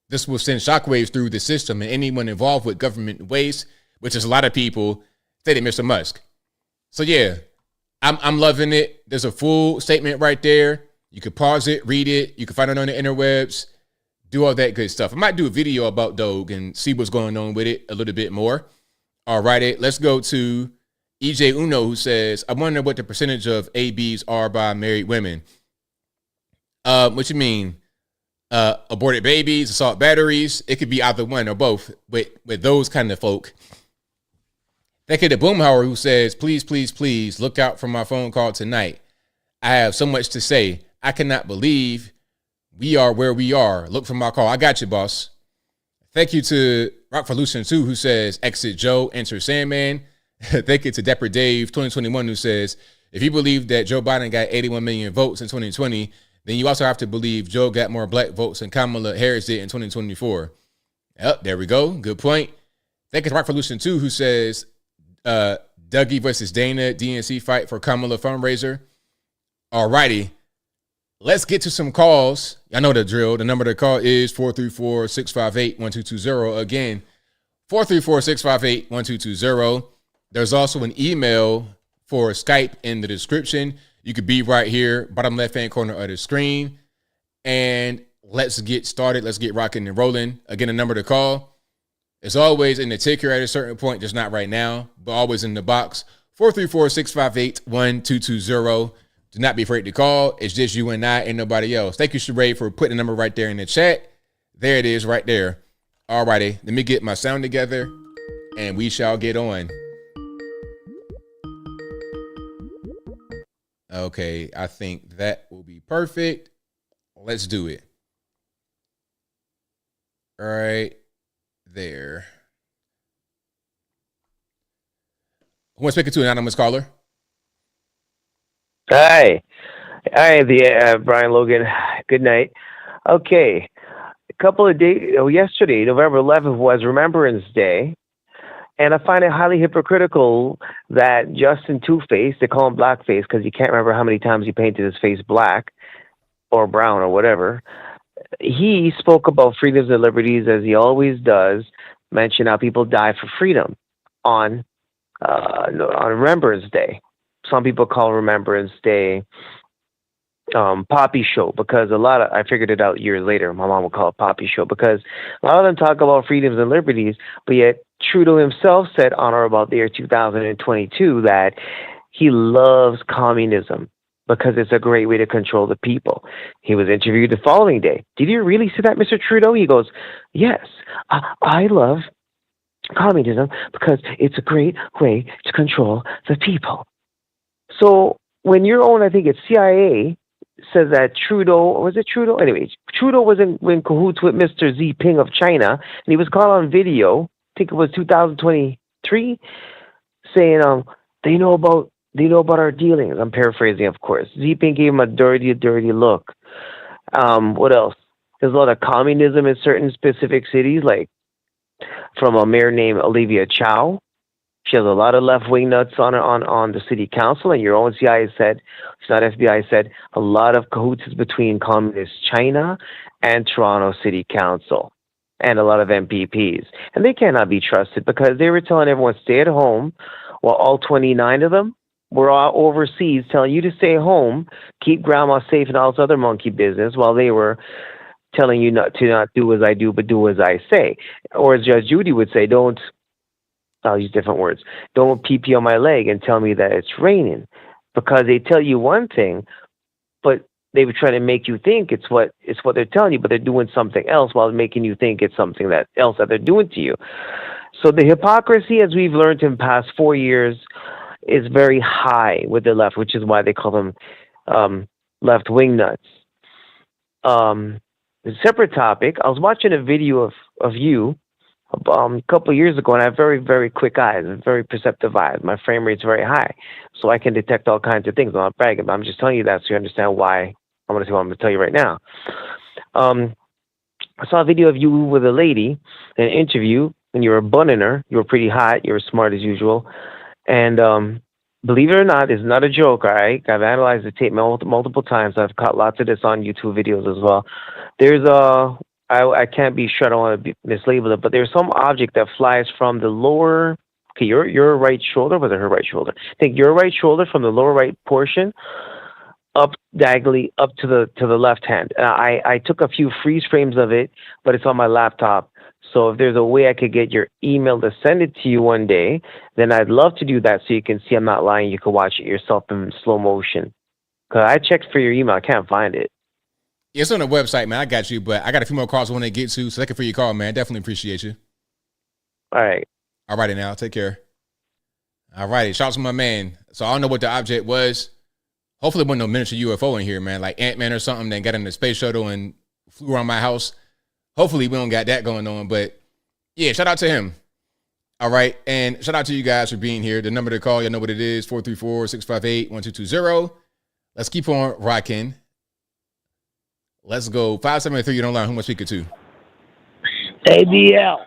This will send shockwaves through the system, and anyone involved with government waste, which is a lot of people, stated Mr. Musk. So yeah, I'm loving it. There's a full statement right there. You could pause it, read it. You can find it on the interwebs, do all that good stuff. I might do a video about Doge and see what's going on with it a little bit more. All right, let's go to EJ Uno, who says, I wonder what the percentage of ABs are by married women. What you mean? Aborted babies, assault batteries. It could be either one or both with those kind of folk. Thank you to Boomhauer, who says, please, please, please look out for my phone call tonight. I have so much to say. I cannot believe we are where we are. Look for my call. I got you, boss. Thank you to Rockvolution 2, who says, exit Joe, enter Sandman. Thank you to Dapper Dave 2021, who says, if you believe that Joe Biden got 81 million votes in 2020, then you also have to believe Joe got more black votes than Kamala Harris did in 2024. Yep, there we go. Good point. Thank you to Rockvolution 2, who says, Dougie versus Dana DNC fight for Kamala fundraiser. All righty. Let's get to some calls. I know the drill. The number to call is 434-658-1220. Again, 434-658-1220. There's also an email for Skype in the description. You could be right here, bottom left-hand corner of the screen. And let's get started. Let's get rocking and rolling. Again, the number to call is always in the ticker at a certain point, just not right now, but always in the box. 434-658-1220. Do not be afraid to call. It's just you and I, ain't nobody else. Thank you, Sheree, for putting the number right there in the chat. There it is right there. All righty. Let me get my sound together and we shall get on. Okay, I think that will be perfect. Let's do it. All right, there. Who am I speaking to, anonymous caller? Hi, Brian Logan. Good night. Okay, a couple of days, yesterday, November 11th was Remembrance Day, and I find it highly hypocritical that Justin Two-Face, they call him Blackface because you can't remember how many times he painted his face black or brown or whatever. He spoke about freedoms and liberties as he always does, mention how people die for freedom on Remembrance Day. Some people call Remembrance Day Poppy Show because I figured it out years later. My mom would call it Poppy Show because a lot of them talk about freedoms and liberties, but yet Trudeau himself said on or about the year 2022 that he loves communism because it's a great way to control the people. He was interviewed the following day. Did you really say that, Mr. Trudeau? He goes, yes, I love communism because it's a great way to control the people. So when your own, I think it's CIA, says that Trudeau, was it Trudeau? Anyway, Trudeau was in cahoots with Mr. Xi Jinping of China, and he was caught on video, I think it was 2023, saying they know about our dealings. I'm paraphrasing, of course. Xi Jinping gave him a dirty look. What else? There's a lot of communism in certain specific cities, like from a mayor named Olivia Chow. She has a lot of left-wing nuts on the city council, and your own CIA said, it's not FBI, said a lot of cahoots is between communist China and Toronto City Council and a lot of MPPs. And they cannot be trusted because they were telling everyone stay at home while all 29 of them were all overseas telling you to stay home, keep grandma safe and all this other monkey business while they were telling you not do as I do, but do as I say. Or as Judge Judy would say, I'll use different words. Don't pee on my leg and tell me that it's raining, because they tell you one thing, but they were trying to make you think it's what they're telling you, but they're doing something else while making you think it's something else that they're doing to you. So the hypocrisy, as we've learned in past 4 years, is very high with the left, which is why they call them left-wing nuts. A separate topic, I was watching a video of you a couple of years ago, and I have very, very quick eyes, very perceptive eyes. My frame rate's very high, so I can detect all kinds of things. I'm not bragging, but I'm just telling you that so you understand why I'm going to say what I'm going to tell you right now. I saw a video of you with a lady in an interview, and you were bunning her. You were pretty hot. You were smart as usual. And believe it or not, it's not a joke, all right? I've analyzed the tape multiple times. I've caught lots of this on YouTube videos as well. There's I can't be sure, I don't want to mislabel it, but there's some object that flies from the lower, okay, your right shoulder, was it her right shoulder? I think your right shoulder from the lower right portion up diagonally up to the left hand. I took a few freeze frames of it, but it's on my laptop. So if there's a way I could get your email to send it to you one day, then I'd love to do that so you can see I'm not lying. You can watch it yourself in slow motion. Because I checked for your email. I can't find it. It's on the website, man. I got you, but I got a few more calls I want to get to. So thank you for your call, man. Definitely appreciate you. All right. All righty now. Take care. All righty. Shout out to my man. So I don't know what the object was. Hopefully it wasn't no miniature UFO in here, man. Like Ant-Man or something that got in the space shuttle and flew around my house. Hopefully we don't got that going on. But yeah, shout out to him. All right. And shout out to you guys for being here. The number to call, you know what it is, 434-658-1220. Let's keep on rocking. Let's go. 573, you don't learn. Who am I speaking to? ABL.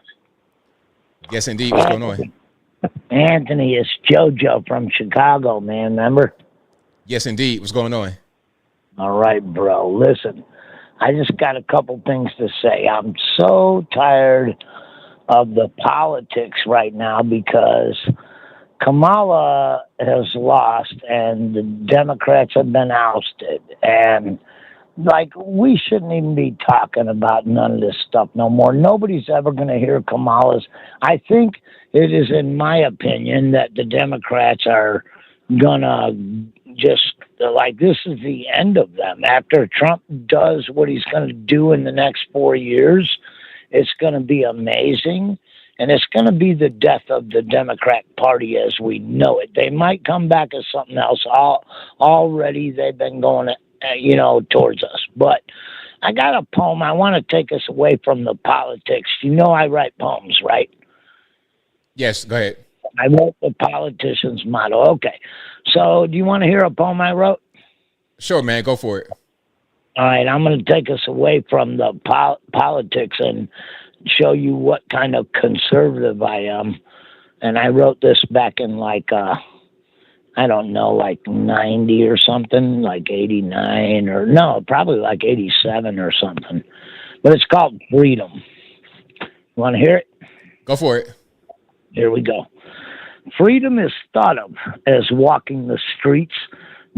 Yes, indeed. What's going on? Anthony, it's JoJo from Chicago, man. Remember? Yes, indeed. What's going on? All right, bro. Listen, I just got a couple things to say. I'm so tired of the politics right now because Kamala has lost and the Democrats have been ousted. And like, we shouldn't even be talking about none of this stuff no more. Nobody's ever going to hear Kamala's. I think it is, in my opinion, that the Democrats are going to just like this is the end of them. After Trump does what he's going to do in the next 4 years, it's going to be amazing. And it's going to be the death of the Democrat Party as we know it. They might come back as something else. Already they've been going, towards us. But I got a poem. I want to take us away from the politics. You know I write poems, right? Yes, go ahead. I wrote the politician's motto. Okay. So do you want to hear a poem I wrote? Sure, man. Go for it. All right. I'm going to take us away from the politics and show you what kind of conservative I am. And I wrote this back in like 90 or something, like 89 or no, probably like 87 or something. But it's called Freedom. You want to hear it? Go for it. Here we go. Freedom is thought of as walking the streets,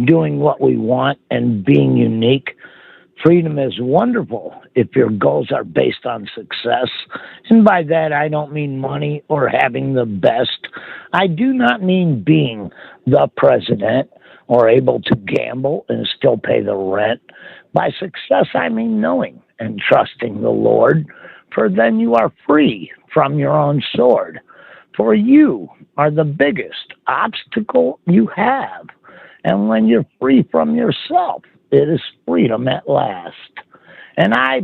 doing what we want, and being unique. Freedom is wonderful if your goals are based on success. And by that, I don't mean money or having the best. I do not mean being the president or able to gamble and still pay the rent. By success, I mean knowing and trusting the Lord, for then you are free from your own sword. For you are the biggest obstacle you have. And when you're free from yourself, it is freedom at last. And I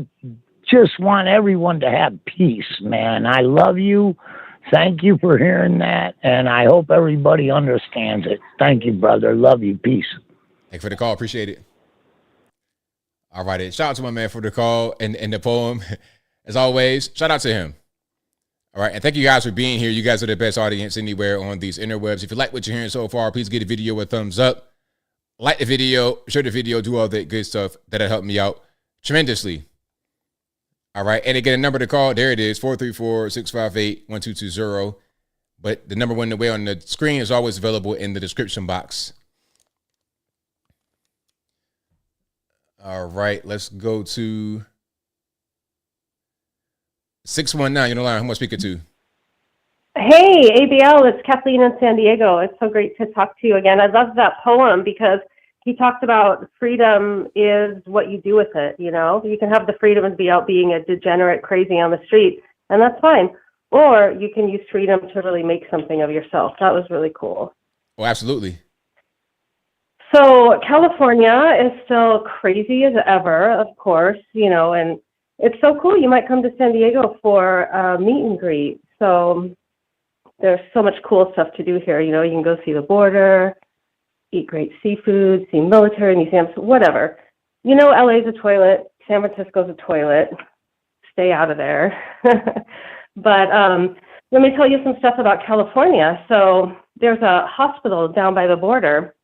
just want everyone to have peace, man. I love you. Thank you for hearing that. And I hope everybody understands it. Thank you, brother. Love you. Peace. Thanks for the call. Appreciate it. All right. Shout out to my man for the call and the poem. As always, shout out to him. All right. And thank you guys for being here. You guys are the best audience anywhere on these interwebs. If you like what you're hearing so far, please give the video a thumbs up. Like the video, share the video, do all that good stuff. That'll help me out tremendously. All right. And again, a number to call. There it is, 434-658-1220. But the number one away on the screen is always available in the description box. All right. Let's go to 619. You know, who am I speaking to? Hey, ABL, it's Kathleen in San Diego. It's so great to talk to you again. I love that poem because he talked about freedom is what you do with it, you know? You can have the freedom and be out being a degenerate crazy on the street, and that's fine. Or you can use freedom to really make something of yourself. That was really cool. Oh, absolutely. So California is still crazy as ever, of course, you know, and it's so cool. You might come to San Diego for a meet and greet. So there's so much cool stuff to do here. You know, you can go see the border, eat great seafood, see military museums, whatever. You know, LA's a toilet. San Francisco's a toilet. Stay out of there. But let me tell you some stuff about California. So there's a hospital down by the border.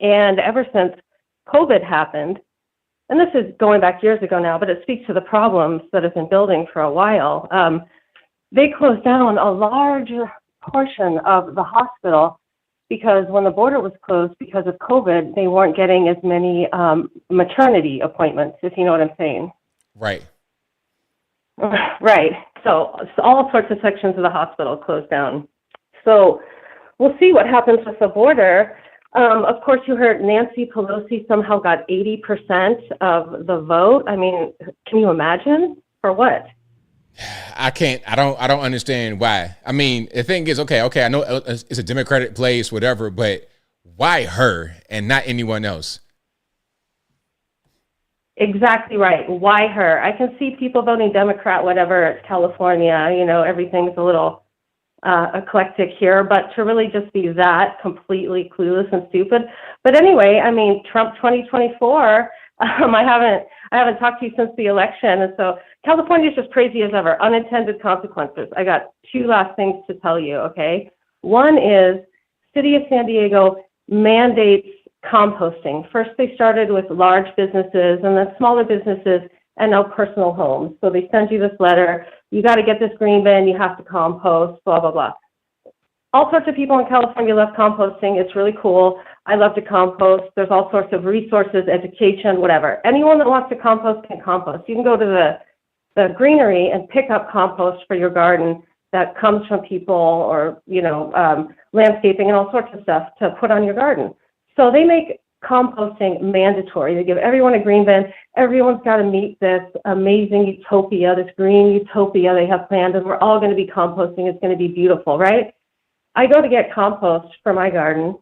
And ever since COVID happened, and this is going back years ago now, but it speaks to the problems that have been building for a while. They closed down a large portion of the hospital because when the border was closed because of COVID, they weren't getting as many maternity appointments, if you know what I'm saying. Right. Right. So all sorts of sections of the hospital closed down. So we'll see what happens with the border. Of course, you heard Nancy Pelosi somehow got 80% of the vote. I mean, can you imagine? For what? I can't. I don't understand why. I mean, the thing is, okay. I know it's a Democratic place, whatever, but why her and not anyone else? Exactly right. Why her? I can see people voting Democrat, whatever. It's California. You know, everything's a little eclectic here, but to really just be that completely clueless and stupid. But anyway, I mean, Trump 2024. I haven't talked to you since the election, and so California is just crazy as ever. Unintended consequences. I got two last things to tell you. Okay, one is City of San Diego mandates composting. First, they started with large businesses, and then smaller businesses, and now personal homes. So they send you this letter. You got to get this green bin. You have to compost. Blah blah blah. All sorts of people in California love composting. It's really cool. I love to compost. There's all sorts of resources, education, whatever. Anyone that wants to compost can compost. You can go to the greenery and pick up compost for your garden that comes from people or, you know, landscaping and all sorts of stuff to put on your garden. So they make composting mandatory. They give everyone a green bin. Everyone's got to meet this amazing utopia, this green utopia they have planned, and we're all going to be composting. It's going to be beautiful, right? I go to get compost for my garden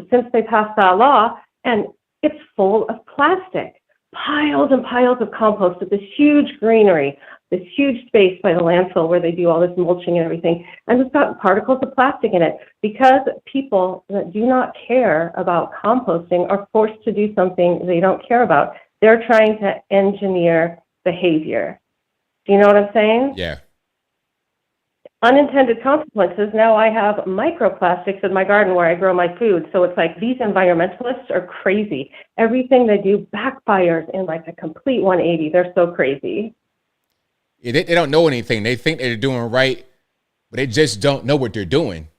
since they passed that law, and it's full of plastic. Piles and piles of compost at this huge greenery, this huge space by the landfill where they do all this mulching and everything. And it's got particles of plastic in it because people that do not care about composting are forced to do something they don't care about. They're trying to engineer behavior. Do you know what I'm saying? Yeah. Unintended consequences. Now I have microplastics in my garden where I grow my food. So it's like these environmentalists are crazy. Everything they do backfires in like a complete 180. They're so crazy. Yeah, they don't know anything. They think they're doing right, but they just don't know what they're doing.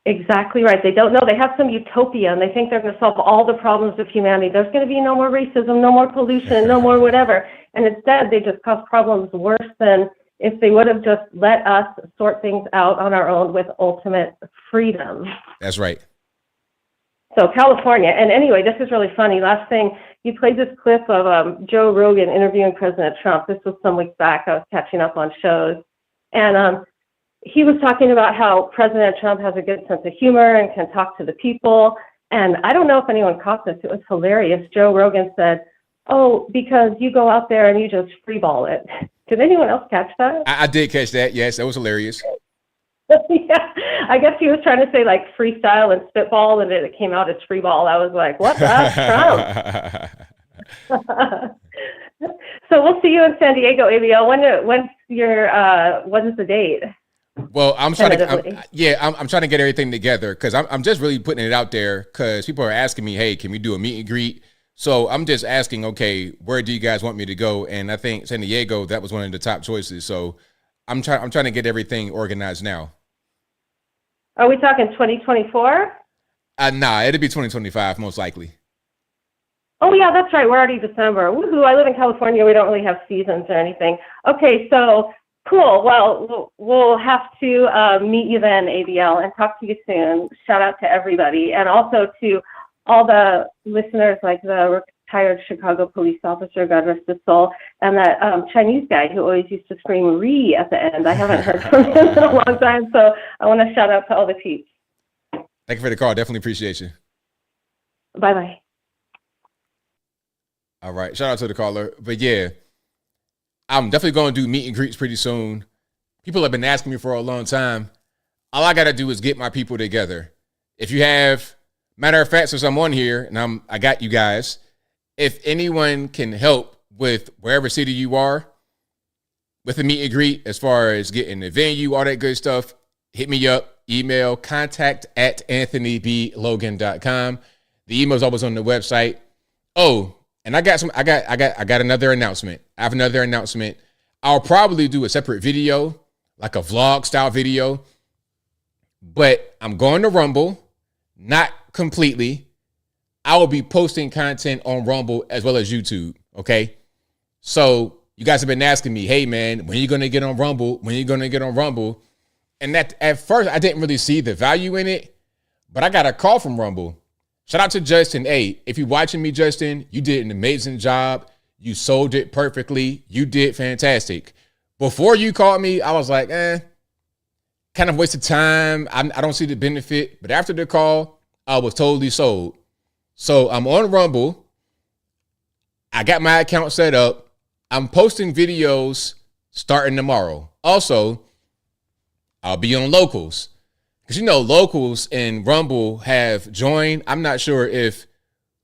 Exactly right. They don't know. They have some utopia and they think they're going to solve all the problems of humanity. There's going to be no more racism, no more pollution, no more whatever. And instead, they just cause problems worse than if they would have just let us sort things out on our own with ultimate freedom. That's right. So California, and anyway, this is really funny. Last thing, you played this clip of Joe Rogan interviewing President Trump. This was some weeks back. I was catching up on shows. And he was talking about how President Trump has a good sense of humor and can talk to the people. And I don't know if anyone caught this. It was hilarious. Joe Rogan said, "Oh, because you go out there and you just freeball it." Did anyone else catch that? I did catch that. Yes, that was hilarious. Yeah, I guess he was trying to say like freestyle and spitball, and it came out as free ball. I was like, what? That's Trump. So we'll see you in San Diego, ABL. When is the date? Well, I'm trying to get everything together because I'm just really putting it out there because people are asking me, hey, can we do a meet and greet? So I'm just asking, okay, where do you guys want me to go? And I think San Diego, that was one of the top choices. So I'm trying to get everything organized now. Are we talking 2024? Nah, it'll be 2025 most likely. Oh yeah, that's right. We're already December. Woohoo! I live in California. We don't really have seasons or anything. Okay, so cool. Well, we'll have to meet you then, ABL, and talk to you soon. Shout out to everybody, and also to all the listeners, like the retired Chicago police officer, God rest his soul, and that Chinese guy who always used to scream "Ree" at the end. I haven't heard from him in a long time, so I want to shout out to all the peeps. Thank you for the call. Definitely appreciate you. Bye-bye. All right. Shout out to the caller. But yeah, I'm definitely going to do meet and greets pretty soon. People have been asking me for a long time. All I got to do is get my people together. If you have, matter of fact, since I'm on here and I got you guys, if anyone can help with wherever city you are with a meet and greet, as far as getting the venue, all that good stuff, hit me up, email contact@anthonyblogan.com. The email is always on the website. Oh, and I got another announcement. I have another announcement. I'll probably do a separate video, like a vlog style video, but I'm going to Rumble, not completely. I will be posting content on Rumble as well as YouTube. Okay. So you guys have been asking me, hey man, when are you going to get on Rumble? When are you going to get on Rumble? And that at first I didn't really see the value in it, but I got a call from Rumble. Shout out to Justin. Hey, if you're watching me, Justin, you did an amazing job. You sold it perfectly. You did fantastic. Before you called me, I was like, kind of wasted time. I don't see the benefit. But after the call, I was totally sold. So I'm on Rumble. I got my account set up. I'm posting videos starting tomorrow. Also, I'll be on Locals. Because, Locals and Rumble have joined. I'm not sure if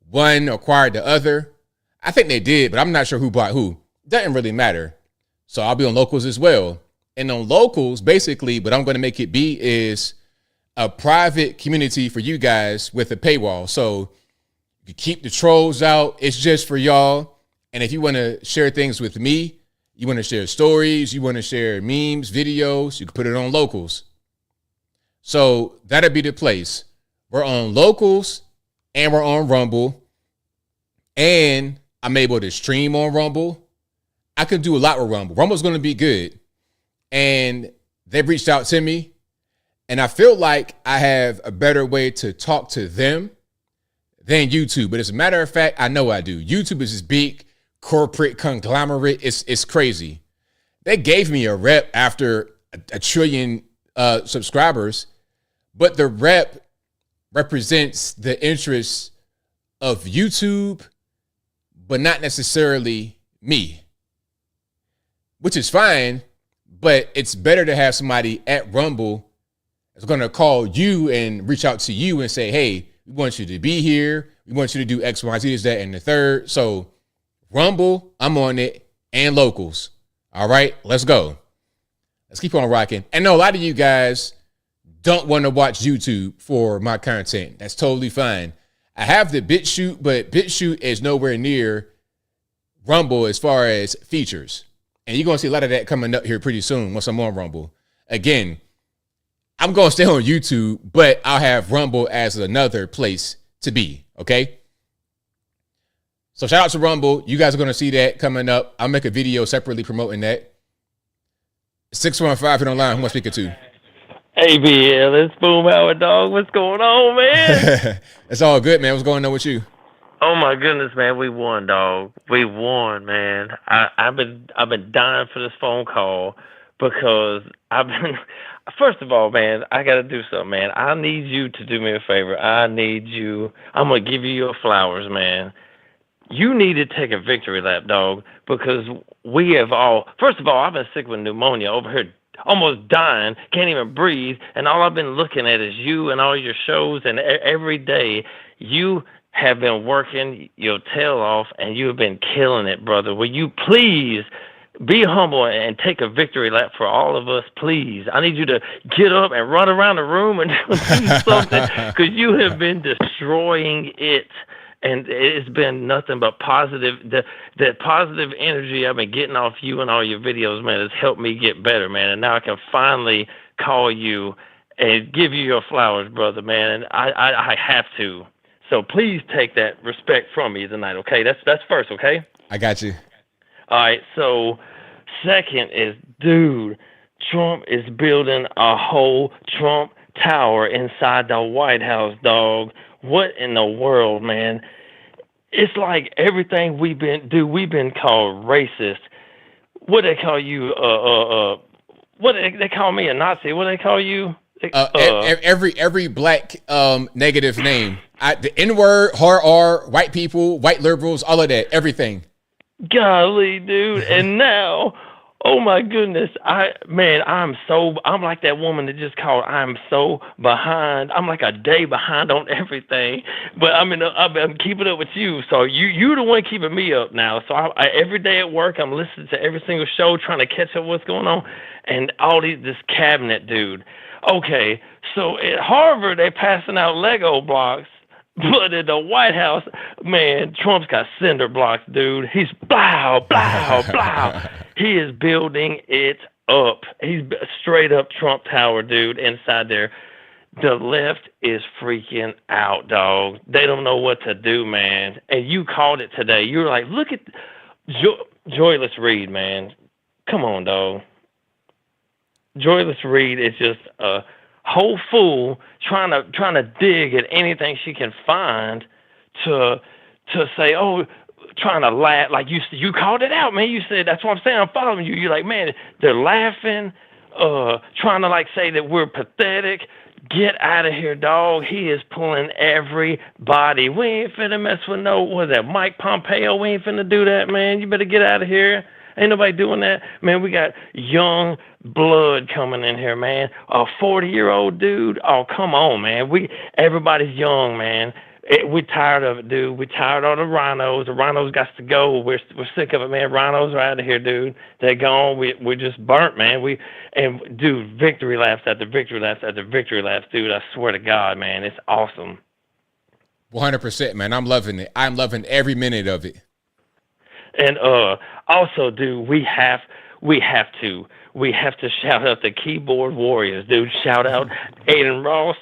one acquired the other. I think they did, but I'm not sure who bought who. Doesn't really matter. So I'll be on Locals as well. And on Locals, basically, what I'm going to make it be is a private community for you guys with a paywall. So you keep the trolls out. It's just for y'all. And if you want to share things with me, you want to share stories, you want to share memes, videos, you can put it on Locals. So that'll be the place. We're on Locals and we're on Rumble. And I'm able to stream on Rumble. I can do a lot with Rumble. Rumble's going to be good. And they've reached out to me. And I feel like I have a better way to talk to them than YouTube. But as a matter of fact, I know I do. YouTube is this big corporate conglomerate. It's crazy. They gave me a rep after a trillion subscribers, but the rep represents the interests of YouTube, but not necessarily me, which is fine. But it's better to have somebody at Rumble that's going to call you and reach out to you and say, hey, we want you to be here. We want you to do X, Y, Z, this, that, and the third. So Rumble, I'm on it, and locals. All right, let's go. Let's keep on rocking. I know a lot of you guys don't want to watch YouTube for my content. That's totally fine. I have the BitChute, but BitChute is nowhere near Rumble as far as features. And you're going to see a lot of that coming up here pretty soon once I'm on Rumble. Again, I'm going to stay on YouTube, but I'll have Rumble as another place to be, okay? So shout out to Rumble. You guys are going to see that coming up. I'll make a video separately promoting that. 615 hit online. Who am I speaking to? ABL, it's Boom Howard, dog. What's going on, man? It's all good, man. What's going on with you? Oh my goodness, man, we won, dog. We won, man. I've been dying for this phone call because I've been. First of all, man, I got to do something, man. I need you to do me a favor. I need you. I'm gonna give you your flowers, man. You need to take a victory lap, dog, because we have all. First of all, I've been sick with pneumonia over here, almost dying, can't even breathe, and all I've been looking at is you and all your shows, and every day you have been working your tail off, and you have been killing it, brother. Will you please be humble and take a victory lap for all of us, please? I need you to get up and run around the room and do something, because you have been destroying it. And it's been nothing but positive. The positive energy I've been getting off you and all your videos, man, has helped me get better, man. And now I can finally call you and give you your flowers, brother, man. And I have to. So please take that respect from me tonight, okay? That's first, okay? I got you. All right, so second is, dude, Trump is building a whole Trump Tower inside the White House, dog. What in the world, man? It's like everything we've been called racist. What they call you? What they call me a Nazi? What they call you? Every black negative name. The N-word, R, white people, white liberals, all of that, everything. Golly, dude. And now, oh my goodness, I'm like that woman that just called. I'm so behind. I'm like a day behind on everything. But I'm keeping up with you. So you're the one keeping me up now. So I every day at work, I'm listening to every single show, trying to catch up what's going on. And this cabinet, dude. Okay, so at Harvard, they're passing out Lego blocks. But at the White House, man, Trump's got cinder blocks, dude. He's blow. He is building it up. He's straight up Trump Tower, dude, inside there. The left is freaking out, dog. They don't know what to do, man. And you called it today. You were like, look at Joyless Reed, man. Come on, dog. Joyless Reed is just a whole fool trying to dig at anything she can find to say, oh, trying to laugh. Like you called it out, man. You said, that's what I'm saying, I'm following you. You're like, man, they're laughing, trying to like say that we're pathetic. Get out of here, dog. He is pulling everybody. We ain't finna mess with Mike Pompeo. We ain't finna do that, man. You better get out of here. Ain't nobody doing that. Man, we got young blood coming in here, man. A 40-year-old dude. Oh, come on, man. Everybody's young, man. We're tired of it, dude. We're tired of the rhinos. The rhinos got to go. We're sick of it, man. Rhinos are out of here, dude. They're gone. We're just burnt, man. Dude, victory laps after victory laps after victory laps, dude. I swear to God, man. It's awesome. 100%, man. I'm loving it. I'm loving every minute of it. And also, dude, we have to shout out the keyboard warriors, dude. Shout out Aiden Ross.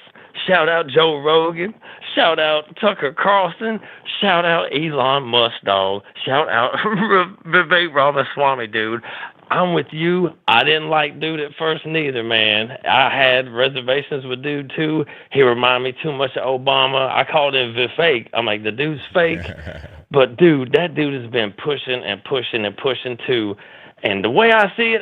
Shout out Joe Rogan. Shout out Tucker Carlson. Shout out Elon Musk, dog. Shout out Vivek Ramaswamy, dude. I'm with you. I didn't like dude at first neither, man. I had reservations with dude too. He reminded me too much of Obama. I called him fake. I'm like, the dude's fake. But dude, that dude has been pushing and pushing and pushing too. And the way I see it,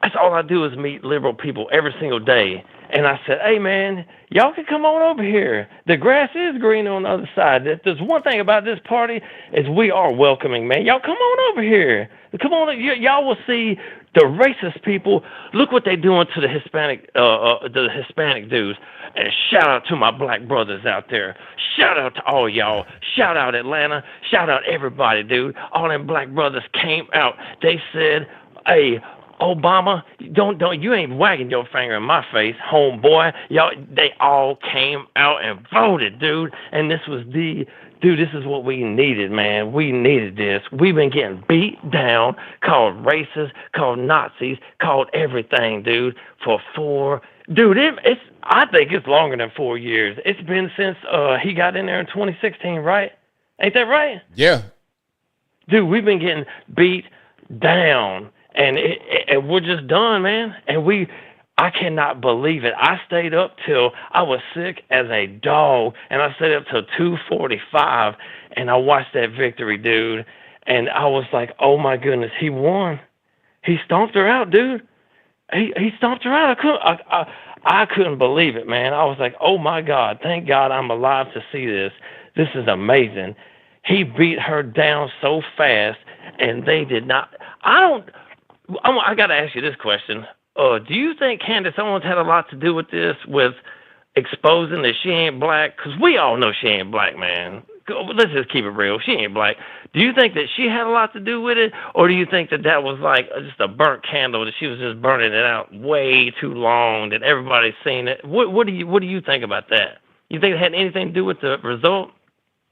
that's all I do is meet liberal people every single day. And I said, hey, man, y'all can come on over here. The grass is green on the other side. There's one thing about this party is we are welcoming, man. Y'all come on over here. Come on. Y'all will see the racist people. Look what they're doing to the Hispanic dudes. And shout out to my black brothers out there. Shout out to all y'all. Shout out Atlanta. Shout out everybody, dude. All them black brothers came out. They said, hey, Obama, don't you ain't wagging your finger in my face, homeboy. Y'all, they all came out and voted, dude. And this is what we needed, man. We needed this. We've been getting beat down, called racist, called Nazis, called everything, dude, I think it's longer than 4 years. It's been since he got in there in 2016, right? Ain't that right? Yeah. Dude, we've been getting beat down. And we're just done, man. And I cannot believe it. I stayed up till I was sick as a dog, and I stayed up till 2:45, and I watched that victory, dude. And I was like, oh my goodness, he won. He stomped her out, dude. He stomped her out. I couldn't believe it, man. I was like, oh my God, thank God I'm alive to see this. This is amazing. He beat her down so fast, and they did not. I got to ask you this question. Do you think Candace Owens had a lot to do with this, with exposing that she ain't black? Because we all know she ain't black, man. Let's just keep it real. She ain't black. Do you think that she had a lot to do with it? Or do you think that was like just a burnt candle, that she was just burning it out way too long, that everybody's seen it? What do you think about that? You think it had anything to do with the result?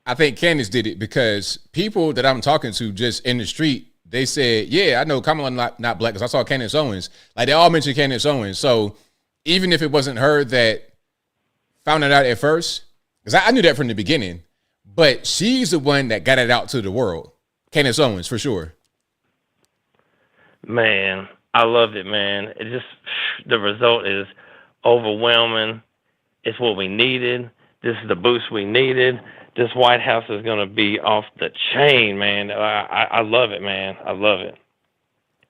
I think Candace did it because people that I'm talking to just in the street, they said, yeah, I know Kamala not black because I saw Candace Owens. Like, they all mentioned Candace Owens. So even if it wasn't her that found it out at first, because I knew that from the beginning, but she's the one that got it out to the world. Candace Owens, for sure. Man, I loved it, man. The result is overwhelming. It's what we needed. This is the boost we needed. This White House is going to be off the chain, man. I love it, man. I love it.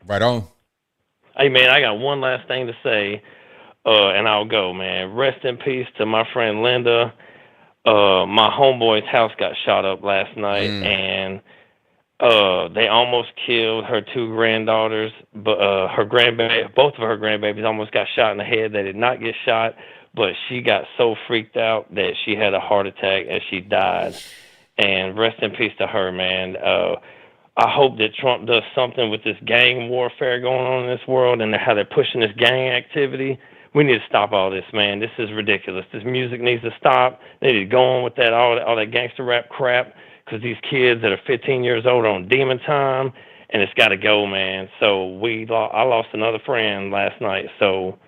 Right on. Hey, man, I got one last thing to say, and I'll go, man. Rest in peace to my friend Linda. My homeboy's house got shot up last night, and they almost killed her two granddaughters. But both of her grandbabies almost got shot in the head. They did not get shot. But she got so freaked out that she had a heart attack and she died. And rest in peace to her, man. I hope that Trump does something with this gang warfare going on in this world and how they're pushing this gang activity. We need to stop all this, man. This is ridiculous. This music needs to stop. They need to go on with that all that gangster rap crap, because these kids that are 15 years old are on demon time, and it's got to go, man. So I lost another friend last night, so...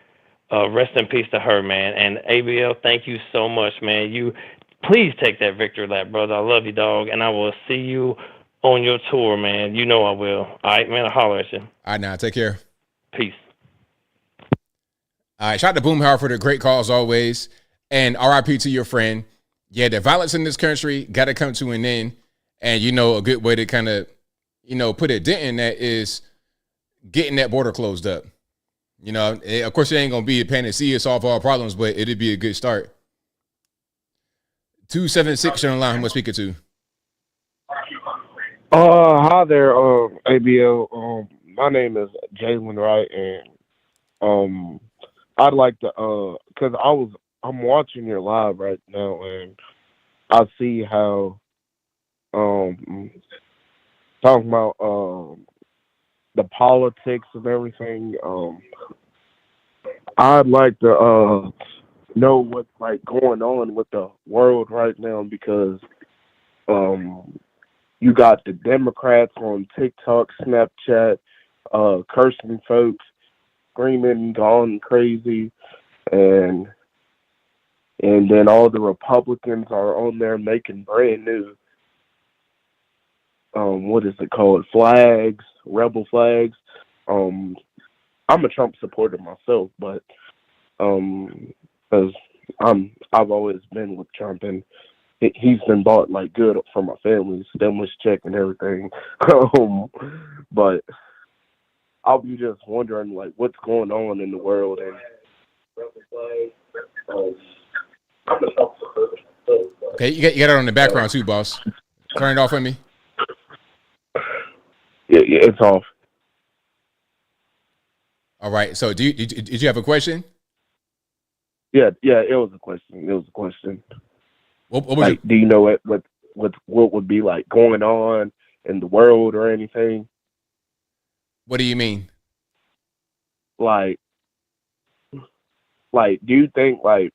rest in peace to her, man. And ABL, thank you so much, man. You please take that victory lap, brother. I love you, dog. And I will see you on your tour, man. You know I will. All right, man. I'll holler at you. All right, now. Take care. Peace. All right. Shout out to Boomhauer for the great calls always. And RIP to your friend. Yeah, the violence in this country got to come to an end. And, a good way to kind of, put a dent in that is getting that border closed up. Of course, it ain't going to be a panacea, solve all problems, but it'd be a good start. 276 on the line. Who am I speaking to? Hi there, ABL. My name is Jalen Wright, and I'd like to, because I'm watching your live right now, and I see how talking about the politics and everything. I'd like to know what's going on with the world right now, because you got the Democrats on TikTok, Snapchat, cursing folks, screaming, going crazy, and then all the Republicans are on there making brand new what is it called? Flags, rebel flags. I'm a Trump supporter myself, but because I've always been with Trump, and he's been bought like good for my family, stimulus check and everything. But I'll be just wondering like what's going on in the world and. Okay, you got it on the background too, boss. Turn it off for me. Yeah, it's off. All right. So, did you have a question? Yeah, it was a question. What was like, do you know what would be like going on in the world or anything? What do you mean? Like, do you think like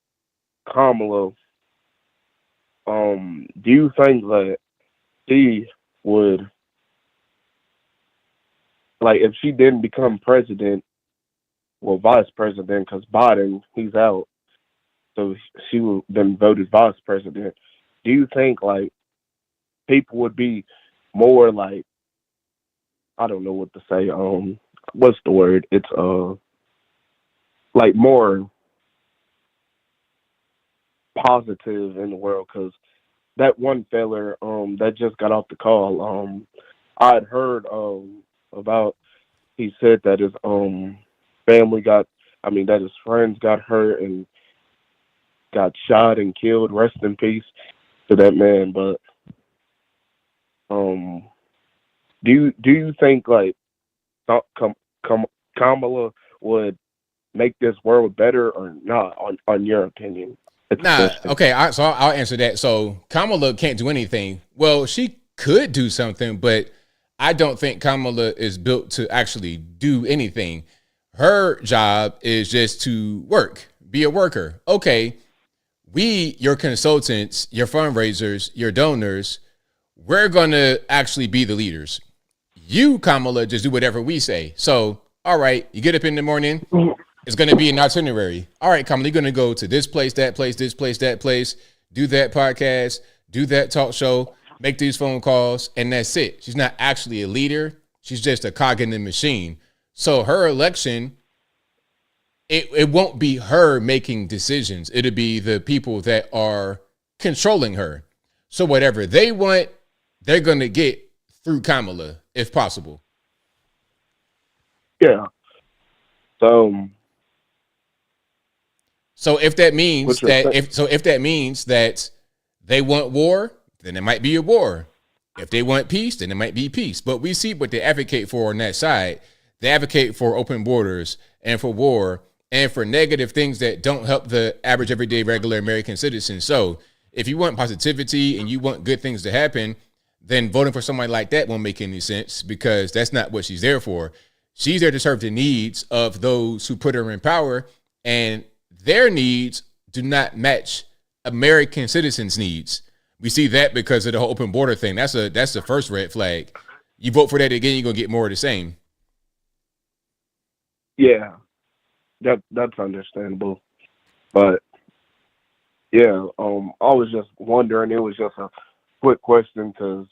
Kamala? Do you think that she would, like, if she didn't become president, well, vice president, because Biden, he's out, so she would been voted vice president. Do you think like people would be more like, I don't know what to say. What's the word? It's like more positive in the world, because that one feller that just got off the call, I'd heard about, he said that his family that his friends got hurt and got shot and killed. Rest in peace to that man. But do you think like Kamala would make this world better or not, on your opinion? Nah, okay, so I'll answer that. So Kamala can't do anything. Well, she could do something, but I don't think Kamala is built to actually do anything. Her job is just to work, be a worker. Okay, we, your consultants, your fundraisers, your donors, we're going to actually be the leaders. You, Kamala, just do whatever we say. So, all right, you get up in the morning, it's going to be an itinerary. All right, Kamala, you're going to go to this place, that place, this place, that place, do that podcast, do that talk show, make these phone calls, and that's it. She's not actually a leader. She's just a cog in the machine. So her election, it won't be her making decisions. It'll be the people that are controlling her. So whatever they want, they're going to get through Kamala, if possible. Yeah. So if that means that they want war, then it might be a war. If they want peace, then it might be peace. But we see what they advocate for on that side. They advocate for open borders and for war and for negative things that don't help the average, everyday, regular American citizen. So if you want positivity and you want good things to happen, then voting for somebody like that won't make any sense, because that's not what she's there for. She's there to serve the needs of those who put her in power, and their needs do not match American citizens' needs. We see that because of the whole open border thing. That's the first red flag. You vote for that again, you're gonna get more of the same. Yeah, that's understandable. But yeah, I was just wondering. It was just a quick question because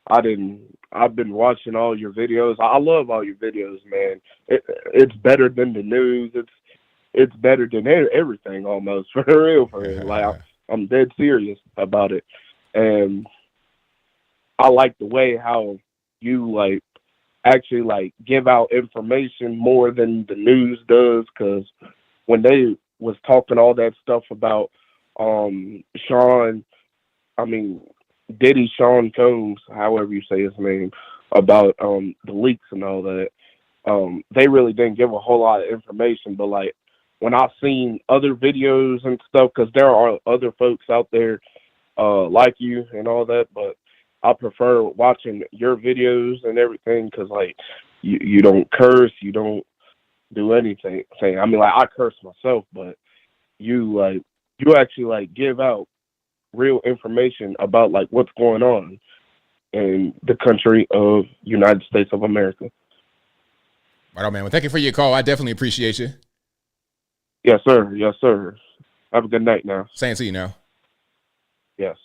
I've been watching all your videos. I love all your videos, man. It's better than the news. It's better than everything almost, for real. Like I'm dead serious about it, and I like the way how you like actually like give out information more than the news does. Because when they was talking all that stuff about Sean Combs, however you say his name, about the leaks and all that, they really didn't give a whole lot of information. But like when I've seen other videos and stuff, because there are other folks out there like you and all that, but I prefer watching your videos and everything because like you don't curse, you don't do anything. I mean, like I curse myself, but you actually like give out real information about like what's going on in the country of United States of America. Right on, man. Well, thank you for your call. I definitely appreciate you. Yes, sir. Yes, sir. Have a good night now. Same to you now. Yes.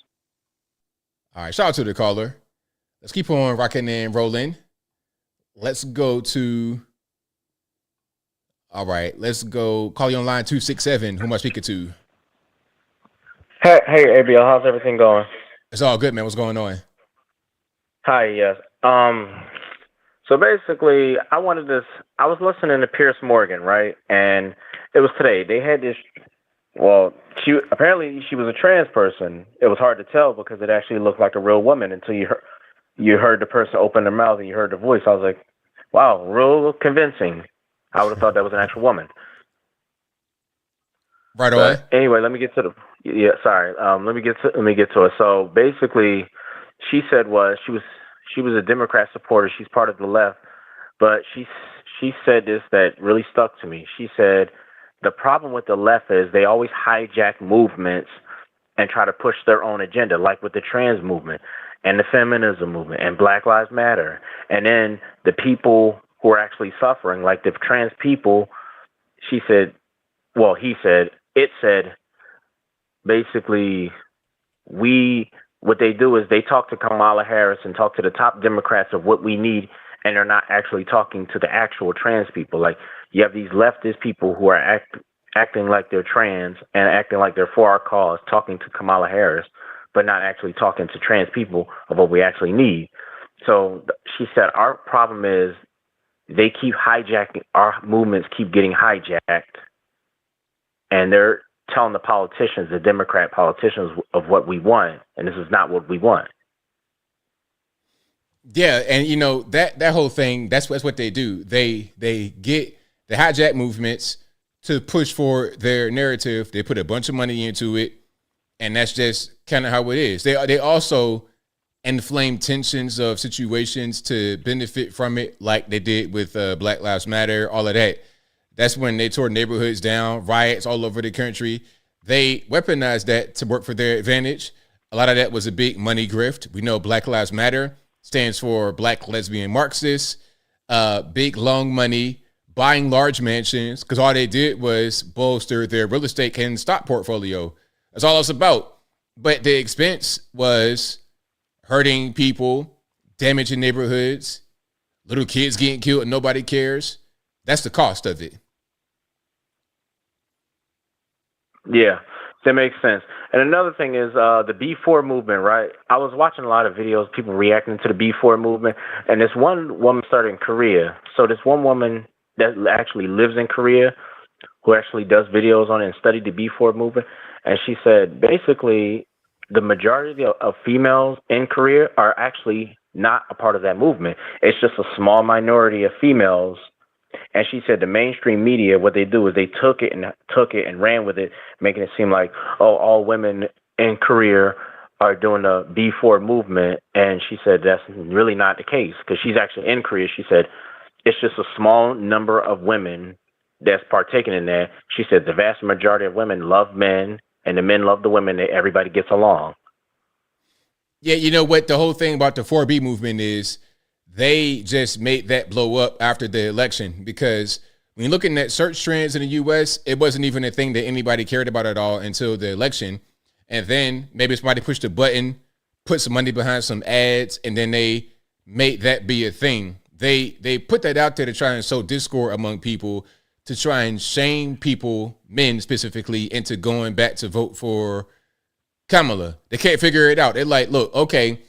All right. Shout out to the caller. Let's keep on rocking and rolling. Let's go to. All right, let's go. Call you on line 267. Who am I speaking to? Hey, ABL, how's everything going? It's all good, man. What's going on? Hi, yes. So basically, I was listening to Pierce Morgan, right? And it was today. They had this. Well, apparently she was a trans person. It was hard to tell because it actually looked like a real woman until you heard the person open their mouth and you heard the voice. I was like, wow, real convincing. I would have thought that was an actual woman. Right away. Anyway, let me get to the. Yeah, sorry. Let me get to it. So basically, she said she was a Democrat supporter. She's part of the left, but she said this that really stuck to me. She said the problem with the left is they always hijack movements and try to push their own agenda, like with the trans movement and the feminism movement and Black Lives Matter, and then the people who are actually suffering, like the trans people. He said, basically, what they do is they talk to Kamala Harris and talk to the top Democrats of what we need, and they're not actually talking to the actual trans people. Like, you have these leftist people who are acting like they're trans and acting like they're for our cause, talking to Kamala Harris, but not actually talking to trans people of what we actually need. So she said our problem is they keep hijacking, our movements keep getting hijacked, and they're telling the politicians, the Democrat politicians, of what we want, and this is not what we want. Yeah, and you know that whole thing, that's what they do. They hijack movements to push for their narrative. They put a bunch of money into it, and that's just kind of how it is. They also inflame tensions of situations to benefit from it, like they did with Black Lives Matter, all of that. That's when they tore neighborhoods down, riots all over the country. They weaponized that to work for their advantage. A lot of that was a big money grift. We know Black Lives Matter stands for Black Lesbian Marxists, big long money, buying large mansions, because all they did was bolster their real estate and stock portfolio. That's all it's about. But the expense was hurting people, damaging neighborhoods, little kids getting killed and nobody cares. That's the cost of it. Yeah, that makes sense. And another thing is the B4 movement, right? I was watching a lot of videos, people reacting to the B4 movement, and this one woman started in Korea. So this one woman that actually lives in Korea, who actually does videos on it and studied the B4 movement, and she said basically the majority of females in Korea are actually not a part of that movement. It's just a small minority of females. And she said the mainstream media, what they do is they took it and ran with it, making it seem like, oh, all women in Korea are doing the B4 movement. And she said that's really not the case, because she's actually in Korea. She said it's just a small number of women that's partaking in that. She said the vast majority of women love men, and the men love the women. Everybody gets along. Yeah, you know what? The whole thing about the 4B movement is they just made that blow up after the election, because when you're looking at search trends in the U.S., it wasn't even a thing that anybody cared about at all until the election. And then maybe somebody pushed a button, put some money behind some ads, and then they made that be a thing. They put that out there to try and sow discord among people, to try and shame people, men specifically, into going back to vote for Kamala. They can't figure it out. They're like, look, okay,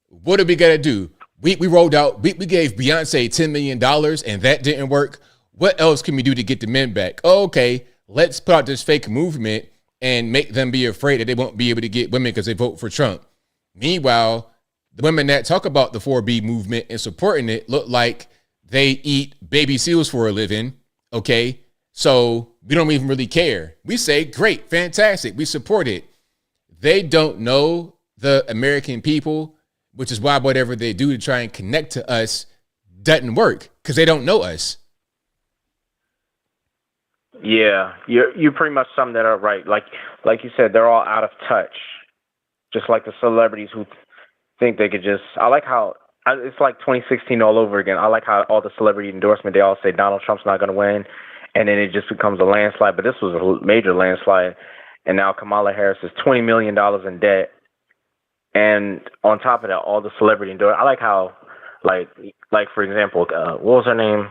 what do we got to do? We rolled out, we gave Beyonce $10 million and that didn't work. What else can we do to get the men back? Okay, let's put out this fake movement and make them be afraid that they won't be able to get women because they vote for Trump. Meanwhile, the women that talk about the 4B movement and supporting it look like they eat baby seals for a living, okay? So we don't even really care. We say, great, fantastic, we support it. They don't know the American people, which is why whatever they do to try and connect to us doesn't work, because they don't know us. Yeah, you pretty much summed that up right. Like you said, they're all out of touch, just like the celebrities who think they could just. I like how it's like 2016 all over again. I like how all the celebrity endorsement, they all say Donald Trump's not going to win, and then it just becomes a landslide. But this was a major landslide, and now Kamala Harris is $20 million in debt. And on top of that, all the celebrity endorsement. I like how, like for example, what was her name?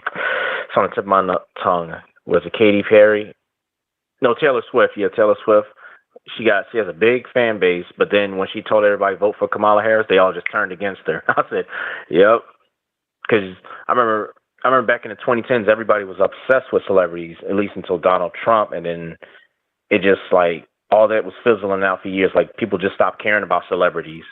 It's on the tip of my tongue. Was it Katy Perry? No, Taylor Swift. Yeah, Taylor Swift. She has a big fan base, but then when she told everybody vote for Kamala Harris, they all just turned against her. I said, "Yep," because I remember back in the 2010s, everybody was obsessed with celebrities, at least until Donald Trump, and then it just like all that was fizzling out for years. Like people just stopped caring about celebrities.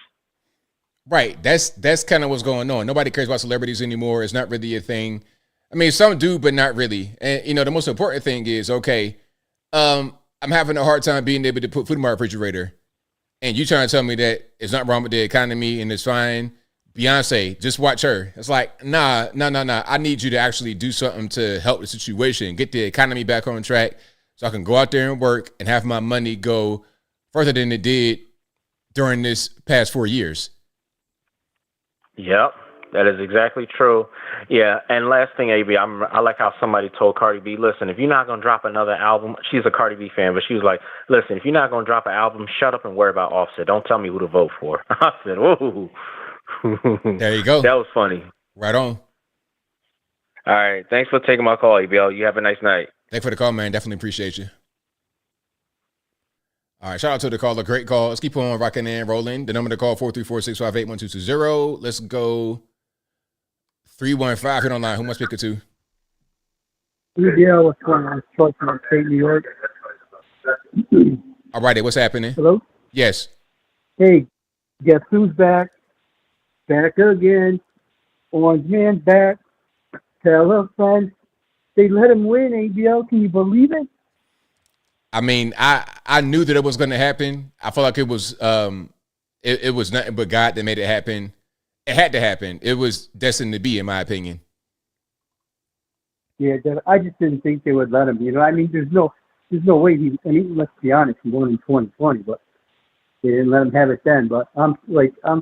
Right. That's kind of what's going on. Nobody cares about celebrities anymore. It's not really a thing. I mean, some do, but not really. And the most important thing is, okay, I'm having a hard time being able to put food in my refrigerator. And you trying to tell me that it's not wrong with the economy and it's fine. Beyonce, just watch her. It's like, nah. I need you to actually do something to help the situation, get the economy back on track so I can go out there and work and have my money go further than it did during this past 4 years. Yep, that is exactly true. Yeah, and last thing, AB, I like how somebody told Cardi B, listen, if you're not going to drop another album, she's a Cardi B fan, but she was like, listen, if you're not going to drop an album, shut up and worry about Offset. Don't tell me who to vote for. I said, whoa. There you go. That was funny. Right on. All right, thanks for taking my call, ABL. You have a nice night. Thanks for the call, man. Definitely appreciate you. All right, shout out to the caller. Great call. Let's keep on rocking and rolling. The number to call, 434-658-1220. Let's go 315. Hit online. Who am I speaking to? Yeah, what's going on? It's Troy from upstate New York. All righty, what's happening? Hello? Yes. Hey, guess who's back? Back again. Orange man back. Tell a friend. They let him win, ABL. Can you believe it? I mean, I knew that it was going to happen. I felt like it was it was nothing but God that made it happen. It had to happen. It was destined to be, in my opinion. Yeah, I just didn't think they would let him. I mean, there's no way let's be honest, he won in 2020, but they didn't let him have it then. But I'm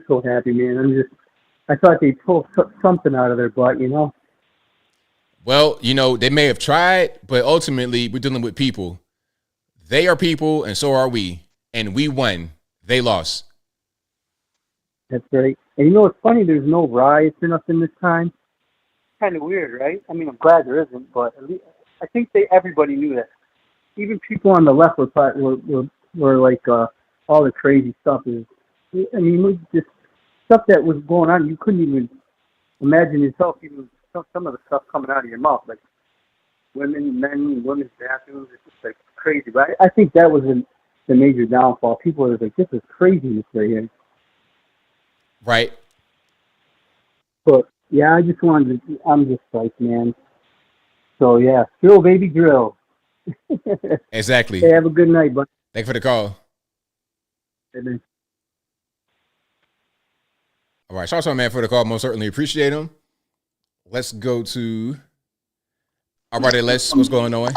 so happy, man. I thought they'd pull something out of their butt, Well, they may have tried, but ultimately we're dealing with people. They are people, and so are we. And we won. They lost. That's right. And what's funny? There's no riots or nothing this time. Kind of weird, right? I mean, I'm glad there isn't, but at least, I think everybody knew that. Even people on the left were like all the crazy stuff is. I mean, just stuff that was going on. You couldn't even imagine yourself even some of the stuff coming out of your mouth, like men, women's bathrooms. It's just like crazy. But I think that was the major downfall. People are like, this is craziness right here. Right. But yeah, I'm just psyched, man. So yeah, drill, baby, drill. Exactly. Hey, have a good night, bud. Thanks for the call. Amen. All right, shout out to my man for the call. Most certainly appreciate him. Let's go to. All right, what's going on?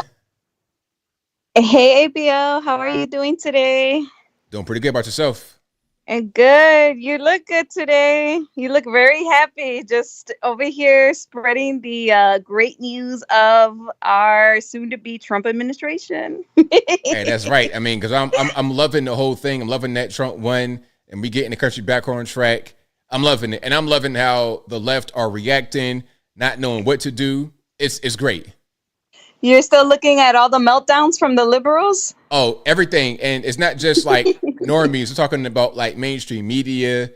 Hey, ABL, how are you doing today? Doing pretty good. About yourself? And good. You look good today. You look very happy. Just over here spreading the great news of our soon-to-be Trump administration. Hey, that's right. I mean, because I'm loving the whole thing. I'm loving that Trump won and we getting the country back on track. I'm loving it, and I'm loving how the left are reacting, not knowing what to do. It's great. You're still looking at all the meltdowns from the liberals? Oh, everything. And it's not just like normies. We're talking about like mainstream media.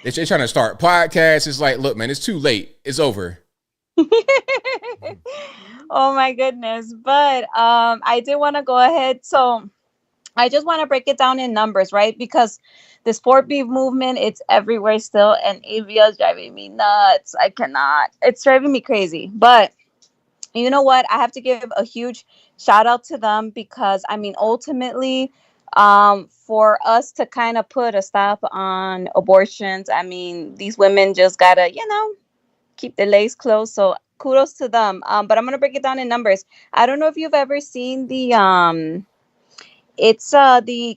They're trying to start podcasts. It's like, look, man, it's too late. It's over. Oh, my goodness. But I did want to go ahead. So I just want to break it down in numbers, right? Because this Fort Beef movement, it's everywhere still. And ABL is driving me nuts. I cannot. It's driving me crazy. But you know what? I have to give a huge shout out to them because, I mean, ultimately, for us to kind of put a stop on abortions, I mean, these women just got to, keep their legs closed. So kudos to them. But I'm going to break it down in numbers. I don't know if you've ever seen the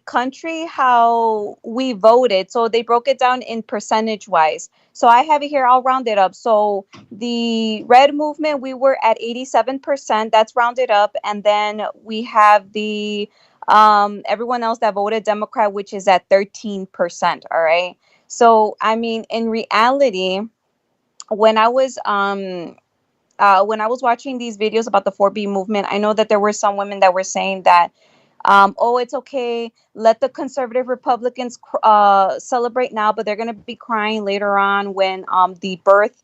country, how we voted. So they broke it down in percentage wise. So I have it here. I'll round it up. So the red movement, we were at 87%. That's rounded up. And then we have the everyone else that voted Democrat, which is at 13%. All right. So, I mean, in reality, when I was watching these videos about the 4B movement, I know that there were some women that were saying that, oh, it's okay, let the conservative Republicans celebrate now, but they're going to be crying later on when the birth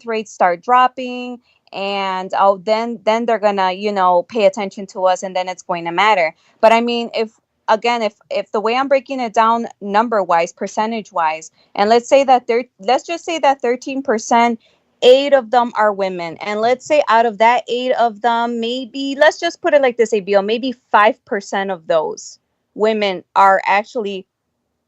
rates start dropping, and then they're gonna pay attention to us, and then it's going to matter. But I mean, if the way I'm breaking it down number wise, percentage wise, and let's just say that 13%, 8 of them are women, and let's say out of that 8 of them, maybe, let's just put it like this, ABL, maybe 5% of those women are actually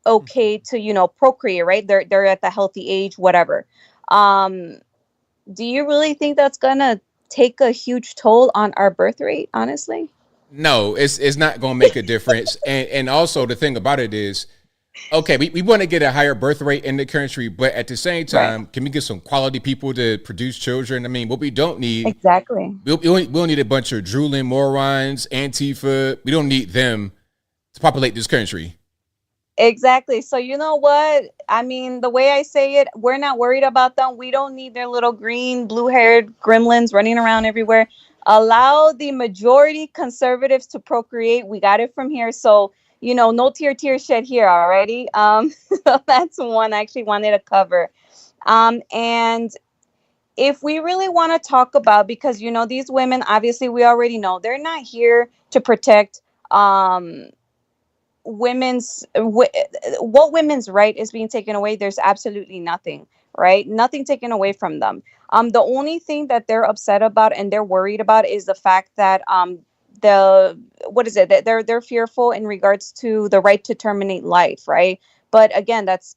okay to procreate, right? They're at the healthy age, whatever. Do you really think that's gonna take a huge toll on our birth rate, honestly? No, it's not going to make a difference. And also the thing about it is, okay, we want to get a higher birth rate in the country, but at the same time, Can we get some quality people to produce children? I mean, what we don't need, exactly, we don't need a bunch of drooling morons, Antifa. We don't need them to populate this country. Exactly. So you know what? I mean, the way I say it, we're not worried about them. We don't need their little green, blue-haired gremlins running around everywhere. Allow the majority conservatives to procreate. We got it from here. So, no tear shed here already. So that's one I actually wanted to cover. And if we really want to talk about, because, these women, obviously, we already know they're not here to protect what women's right is being taken away. There's absolutely nothing, right? Nothing taken away from them. The only thing that they're upset about and they're worried about is the fact that that they're fearful in regards to the right to terminate life, right? But again, that's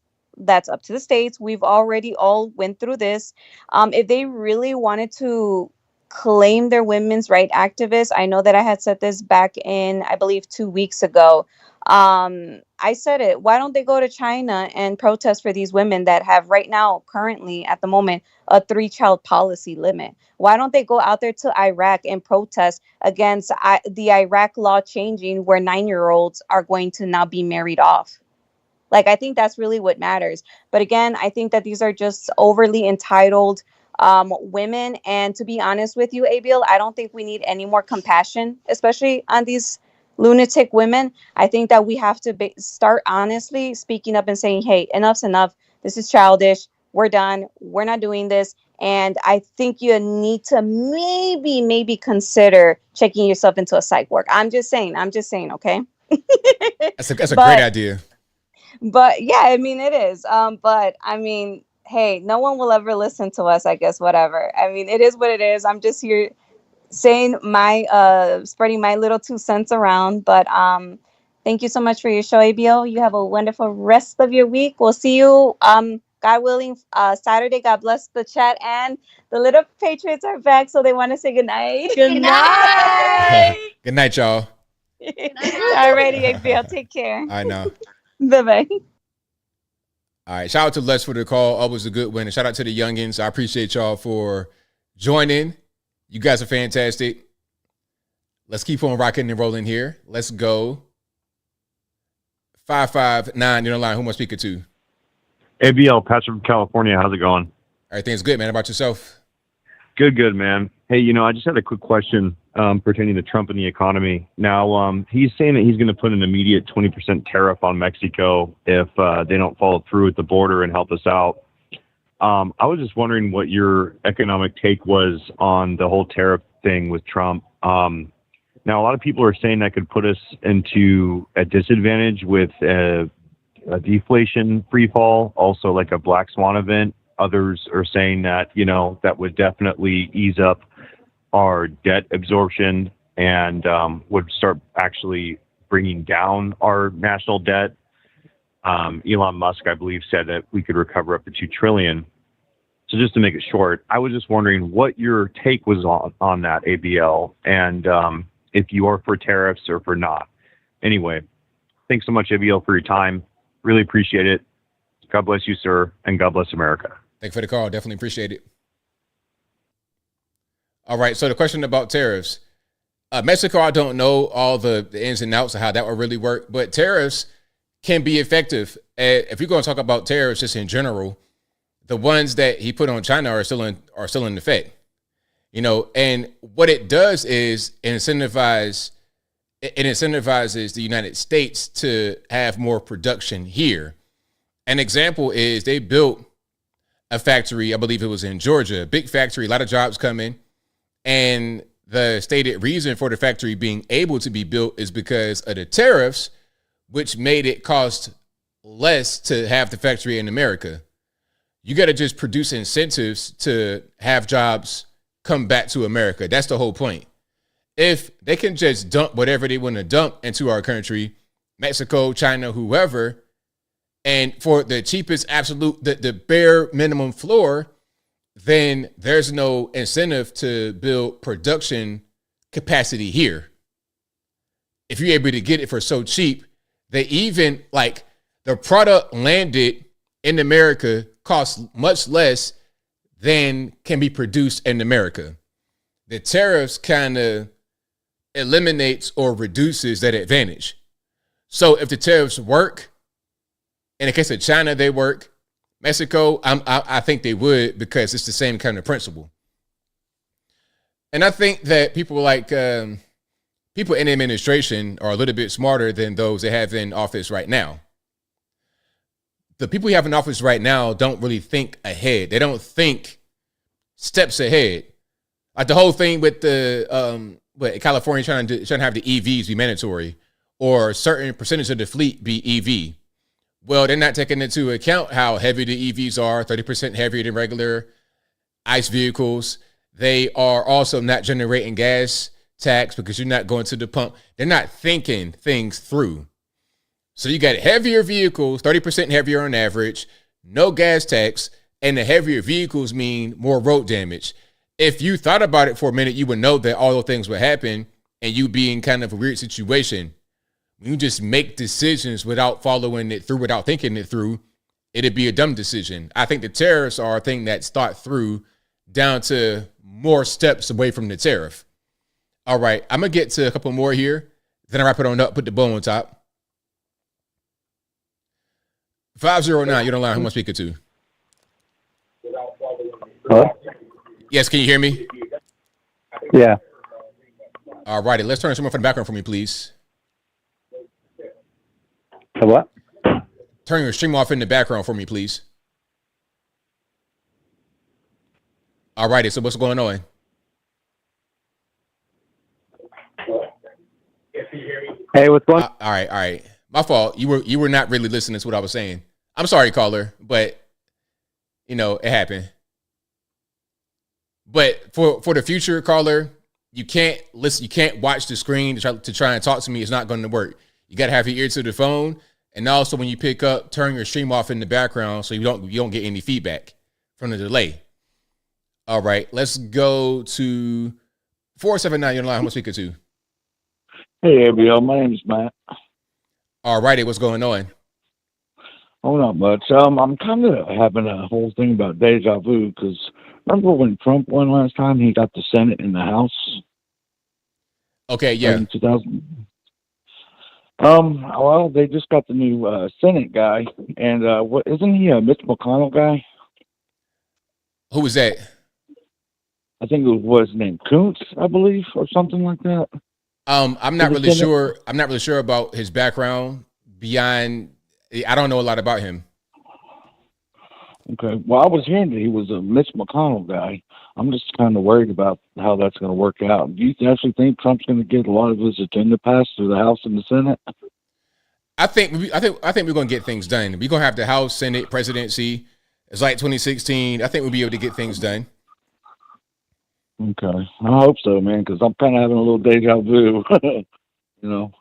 up to the states. We've already all went through this. If they really wanted to claim their women's right activists, I know that I had said this back in, I believe, 2 weeks ago. I said it. Why don't they go to China and protest for these women that have right now, currently, at the moment, a 3-child policy limit? Why don't they go out there to Iraq and protest against the Iraq law changing where 9-year-olds are going to now be married off? Like, I think that's really what matters. But again, I think that these are just overly entitled women. And to be honest with you, ABL, I don't think we need any more compassion, especially on these lunatic women. I think that we have to start honestly speaking up and saying, hey, enough's enough. This is childish. We're done. We're not doing this. And I think you need to maybe consider checking yourself into a psych ward. I'm just saying, okay? That's a great idea. But yeah, I mean, it is. But I mean, hey, no one will ever listen to us, I guess, whatever. I mean, it is what it is. I'm just here saying spreading my little 2 cents around. But thank you so much for your show, ABL. You have a wonderful rest of your week. We'll see you, God willing, Saturday. God bless the chat. And the little Patriots are back, so they want to say good night. Good night. Good night, y'all. All righty, ABL. Take care. I know. Bye-bye. All right. Shout out to Les for the call. Always a good win. And shout out to the youngins. I appreciate y'all for joining. You guys are fantastic. Let's keep on rocking and rolling here. Let's go. 559, you're on the line. Who am I speaking to? ABL, Patrick from California. How's it going? Everything's good, man. How about yourself? Good, man. Hey, I just had a quick question pertaining to Trump and the economy. Now, he's saying that he's going to put an immediate 20% tariff on Mexico if they don't follow through at the border and help us out. I was just wondering what your economic take was on the whole tariff thing with Trump. Now, a lot of people are saying that could put us into a disadvantage with a deflation free fall, also like a black swan event. Others are saying that, that would definitely ease up our debt absorption and would start actually bringing down our national debt. Elon Musk, I believe, said that we could recover up to $2 trillion. So just to make it short, I was just wondering what your take was on that, ABL, and if you are for tariffs or for not. Anyway, thanks so much, ABL, for your time. Really appreciate it. God bless you, sir, and God bless America. Thank you for the call. Definitely appreciate it. All right, so the question about tariffs. Mexico, I don't know all the ins and outs of how that would really work, but tariffs can be effective. If you're going to talk about tariffs just in general, the ones that he put on China are still in effect. You know, and what it does is it incentivizes the United States to have more production here. An example is they built a factory, I believe it was in Georgia, a big factory, a lot of jobs coming. And the stated reason for the factory being able to be built is because of the tariffs, which made it cost less to have the factory in America. You got to just produce incentives to have jobs come back to America. That's the whole point. If they can just dump whatever they want to dump into our country, Mexico, China, whoever, and for the cheapest absolute, the bare minimum floor, then there's no incentive to build production capacity here. If you're able to get it for so cheap, they even, like, the product landed in America costs much less than can be produced in America. The tariffs kind of eliminates or reduces that advantage. So if the tariffs work, in the case of China, they work. Mexico, I think they would, because it's the same kind of principle. And I think that people like people in the administration are a little bit smarter than those they have in office right now. The people we have in office right now don't really think ahead. They don't think steps ahead. Like the whole thing with the California trying to have the EVs be mandatory, or a certain percentage of the fleet be EV. Well, they're not taking into account how heavy the EVs are, 30% heavier than regular ICE vehicles. They are also not generating gas tax because you're not going to the pump. They're not thinking things through. So you got heavier vehicles, 30% heavier on average, no gas tax, and the heavier vehicles mean more road damage. If you thought about it for a minute, you would know that all those things would happen and you be in kind of a weird situation. When you just make decisions without following it through, without thinking it through, it'd be a dumb decision. I think the tariffs are a thing that's thought through down to more steps away from the tariff. All right, I'm going to get to a couple more here. Then I wrap it on up, put the bow on top. 509, you're on the line. Who am I speaking to? Hello? Yes, can you hear me? Yeah. All righty, let's turn someone from the background for me, please. What? Turn your stream off in the background for me, please. All righty, so what's going on? Hey, what's going on? All right. My fault. You were not really listening to what I was saying. I'm sorry, caller, but you know, it happened. But for the future, caller, you can't listen. You can't watch the screen to try and talk to me. It's not going to work. You got to have your ear to the phone, and also when you pick up, turn your stream off in the background so you don't get any feedback from the delay. All right, let's go to 479. You're on the line. Who am I speaking to? Hey, ABL. My name's Matt. All righty, what's going on? Oh, not much. I'm kind of having a whole thing about deja vu because remember when Trump won last time? He got the Senate and the House. Okay, yeah. In 2000. Well, they just got the new Senate guy, and what isn't he a Mitch McConnell guy? Who was that? I think it was his name Kuntz, I believe, or something like that. I'm not really sure. I'm not really sure about his background beyond. I don't know a lot about him. Okay. Well, I was hearing that he was a Mitch McConnell guy. I'm just kind of worried about how that's going to work out. Do you actually think Trump's going to get a lot of his agenda passed through the House and the Senate? I think we're going to get things done. We're going to have the House, Senate, presidency. It's like 2016. I think we'll be able to get things done. Okay. I hope so, man, because I'm kind of having a little deja vu, you know.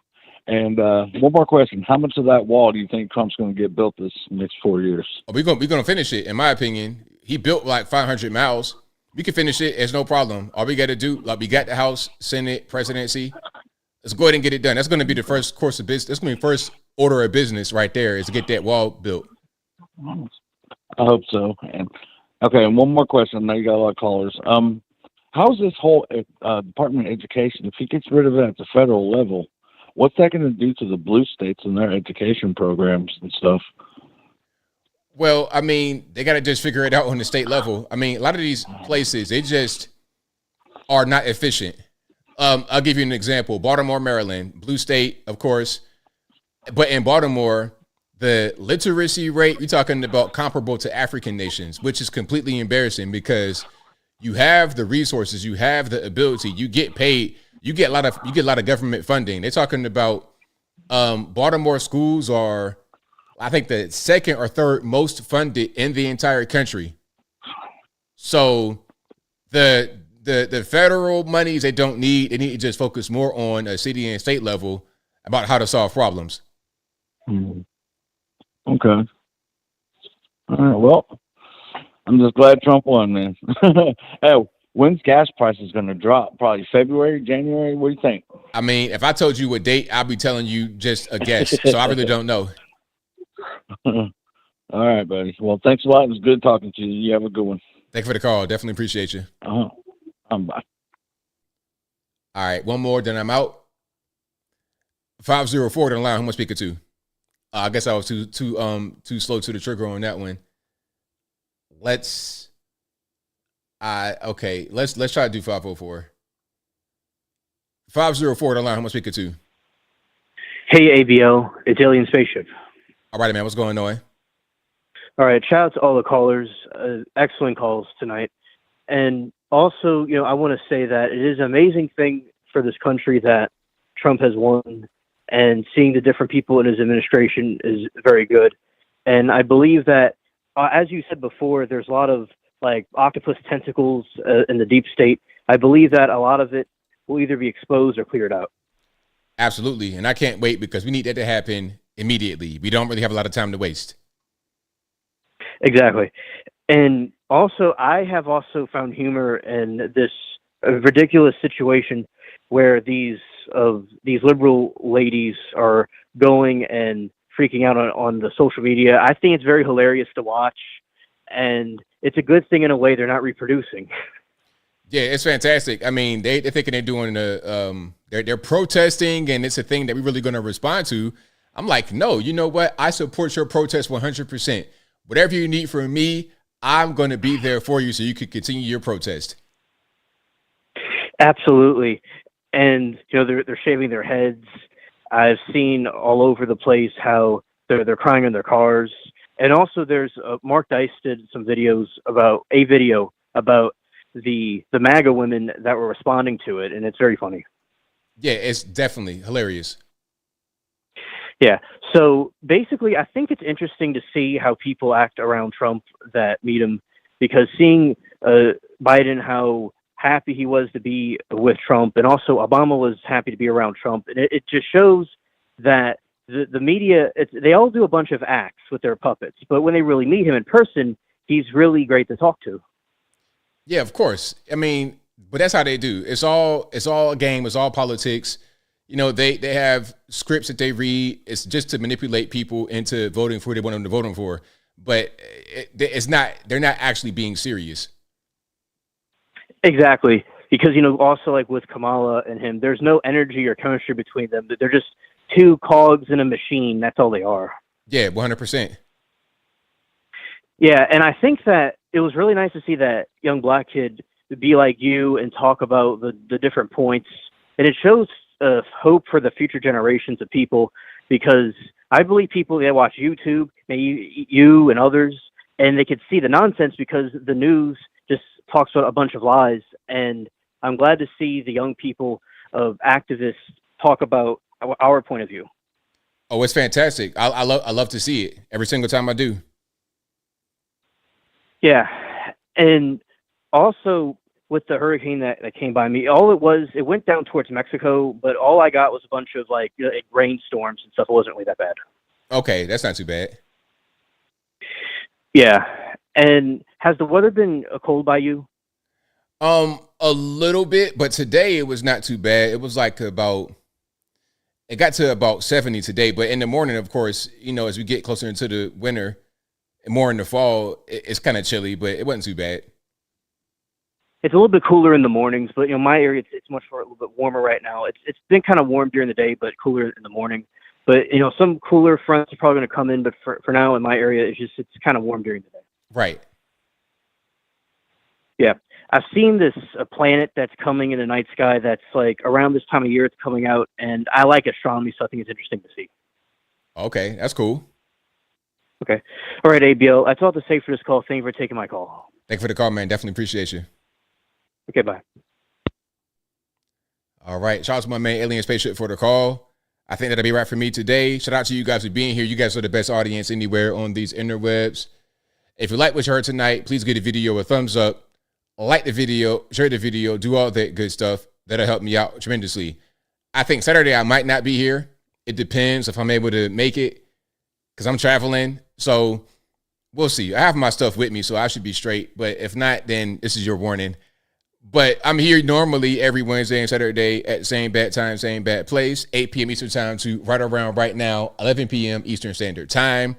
And one more question. How much of that wall do you think Trump's going to get built this next 4 years? We're going to finish it, in my opinion. He built like 500 miles. We can finish it. It's no problem. All we got to do, like, we got the House, Senate, presidency. Let's go ahead and get it done. That's going to be the first course of business. That's going to be the first order of business right there, is to get that wall built. I hope so. And okay, and one more question. I know you got a lot of callers. How's this whole Department of Education, if he gets rid of it at the federal level, what's that going to do to the blue states and their education programs and stuff? Well, I mean, they got to just figure it out on the state level. I mean, a lot of these places, they just are not efficient. I'll give you an example. Baltimore, Maryland, blue state, of course. But in Baltimore, the literacy rate, we're talking about comparable to African nations, which is completely embarrassing because you have the resources, you have the ability, you get paid, you get a lot of government funding. They're talking about Baltimore schools are, I think, the second or third most funded in the entire country. So the federal monies they don't need, they need to just focus more on a city and state level about how to solve problems. Okay. All right. Well, I'm just glad Trump won, man. Hey, when's gas prices going to drop? Probably February, January? What do you think? I mean, if I told you a date, I'd be telling you just a guess. So I really don't know. All right, buddy. Well, thanks a lot. It was good talking to you. You have a good one. Thank you for the call. Definitely appreciate you. Bye. All right. One more, then I'm out. 504 to the line. Who am I speaking to? I guess I was too slow to the trigger on that one. Let's try to do 504. 504 to the line. Who am I speaking to? Hey, ABL. It's Alien Spaceship. All right, man. What's going on? All right. Shout out to all the callers. Excellent calls tonight. And also, I want to say that it is an amazing thing for this country that Trump has won, and seeing the different people in his administration is very good. And I believe that, as you said before, there's a lot of like octopus tentacles in the deep state. I believe that a lot of it will either be exposed or cleared out. Absolutely. And I can't wait because we need that to happen immediately. We don't really have a lot of time to waste. Exactly. And also, I have also found humor in this ridiculous situation where these liberal ladies are going and freaking out on the social media. I think it's very hilarious to watch, and it's a good thing in a way they're not reproducing. Yeah, it's fantastic. I mean, they're thinking they're doing they're protesting, and it's a thing that we're really going to respond to. I'm like, no, you know what? I support your protest 100%. Whatever you need from me, I'm going to be there for you so you can continue your protest. Absolutely. And, they're shaving their heads. I've seen all over the place how they're crying in their cars. And also there's Mark Dice did some video about the MAGA women that were responding to it. And it's very funny. Yeah, it's definitely hilarious. Yeah. So basically, I think it's interesting to see how people act around Trump that meet him, because seeing Biden, how happy he was to be with Trump, and also Obama was happy to be around Trump. And it just shows that the media, they all do a bunch of acts with their puppets, but when they really meet him in person, he's really great to talk to. Yeah, of course. I mean, but that's how they do. It's all a game. It's all politics. They have scripts that they read. It's just to manipulate people into voting for who they want them to vote for. But they're not actually being serious. Exactly. Because, also like with Kamala and him, there's no energy or chemistry between them. They're just two cogs in a machine. That's all they are. Yeah, 100%. Yeah. And I think that it was really nice to see that young black kid be like you and talk about the different points. And it shows hope for the future generations of people, because I believe people, they watch YouTube, maybe you and others, and they could see the nonsense because the news just talks about a bunch of lies. And I'm glad to see the young people of activists talk about our point of view. Oh, it's fantastic. I love to see it every single time I do. Yeah. And also with the hurricane that came by me, it went down towards Mexico, but all I got was a bunch of rainstorms and stuff. It wasn't really that bad. Okay. That's not too bad. Yeah. And has the weather been cold by you? A little bit, but today it was not too bad. It was it got to about 70 today, but in the morning, of course, as we get closer into the winter and more in the fall, it's kind of chilly, but it wasn't too bad. it's a little bit cooler in the mornings, but my area it's much more a little bit warmer right now. It's been kind of warm during the day, but cooler in the morning. But some cooler fronts are probably going to come in, but for now in my area, it's kind of warm during the day. Right. Yeah, I've seen a planet that's coming in the night sky that's like around this time of year it's coming out, and I like astronomy, so I think it's interesting to see. Okay, that's cool. Okay. All right, ABL. That's all to say for this call. Thank you for taking my call. Thank you for the call, man. Definitely appreciate you. Okay, bye. All right. Shout out to my man, Alien Spaceship, for the call. I think that'll be right for me today. Shout out to you guys for being here. You guys are the best audience anywhere on these interwebs. If you like what you heard tonight, please give the video a thumbs up. Like the video, share the video, do all that good stuff. That'll help me out tremendously. I think Saturday I might not be here. It depends if I'm able to make it because I'm traveling. So we'll see. I have my stuff with me, so I should be straight. But if not, then this is your warning. But I'm here normally every Wednesday and Saturday at same bad time, same bad place, 8 p.m. Eastern time to right around right now, 11 p.m. Eastern Standard Time.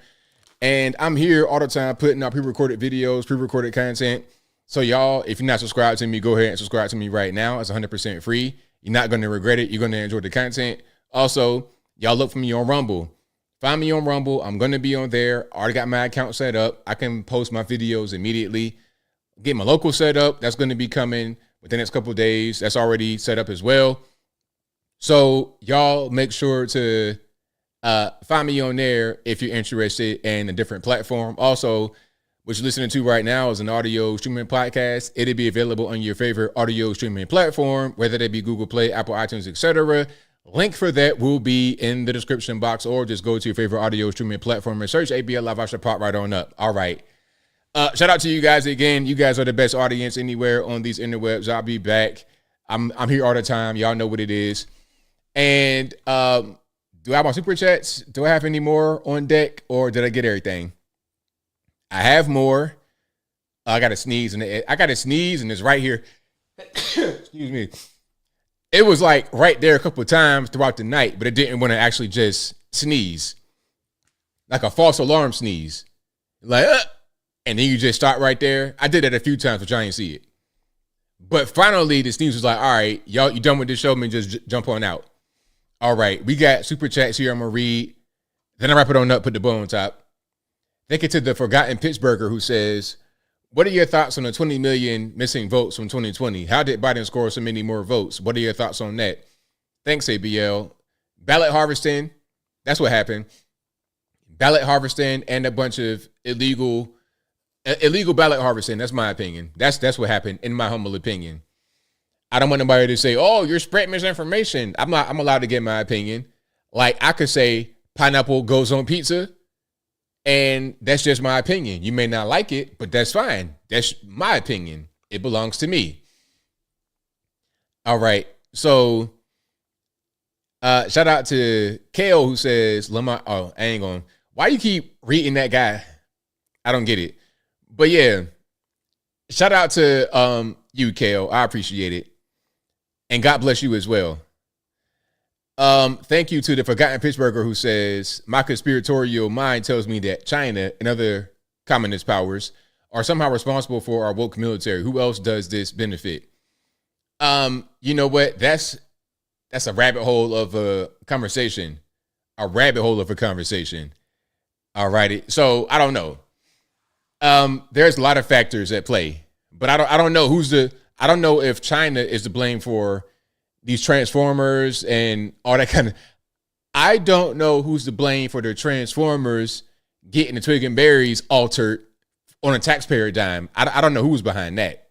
And I'm here all the time putting out pre-recorded videos, pre-recorded content. So y'all, if you're not subscribed to me, go ahead and subscribe to me right now. It's 100% free. You're not going to regret it. You're going to enjoy the content. Also, y'all look for me on Rumble. Find me on Rumble. I'm going to be on there. Already got my account set up. I can post my videos immediately. Get my local set up. That's going to be coming within the next couple of days. That's already set up as well. So y'all make sure to find me on there if you're interested in a different platform. Also, what you're listening to right now is an audio streaming podcast. It'll be available on your favorite audio streaming platform, whether they be Google Play, Apple iTunes, etc. Link for that will be in the description box, or just go to your favorite audio streaming platform and search ABL Live. I should pop right on up. All right. Shout out to you guys again. You guys are the best audience anywhere on these interwebs. I'll be back. I'm here all the time. Y'all know what it is. And do I have my super chats? Do I have any more on deck, or did I get everything? I have more. I got to sneeze, and it's right here. Excuse me. It was like right there a couple of times throughout the night, but it didn't want to actually just sneeze, like a false alarm sneeze, like, and then you just start right there. I did that a few times, but y'all didn't see it. But finally, the sneeze was like, all right, y'all, you done with this show? Man, just jump on out. All right, we got super chats here. I'm gonna read. Then I wrap it on up, put the bow on top. Thank you to the Forgotten Pittsburgher who says, what are your thoughts on the 20 million missing votes from 2020? How did Biden score so many more votes? What are your thoughts on that? Thanks, ABL. Ballot harvesting, that's what happened. Ballot harvesting and a bunch of illegal ballot harvesting. That's my opinion. That's what happened, in my humble opinion. I don't want nobody to say, oh, you're spreading misinformation. I'm allowed to get my opinion. Like, I could say pineapple goes on pizza, and that's just my opinion. You may not like it, but that's fine. That's my opinion. It belongs to me. All right. So shout out to Kale who says, I ain't going. Why you keep reading that guy? I don't get it. But yeah, shout out to you, Kale. I appreciate it. And God bless you as well. Thank you to the Forgotten Pittsburgher who says, my conspiratorial mind tells me that China and other communist powers are somehow responsible for our woke military. Who else does this benefit? You know what? That's a rabbit hole of a conversation. A rabbit hole of a conversation. All righty. So I don't know. There's a lot of factors at play, but I don't know I don't know if China is to blame for these transformers and all that kind of. I don't know who's to blame for the transformers getting the twig and berries altered on a taxpayer dime. I don't know who's behind that.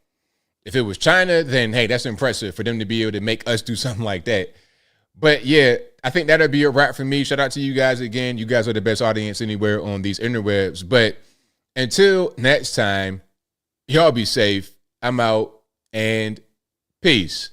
If it was China, then hey, that's impressive for them to be able to make us do something like that. But yeah, I think that'll be a wrap for me. Shout out to you guys again. You guys are the best audience anywhere on these interwebs. But until next time, y'all be safe. I'm out, and peace.